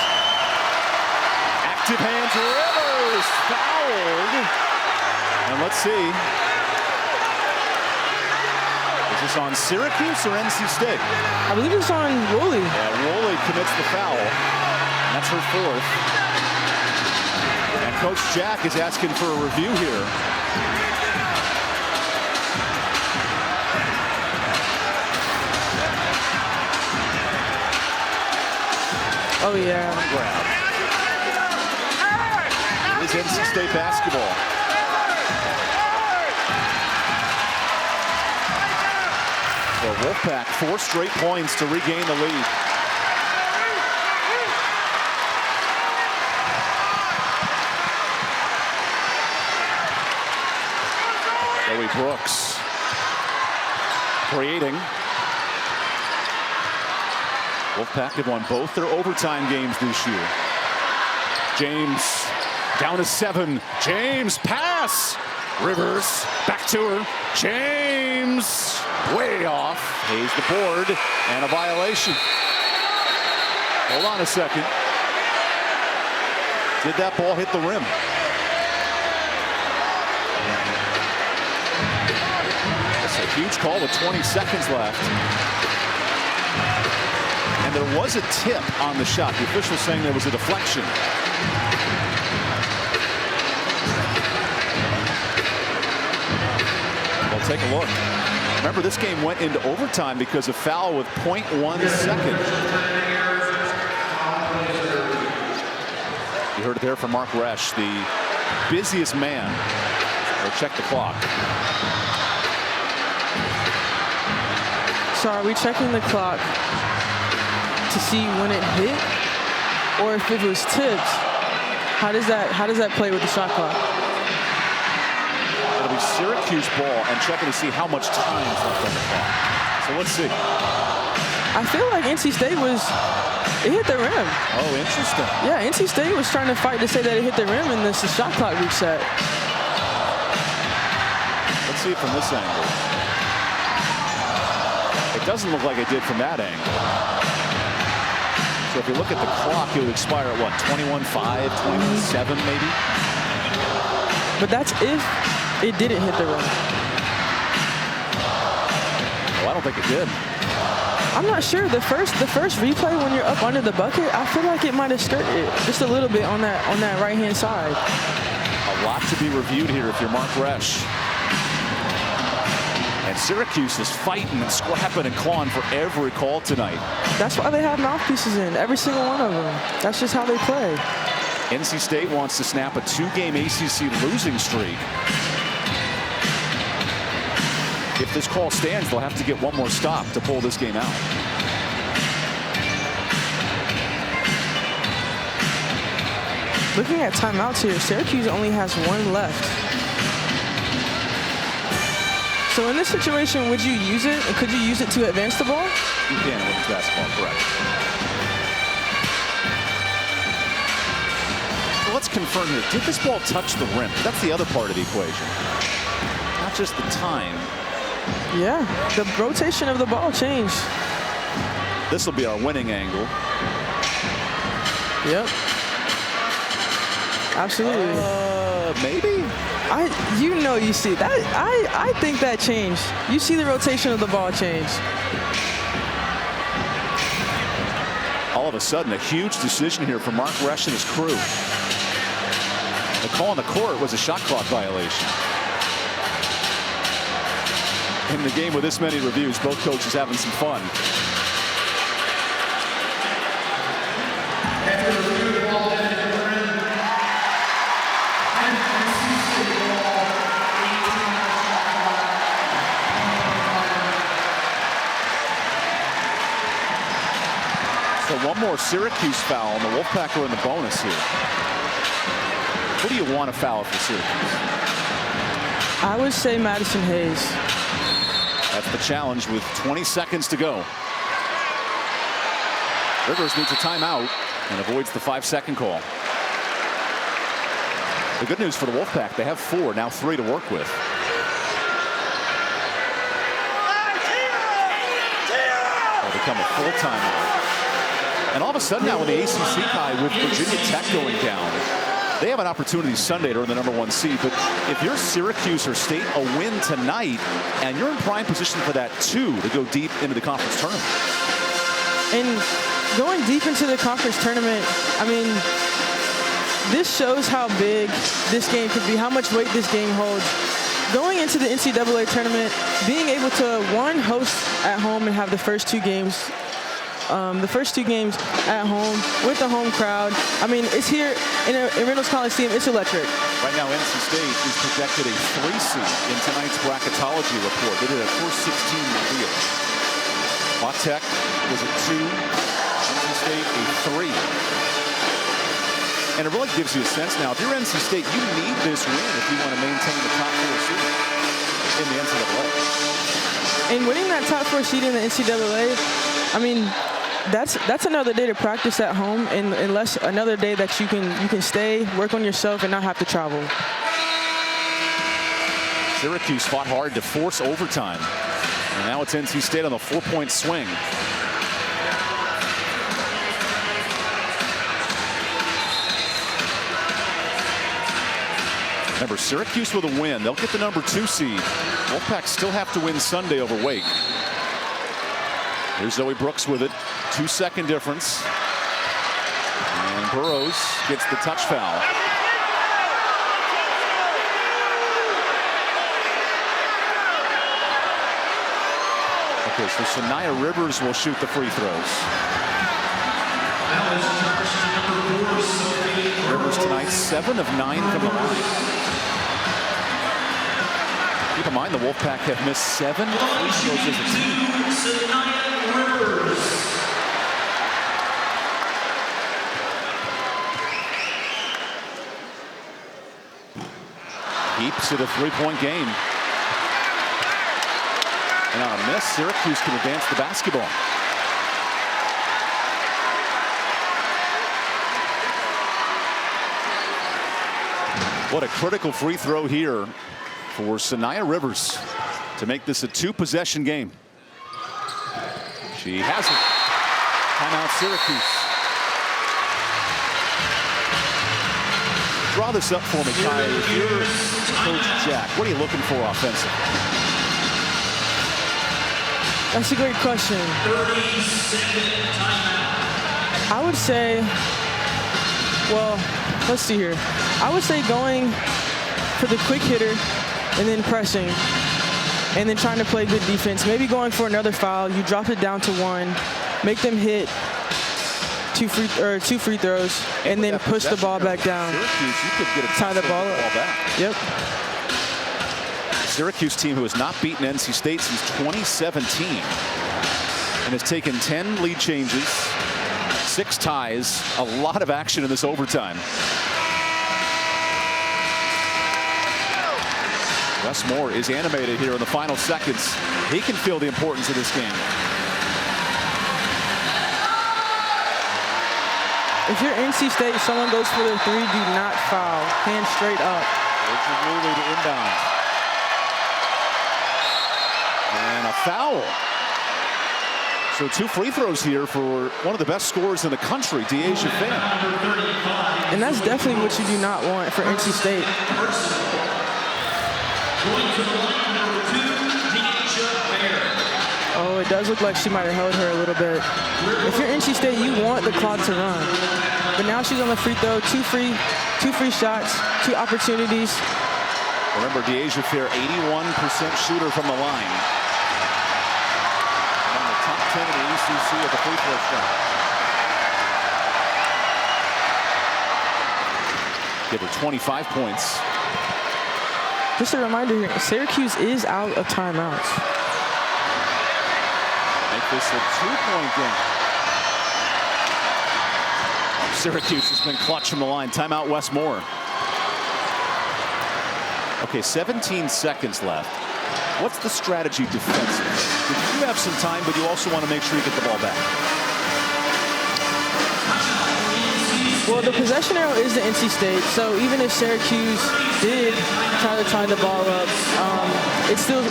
Active hands. Rivers fouled. And let's see. Is this on Syracuse or NC State? I believe it's on Woolley. Yeah, Woolley commits the foul. And that's her fourth. And Coach Jack is asking for a review here. Oh, yeah. Grab. It is NC State basketball. The Wolfpack 4 straight points to regain the lead. Brooks creating. Wolfpack have won both their overtime games this year. James down to 7. James pass. Rivers back to her. James way off. Hayes the board and a violation. Hold on a second. Did that ball hit the rim? That's a huge call with 20 seconds left. And there was a tip on the shot. The official saying there was a deflection. Well, take a look. Remember, this game went into overtime because of foul with 0.1 second. You heard it there from Mark Resch, the busiest man. We'll check the clock. So are we checking the clock to see when it hit, or if it was tipped? How does that play with the shot clock? It'll be Syracuse ball, and checking to see how much time is left on the clock. So let's see. I feel like NC State it hit the rim. Oh, interesting. Yeah, NC State was trying to fight to say that it hit the rim, and this the shot clock reset. Let's see it from this angle. It doesn't look like it did from that angle. So if you look at the clock, it would expire at what, 21-5, 21-7 maybe? But that's if it didn't hit the rim. Well, I don't think it did. I'm not sure. The first replay when you're up under the bucket, I feel like it might have skirted just a little bit on that right-hand side. A lot to be reviewed here if you're Mark Resch. And Syracuse is fighting and scrapping and clawing for every call tonight. That's why they have mouthpieces in, every single one of them. That's just how they play. NC State wants to snap a 2-game ACC losing streak. If this call stands, they'll have to get one more stop to pull this game out. Looking at timeouts here, Syracuse only has one left. So in this situation, would you use it? And could you use it to advance the ball? You can in women's basketball, correct. So let's confirm here. Did this ball touch the rim? That's the other part of the equation. Not just the time. Yeah, the rotation of the ball changed. This will be our winning angle. Yep. Absolutely. Maybe? You see that. I think that changed. You see the rotation of the ball change. All of a sudden, a huge decision here for Mark Resch and his crew. The call on the court was a shot clock violation. In the game with this many reviews, both coaches having some fun. So one more Syracuse foul, and the Wolfpack are in the bonus here. Who do you want to foul for Syracuse? I would say Madison Hayes. That's the challenge with 20 seconds to go. Rivers needs a timeout and avoids the 5-second call. The good news for the Wolfpack, they have 4, now 3 to work with. It'll become a full timeout. And all of a sudden now with the ACC tie with Virginia Tech going down, they have an opportunity Sunday to earn the #1 seed. But if you're Syracuse or State, a win tonight, and you're in prime position for that 2 to go deep into the conference tournament. And going deep into the conference tournament, I mean, this shows how big this game could be, how much weight this game holds. Going into the NCAA tournament, being able to, one, host at home and have the first 2 games at home with the home crowd. I mean, it's here in Reynolds Coliseum. It's electric. Right now, NC State is projected a 3 seed in tonight's bracketology report. They did a first 16 reveal. La Tech was a 2, NC State a 3. And it really gives you a sense now, if you're NC State, you need this win if you want to maintain the top 4 seed. in the NCAA. And winning that top 4 seed in the NCAA, I mean, that's another day to practice at home, and unless another day that you can stay, work on yourself, and not have to travel. Syracuse fought hard to force overtime. And now it's NC State on a 4-point swing. Remember, Syracuse with a win, they'll get the number 2 seed. Wolfpack still have to win Sunday over Wake. Here's Zoe Brooks with it. 2-second difference. And Burrows gets the touch foul. Okay, so Shania Rivers will shoot the free throws. Rivers tonight 7 of 9 from the line. Keep in mind the Wolfpack have missed 7 free throws as a team. Keeps it a 3-point game. And on a miss, Syracuse can advance the basketball. What a critical free throw here for Shania Rivers to make this a 2-possession game. She has it. Timeout, Syracuse. Draw this up for me, Kai. If you're Coach Jack, what are you looking for offensively? That's a great question. 30-second timeout. I would say, well, let's see here. I would say going for the quick hitter and then pressing and then trying to play good defense. Maybe going for another foul. You drop it down to 1, make them hit two free throws, and then push the ball back down. Syracuse, you could get a tie the ball back. Yep. Syracuse team who has not beaten NC State since 2017 and has taken 10 lead changes, 6 ties, a lot of action in this overtime. Wes Moore is animated here in the final seconds. He can feel the importance of this game. If you're NC State, someone goes for their 3, do not foul. Hands straight up. Richard Woolley to inbound. And a foul. So 2 free throws here for one of the best scorers in the country, Deasia Fair. And that's definitely what you do not want for NC State. Oh, it does look like she might have held her a little bit. If you're NC State, you want the clock to run. But now she's on the free throw, two free shots, 2 opportunities. Remember, Deasia Fair, 81% shooter from the line. On the top 10 in the ACC at the free throw shot. Give her 25 points. Just a reminder here, Syracuse is out of timeouts. Make this a 2-point game. Syracuse has been clutch from the line. Timeout, Wes Moore. Okay, 17 seconds left. What's the strategy defensively? You have some time, but you also want to make sure you get the ball back. Well, the possession arrow is the NC State, so even if Syracuse did try to tie the ball up, it still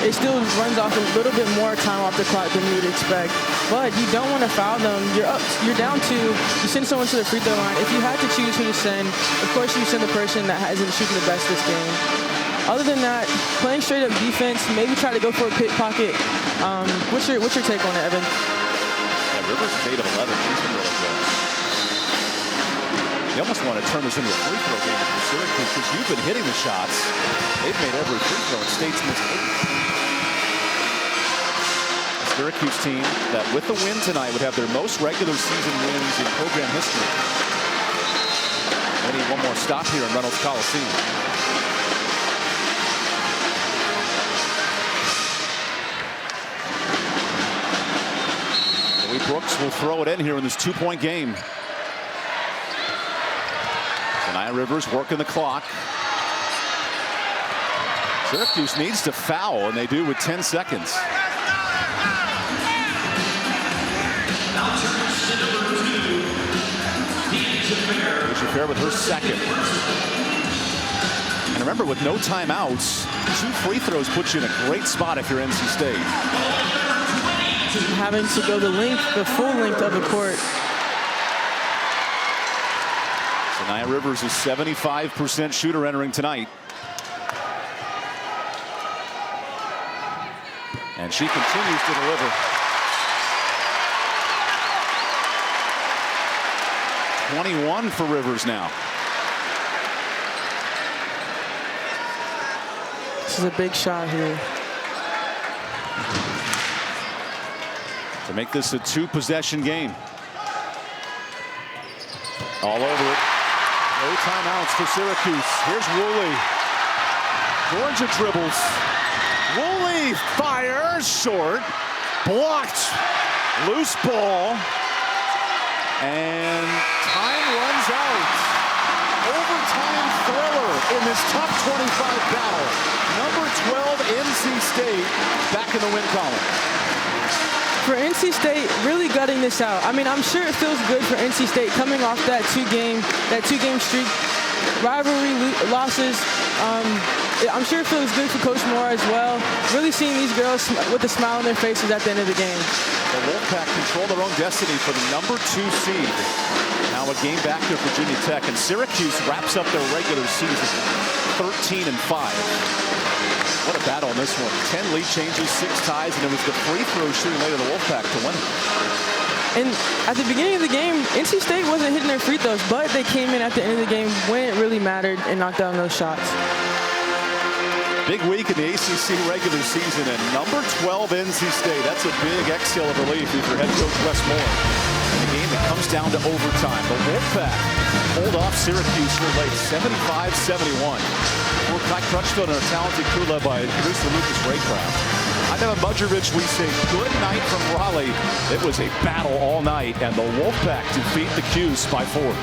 runs off a little bit more time off the clock than you would expect. But you don't want to foul them. You're down 2. You send someone to the free throw line. If you had to choose who to send, of course you send the person that isn't shooting the best this game. Other than that, playing straight up defense, maybe try to go for a pickpocket. What's your take on it, Evan? Yeah, Rivers is 8 of 11. He's been really good. You almost want to turn this into a free throw game for Syracuse because you've been hitting the shots. They've made every free throw, and State's missed 8. Syracuse team that with the win tonight would have their most regular season wins in program history. They need one more stop here in Reynolds Coliseum. Zoe Brooks will throw it in here in this 2-point game. Shania Rivers working the clock. Syracuse needs to foul, and they do with 10 seconds. Fair with her second. And remember, with no timeouts, 2 free throws put you in a great spot if you're NC State. Having to go the full length of the court. So Nia Rivers is 75% shooter entering tonight. And she continues to deliver. 21 for Rivers now. This is a big shot here. To make this a 2-possession game. All over it. No timeouts for Syracuse. Here's Woolley. Georgia dribbles. Woolley fires short. Blocked. Loose ball. And time runs out. Overtime thriller in this top 25 battle. Number 12, NC State, back in the win column. For NC State, really gutting this out. I mean, I'm sure it feels good for NC State coming off that two-game streak, rivalry losses. I'm sure it feels good for Coach Moore as well. Really seeing these girls with a smile on their faces at the end of the game. The Wolfpack control their own destiny for the number 2 seed. Now a game back to Virginia Tech, and Syracuse wraps up their regular season 13-5. What a battle in this one. 10 lead changes, 6 ties, and it was the free throw shooting later the Wolfpack to win it. And at the beginning of the game, NC State wasn't hitting their free throws, but they came in at the end of the game when it really mattered and knocked down those shots. Big week in the ACC regular season, and number 12 NC State. That's a big exhale of relief if you're head coach Wes Moore. In a game that comes down to overtime. The Wolfpack hold off Syracuse here late, 75-71. For Kai Crutchfield and a talented crew led by producer Lucas Raycraft. I'm EvanBudrovich. We say good night from Raleigh. It was a battle all night, and the Wolfpack defeat the CUSE by 4.